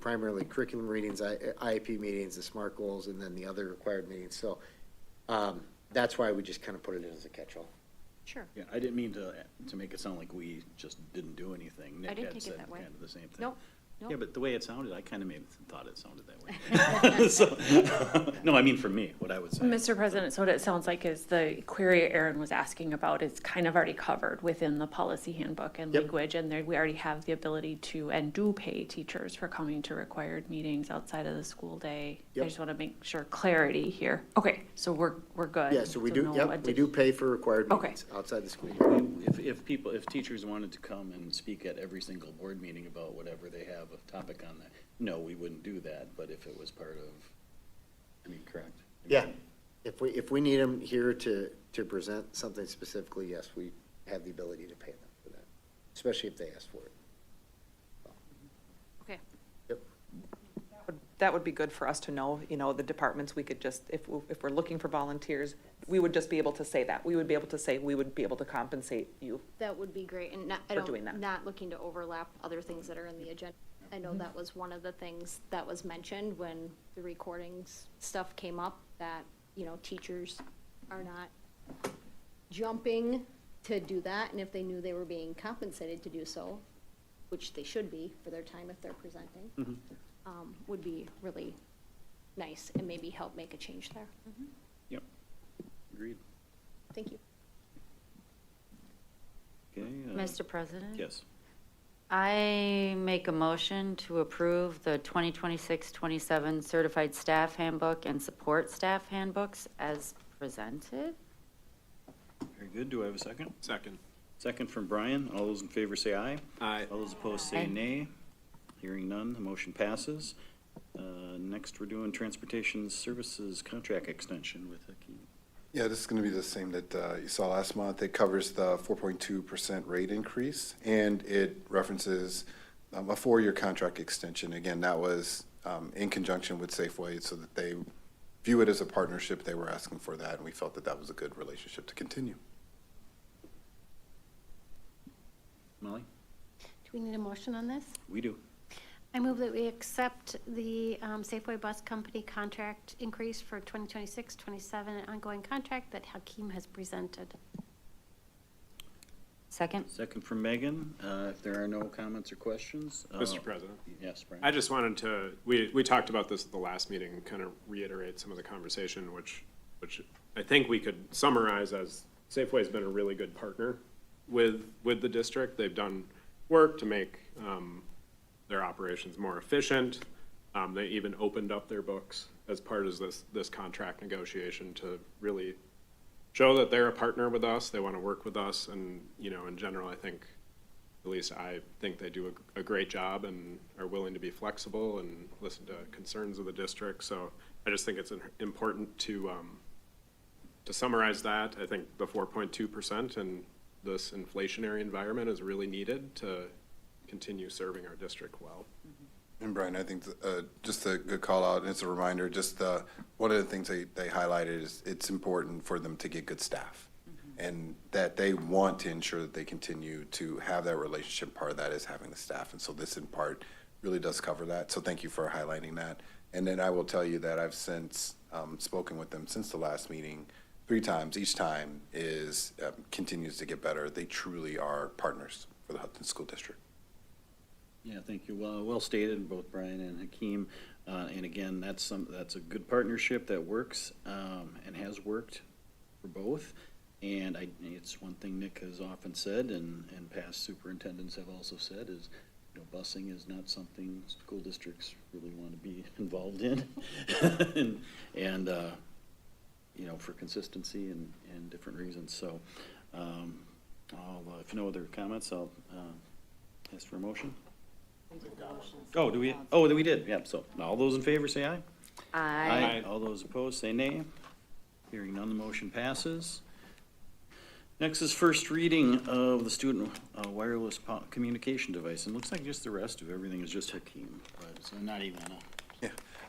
[SPEAKER 19] primarily curriculum readings, IEP meetings, the SMART goals, and then the other required meetings. So, that's why we just kind of put it in as a catch-all.
[SPEAKER 2] Sure.
[SPEAKER 1] Yeah, I didn't mean to make it sound like we just didn't do anything. Nick
[SPEAKER 2] didn't
[SPEAKER 1] had
[SPEAKER 2] take it
[SPEAKER 1] said
[SPEAKER 2] that way.
[SPEAKER 1] kind of the same thing.
[SPEAKER 2] Nope.
[SPEAKER 1] Yeah, but the way it sounded, I kind of thought it sounded that way. So, no, I mean for me, what I would say.
[SPEAKER 16] Mr. President, so what it sounds like is the query Aaron was asking about is kind of already covered within the policy handbook and language, and there, we already have the ability to and do pay teachers for coming to required meetings outside of the school day. I just want to make sure clarity here. Okay, so we're good.
[SPEAKER 19] Yeah, so we do,
[SPEAKER 16] no
[SPEAKER 19] we do pay for required
[SPEAKER 16] Okay.
[SPEAKER 19] meetings outside the school year.
[SPEAKER 1] If teachers wanted to come and speak at every single board meeting about whatever they have a topic on that, no, we wouldn't do that, but if it was part of, correct?
[SPEAKER 19] Yeah, if we need them here to present something specifically, yes, we have the ability to pay them for that, especially if they ask for it.
[SPEAKER 2] Okay.
[SPEAKER 19] Yep.
[SPEAKER 20] That would be good for us to know, the departments, we could just, if we're looking for volunteers, we would just be able to say that. We would be able to say, we would be able to compensate you.
[SPEAKER 2] That would be great, and
[SPEAKER 20] doing that.
[SPEAKER 2] not looking to overlap other things that are in the agenda. I know that was one of the things that was mentioned when the recordings stuff came up, that, teachers are not jumping to do that, and if they knew they were being compensated to do so, which they should be for their time if they're presenting, would be really nice and maybe help make a change there.
[SPEAKER 1] Yep, agreed.
[SPEAKER 2] Thank you.
[SPEAKER 1] Okay.
[SPEAKER 4] Mr. President?
[SPEAKER 1] Yes.
[SPEAKER 4] I make a motion to approve the 2026-27 Certified Staff Handbook and Support Staff Handbooks as presented.
[SPEAKER 1] Very good. Do I have a second?
[SPEAKER 8] Second.
[SPEAKER 1] Second from Brian. All those in favor say aye.
[SPEAKER 8] Aye.
[SPEAKER 1] All those opposed say
[SPEAKER 4] Aye.
[SPEAKER 1] nay. Hearing none, the motion passes. Next, we're doing Transportation Services Contract Extension with Hakeem.
[SPEAKER 18] Yeah, this is going to be the same that you saw last month. It covers the 4.2% rate increase, and it references a 4-year contract extension. Again, that was in conjunction with Safeway so that they view it as a partnership. They were asking for that, and we felt that that was a good relationship to continue.
[SPEAKER 1] Molly?
[SPEAKER 12] Do we need a motion on this?
[SPEAKER 1] We do.
[SPEAKER 12] I move that we accept the Safeway Bus Company contract increase for 2026-27, an ongoing contract that Hakeem has presented.
[SPEAKER 4] Second?
[SPEAKER 1] Second from Megan. If there are no comments or questions.
[SPEAKER 8] Mr. President?
[SPEAKER 1] Yes, Brian.
[SPEAKER 8] I just wanted to, we talked about this at the last meeting, and kind of reiterate some of the conversation, which I think we could summarize as Safeway's been a really good partner with the district. They've done work to make their operations more efficient. They even opened up their books as part of this contract negotiation to really show that they're a partner with us, they want to work with us, and, you know, in general, I think, at least I think they do a great job and are willing to be flexible and listen to concerns of the district. So I just think it's important to summarize that. I think the 4.2% in this inflationary environment is really needed to continue serving our district well.
[SPEAKER 18] And Brian, I think just a good call out, and it's a reminder, just one of the things they highlighted is it's important for them to get good staff. And that they want to ensure that they continue to have that relationship. Part of that is having the staff. And so this in part really does cover that. So thank you for highlighting that. And then I will tell you that I've since spoken with them since the last meeting 3 times. Each time is continues to get better. They truly are partners for the Hudson School District.
[SPEAKER 1] Yeah, thank you. Well stated, both Brian and Hakeem. And again, that's a good partnership that works and has worked for both. And it's one thing Nick has often said, and past superintendents have also said, is, you know, busing is not something school districts really want to be involved in. and you know, for consistency and different reasons. So, if no other comments, I'll ask for a motion. Oh, do we? Oh, we did. Yep. So all those in favor say aye.
[SPEAKER 4] Aye.
[SPEAKER 1] All those opposed say nay. Hearing none, the motion passes. Next is first reading of the student wireless communication device. And it looks like just the rest of everything is just Hakeem, but so not even.
[SPEAKER 18] Yeah,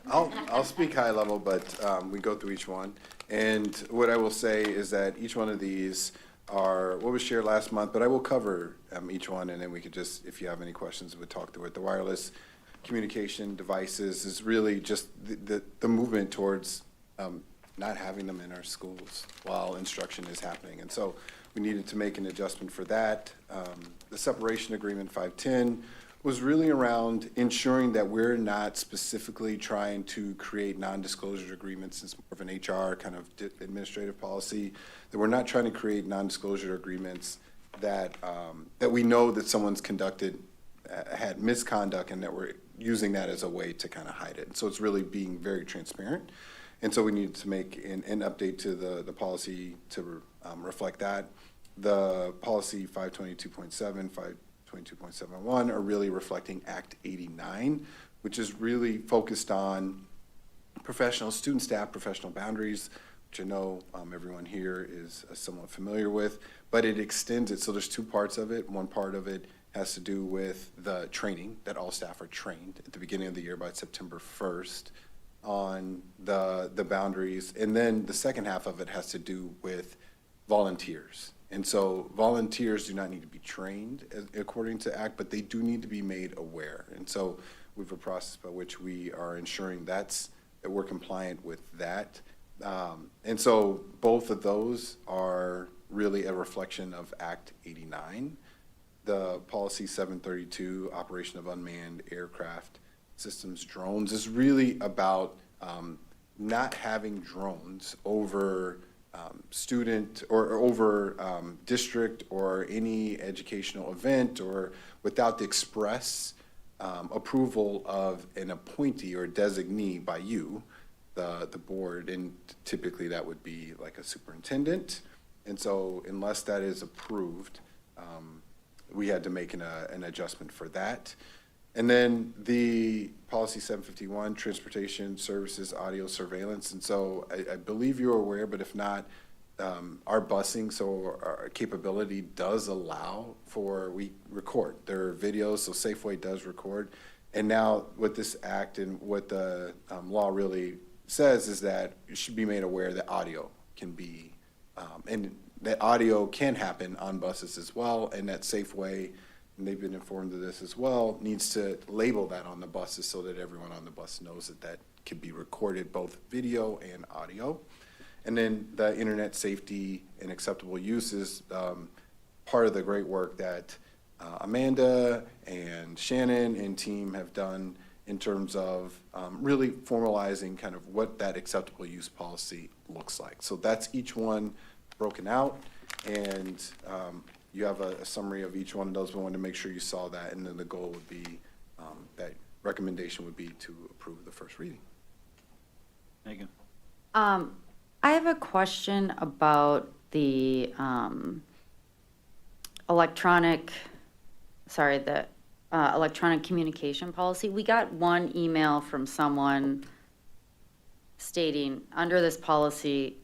[SPEAKER 18] I'll speak high level, but we go through each one. And what I will say is that each one of these are what was shared last month, but I will cover each one, and then we could just, if you have any questions, we'll talk through it. The wireless communication devices is really just the movement towards not having them in our schools while instruction is happening. And so we needed to make an adjustment for that. The separation agreement 510 was really around ensuring that we're not specifically trying to create non-disclosure agreements. It's more of an HR kind of administrative policy, that we're not trying to create non-disclosure agreements that that we know that someone's had misconduct, and that we're using that as a way to kind of hide it. So it's really being very transparent. And so we needed to make an update to the policy to reflect that. The policy 522.7, 522.71 are really reflecting Act 89, which is really focused on professional student staff, professional boundaries, which I know everyone here is somewhat familiar with, but it extends it. So there's 2 parts of it. One part of it has to do with the training, that all staff are trained at the beginning of the year by September 1st on the boundaries. And then the second half of it has to do with volunteers. And so volunteers do not need to be trained according to ACT, but they do need to be made aware. And so we have a process by which we are ensuring that we're compliant with that. And so both of those are really a reflection of Act 89. The policy 732, operation of unmanned aircraft systems, drones, is really about not having drones over student or over district or any educational event, or without the express approval of an appointee or designee by you, the board, and typically that would be like a superintendent. And so unless that is approved, we had to make an adjustment for that. And then the policy 751, transportation services, audio surveillance. And so I believe you're aware, but if not, our busing, so our capability does allow for, we record. There are videos, so Safeway does record. And now what this act and what the law really says is that you should be made aware that audio can be, and that audio can happen on buses as well, and that Safeway, and they've been informed of this as well, needs to label that on the buses so that everyone on the bus knows that that can be recorded, both video and audio. And then the internet safety and acceptable use is part of the great work that Amanda and Shannon and team have done in terms of really formalizing kind of what that acceptable use policy looks like. So that's each one broken out, and you have a summary of each one of those. We wanted to make sure you saw that, and then the goal would be that recommendation would be to approve the first reading.
[SPEAKER 1] Megan?
[SPEAKER 4] I have a question about the electronic communication policy. We got one email from someone stating, under this policy,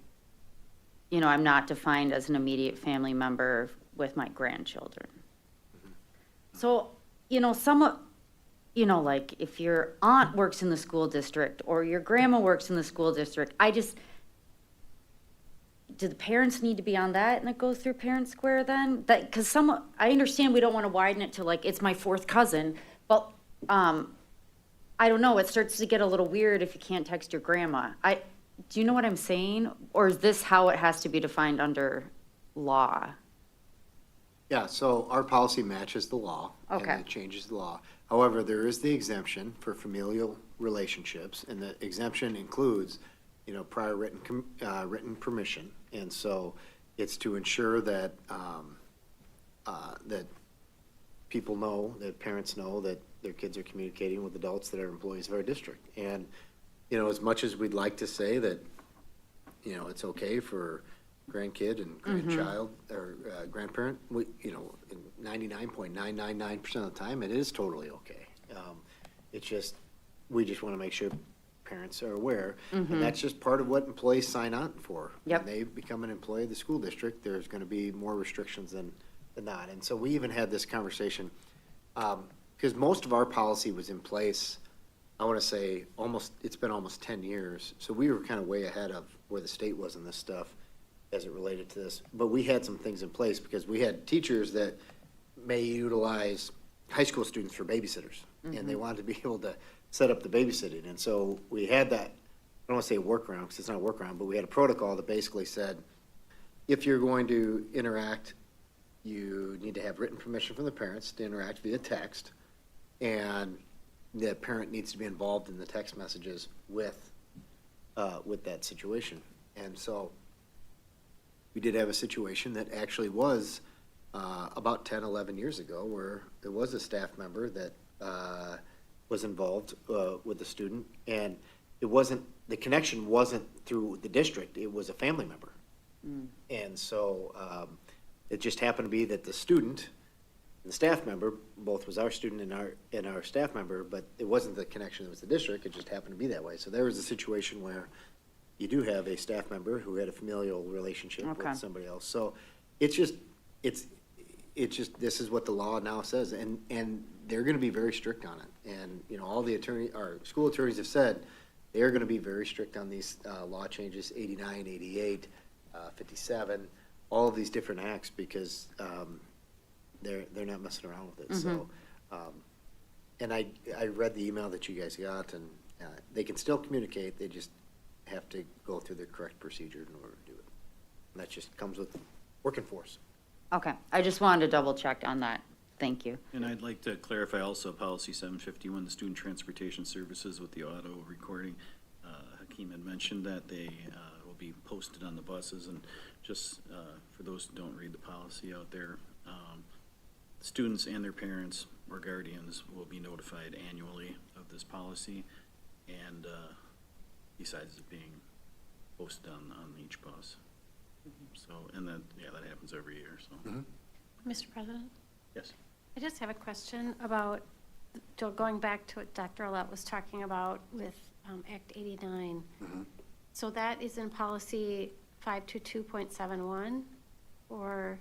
[SPEAKER 4] I'm not defined as an immediate family member with my grandchildren. So, like if your aunt works in the school district or your grandma works in the school district, do the parents need to be on that and it goes through Parent Square then? Because I understand we don't want to widen it to like, it's my fourth cousin, but I don't know, it starts to get a little weird if you can't text your grandma. Do you know what I'm saying? Or is this how it has to be defined under law?
[SPEAKER 19] Yeah, so our policy matches the law.
[SPEAKER 4] Okay.
[SPEAKER 19] And it changes the law. However, there is the exemption for familial relationships, and the exemption includes, prior written permission. And so it's to ensure that, that people know, that parents know that their kids are communicating with adults that are employees of our district. And, as much as we'd like to say that, it's okay for grandkid and grandchild or grandparent, we, 99.999% of the time, it is totally okay. It's just, we just want to make sure parents are aware. And that's just part of what employees sign on for.
[SPEAKER 4] Yep.
[SPEAKER 19] When they become an employee of the school district, there's going to be more restrictions than not. And so we even had this conversation, because most of our policy was in place, I want to say it's been almost 10 years. So we were kind of way ahead of where the state was in this stuff as it related to this. But we had some things in place because we had teachers that may utilize high school students for babysitters. And they wanted to be able to set up the babysitting. And so we had that, I don't want to say a workaround because it's not a workaround, but we had a protocol that basically said, if you're going to interact, you need to have written permission from the parents to interact via text. And the parent needs to be involved in the text messages with that situation. And so we did have a situation that actually was about 10, 11 years ago where there was a staff member that was involved with the student, and the connection wasn't through the district, it was a family member. And so it just happened to be that the student and the staff member, both was our student and our staff member, but it wasn't the connection that was the district, it just happened to be that way. So there was a situation where you do have a staff member who had a familial relationship with somebody else. So it's just, this is what the law now says, and they're gonna be very strict on it. And, all the our school attorneys have said, they're gonna be very strict on these law changes, 89, 88, 57, all of these different acts, because they're not messing around with it. So, and I read the email that you guys got, and they can still communicate, they just have to go through the correct procedure in order to do it. And that just comes with working for us.
[SPEAKER 4] Okay, I just wanted to double check on that. Thank you.
[SPEAKER 1] And I'd like to clarify also policy 751, the student transportation services with the auto recording. Hakeem had mentioned that they will be posted on the buses, and just for those who don't read the policy out there, students and their parents or guardians will be notified annually of this policy, and besides it being posted on each bus. So, and that happens every year, so.
[SPEAKER 12] Mr. President?
[SPEAKER 1] Yes.
[SPEAKER 12] I just have a question about, going back to what Dr. Olet was talking about with Act 89. So that is in policy 522.71, or?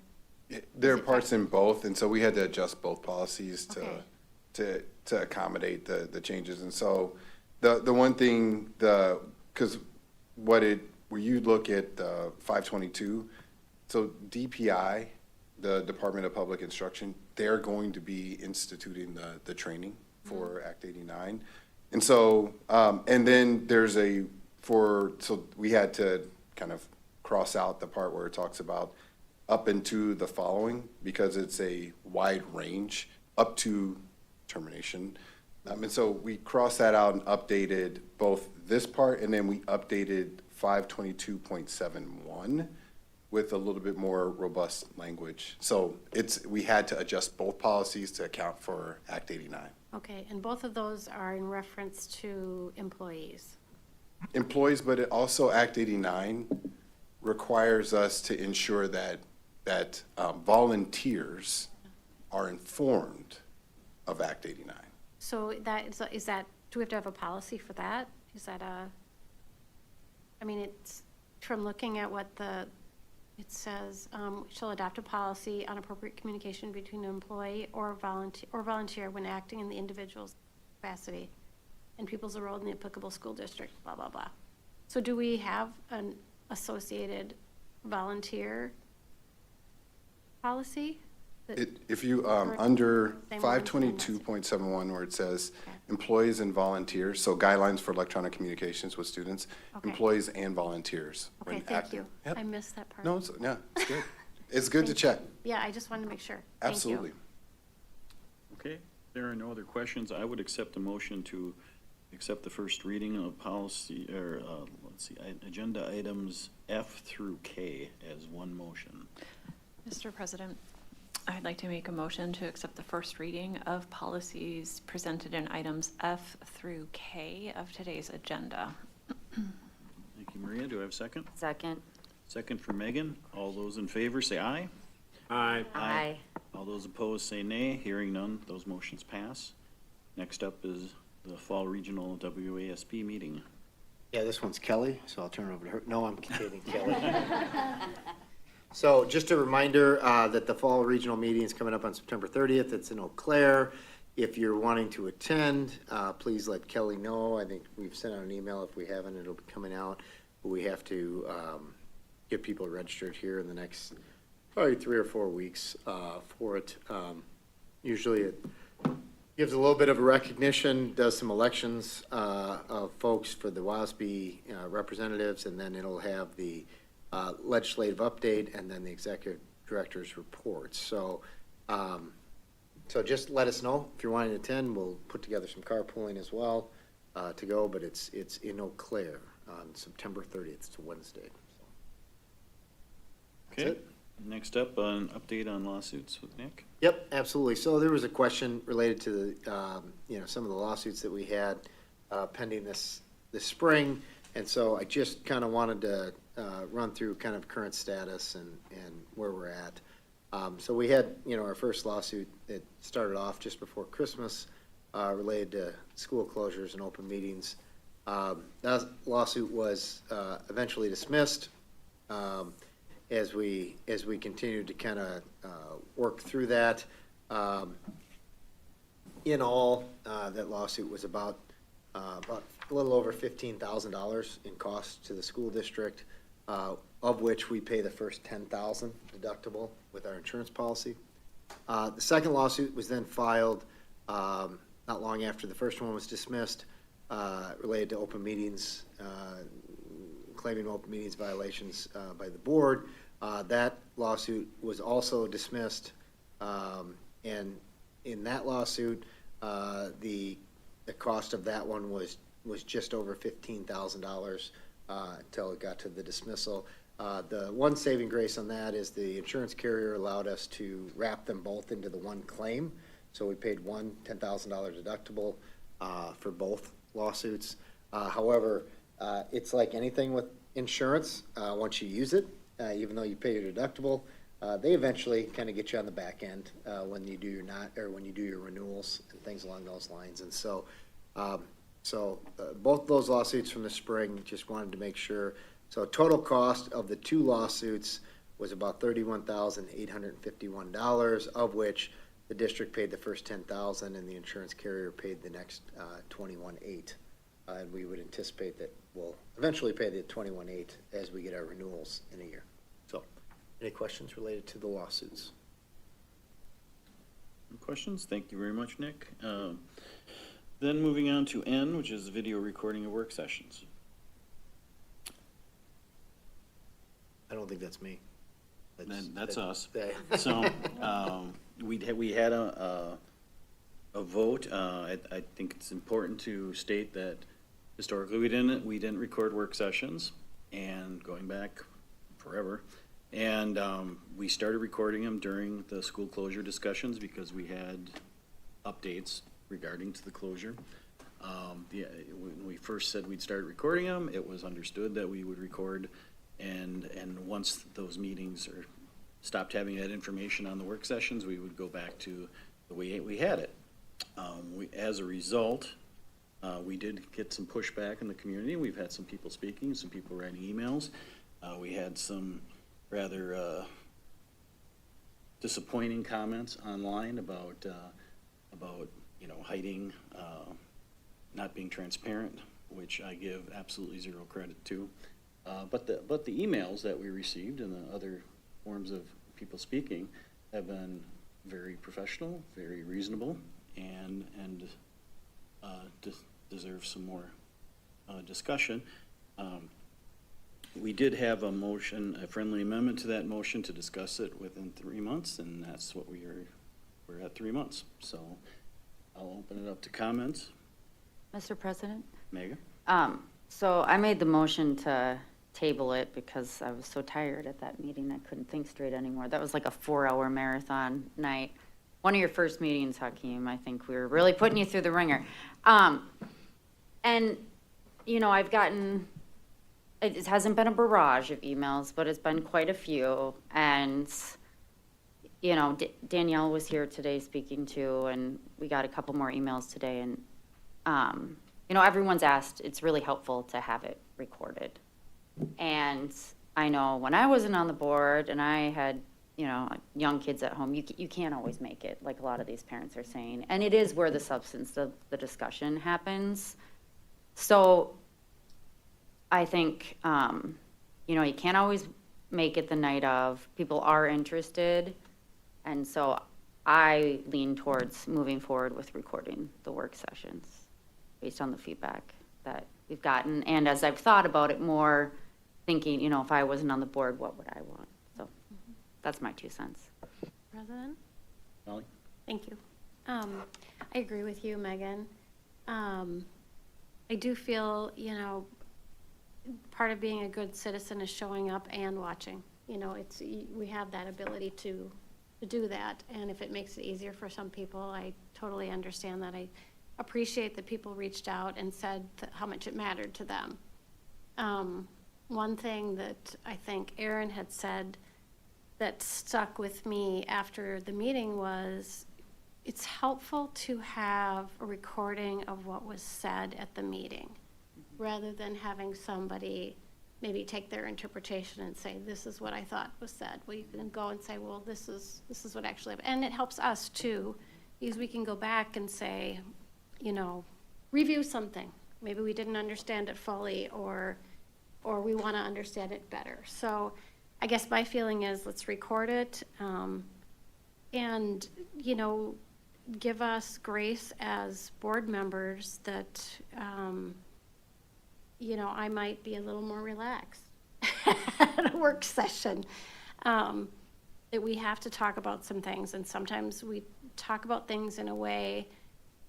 [SPEAKER 18] There are parts in both, and so we had to adjust both policies to accommodate the changes. And so the one thing, because where you look at 522, so DPI, the Department of Public Instruction, they're going to be instituting the training for Act 89. And so, and then there's so we had to kind of cross out the part where it talks about up into the following, because it's a wide range up to termination. And so we crossed that out and updated both this part, and then we updated 522.71 with a little bit more robust language. So we had to adjust both policies to account for Act 89.
[SPEAKER 12] Okay, and both of those are in reference to employees.
[SPEAKER 18] Employees, but it also Act 89 requires us to ensure that volunteers are informed of Act 89.
[SPEAKER 12] So is that, do we have to have a policy for that? Is that I mean, it's, from looking at what it says, shall adopt a policy on appropriate communication between an employee or volunteer when acting in the individual's capacity and pupils enrolled in the applicable school district, blah, blah, blah. So do we have an associated volunteer policy?
[SPEAKER 18] If you, under 522.71, where it says employees and volunteers, so guidelines for electronic communications with students,
[SPEAKER 12] Okay.
[SPEAKER 18] employees and volunteers.
[SPEAKER 12] Okay,
[SPEAKER 18] when
[SPEAKER 12] thank
[SPEAKER 18] acting.
[SPEAKER 12] you.
[SPEAKER 18] Yep.
[SPEAKER 12] I missed that part.
[SPEAKER 18] No, it's good. It's good to check.
[SPEAKER 12] Yeah, I just wanted to make sure. Thank you.
[SPEAKER 18] Absolutely.
[SPEAKER 1] Okay, if there are no other questions, I would accept a motion to accept the first reading of policy, or, agenda items F through K as one motion.
[SPEAKER 16] Mr. President, I'd like to make a motion to accept the first reading of policies presented in items F through K of today's agenda.
[SPEAKER 1] Thank you, Maria. Do I have a second?
[SPEAKER 4] Second.
[SPEAKER 1] Second for Megan. All those in favor say aye.
[SPEAKER 8] Aye.
[SPEAKER 4] Aye.
[SPEAKER 1] All those opposed say nay. Hearing none, those motions pass. Next up is the Fall Regional WASP meeting.
[SPEAKER 19] Yeah, this one's Kelly, so I'll turn it over to her. No, I'm kidding, Kelly. So just a reminder that the Fall Regional Meeting is coming up on September 30th. It's in Eau Claire. If you're wanting to attend, please let Kelly know. I think we've sent out an email. If we haven't, it'll be coming out. But we have to get people registered here in the next probably 3 or 4 weeks for it. Usually it gives a little bit of a recognition, does some elections of folks for the WASB representatives, and then it'll have the legislative update and then the executive director's reports. So, so just let us know if you're wanting to attend. We'll put together some carpooling as well to go, but it's in Eau Claire on September 30th. It's a Wednesday. So.
[SPEAKER 1] Okay, next up, an update on lawsuits with Nick.
[SPEAKER 19] Yep, absolutely. So there was a question related to the, some of the lawsuits that we had pending this spring. And so I just kind of wanted to run through kind of current status and where we're at. So we had, our first lawsuit that started off just before Christmas related to school closures and open meetings. That lawsuit was eventually dismissed as we continued to kind of work through that. In all, that lawsuit was about a little over $15,000 in costs to the school district, of which we pay the first $10,000 deductible with our insurance policy. The second lawsuit was then filed not long after the first one was dismissed, related to open meetings, claiming open meetings violations by the board. That lawsuit was also dismissed, and in that lawsuit, the cost of that one was just over $15,000 until it got to the dismissal. The one saving grace on that is the insurance carrier allowed us to wrap them both into the one claim. So we paid one $10,000 deductible for both lawsuits. However, it's like anything with insurance. Once you use it, even though you pay your deductible, they eventually kind of get you on the back end when you do your renewals and things along those lines. And so, both those lawsuits from the spring, just wanted to make sure. So total cost of the two lawsuits was about $31,851, of which the district paid the first $10,000 and the insurance carrier paid the next $21,800. And we would anticipate that we'll eventually pay the $21,800 as we get our renewals in a year. So, any questions related to the lawsuits?
[SPEAKER 1] Any questions? Thank you very much, Nick. Then moving on to N, which is video recording of work sessions.
[SPEAKER 19] I don't think that's me.
[SPEAKER 1] That's us. So, we had a vote. I think it's important to state that historically we didn't record work sessions, and going back forever, And we started recording them during the school closure discussions because we had updates regarding to the closure. When we first said we'd start recording them, it was understood that we would record, and once those meetings stopped having that information on the work sessions, we would go back to the way we had it. As a result, we did get some pushback in the community. We've had some people speaking, some people writing emails. We had some rather disappointing comments online about hiding, not being transparent, which I give absolutely zero credit to. But the emails that we received and the other forms of people speaking have been very professional, very reasonable, and deserve some more discussion. We did have a motion, a friendly amendment to that motion to discuss it within 3 months, and that's what we're at 3 months. So I'll open it up to comments.
[SPEAKER 4] Mr. President?
[SPEAKER 1] Megan?
[SPEAKER 4] So I made the motion to table it because I was so tired at that meeting, I couldn't think straight anymore. That was like a 4-hour marathon night. One of your first meetings, Hakeem, I think we were really putting you through the ringer. And, I've gotten, it hasn't been a barrage of emails, but it's been quite a few. And, Danielle was here today speaking to, and we got a couple more emails today. And, everyone's asked, it's really helpful to have it recorded. And I know when I wasn't on the board and I had, young kids at home, you can't always make it, like a lot of these parents are saying. And it is where the substance of the discussion happens. So I think, you can't always make it the night of. People are interested. And so I lean towards moving forward with recording the work sessions based on the feedback that we've gotten. And as I've thought about it more, thinking, if I wasn't on the board, what would I want? So that's my 2 cents.
[SPEAKER 12] President?
[SPEAKER 1] Molly?
[SPEAKER 12] Thank you. I agree with you, Megan. I do feel, part of being a good citizen is showing up and watching. We have that ability to do that. And if it makes it easier for some people, I totally understand that. I appreciate that people reached out and said how much it mattered to them. One thing that I think Aaron had said that stuck with me after the meeting was it's helpful to have a recording of what was said at the meeting rather than having somebody maybe take their interpretation and say, this is what I thought was said. Well, you can go and say, well, this is what actually happened. And it helps us too, because we can go back and say, review something. Maybe we didn't understand it fully, or we want to understand it better. So I guess my feeling is let's record it, and, give us grace as board members that, I might be a little more relaxed at a work session. That we have to talk about some things, and sometimes we talk about things in a way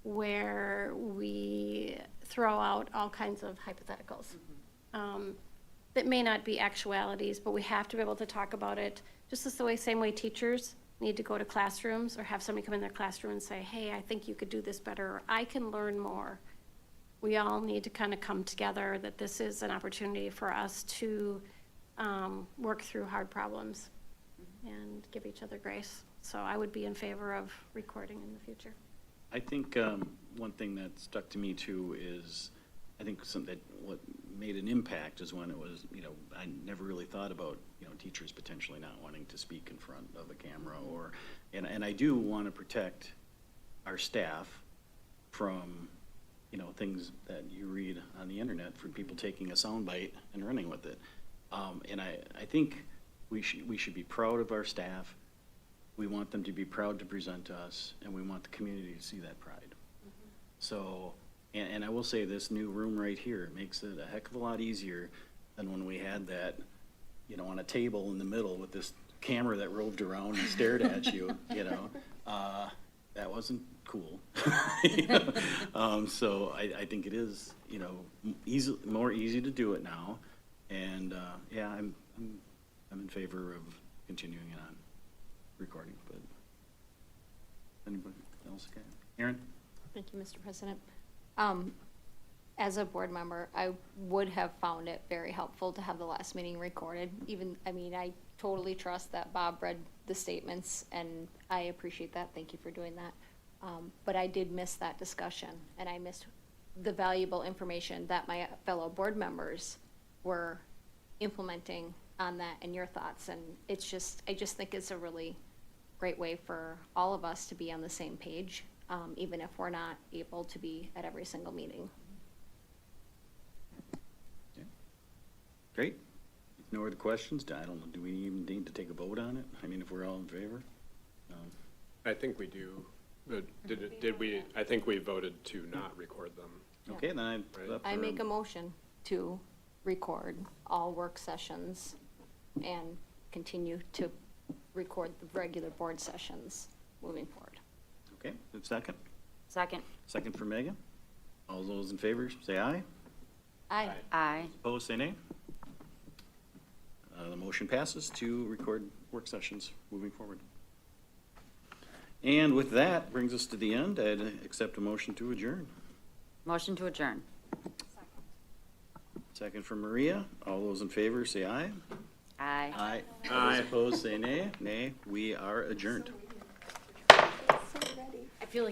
[SPEAKER 12] where we throw out all kinds of hypotheticals. That may not be actualities, but we have to be able to talk about it just the same way teachers need to go to classrooms or have somebody come in their classroom and say, hey, I think you could do this better, or I can learn more. We all need to kind of come together that this is an opportunity for us to work through hard problems and give each other grace. So I would be in favor of recording in the future.
[SPEAKER 1] I think one thing that stuck to me too is, I think what made an impact is when it was, I never really thought about, teachers potentially not wanting to speak in front of a camera, and I do want to protect our staff from, things that you read on the internet, for people taking a soundbite and running with it. And I think we should be proud of our staff. We want them to be proud to present to us, and we want the community to see that pride. So, and I will say, this new room right here makes it a heck of a lot easier than when we had that, on a table in the middle with this camera that roved around and stared at you, that wasn't cool. So I think it is, more easy to do it now. And, I'm I'm in favor of continuing it on recording, but anybody else? Okay. Aaron?
[SPEAKER 6] Thank you, Mr. President. As a board member, I would have found it very helpful to have the last meeting recorded. Even, I mean, I totally trust that Bob read the statements, and I appreciate that. Thank you for doing that. But I did miss that discussion, and I missed the valuable information that my fellow board members were implementing on that and your thoughts. And it's just, I just think it's a really great way for all of us to be on the same page, even if we're not able to be at every single meeting.
[SPEAKER 1] Great. No other questions? I don't know, do we even need to take a vote on it? I mean, if we're all in favor?
[SPEAKER 8] I think we do, but did we, I think we voted to not record them.
[SPEAKER 1] Okay, then
[SPEAKER 6] I make a motion to record all work sessions and continue to record the regular board sessions moving forward.
[SPEAKER 1] Okay, good second?
[SPEAKER 4] Second.
[SPEAKER 1] Second for Megan. All those in favor, say aye.
[SPEAKER 6] Aye.
[SPEAKER 4] Aye.
[SPEAKER 1] Opposed, say nay. The motion passes to record work sessions moving forward. And with that, brings us to the end. I'd accept a motion to adjourn.
[SPEAKER 4] Motion to adjourn.
[SPEAKER 1] Second from Maria. All those in favor, say aye.
[SPEAKER 4] Aye.
[SPEAKER 1] Aye. Opposed, say nay. Nay. We are adjourned.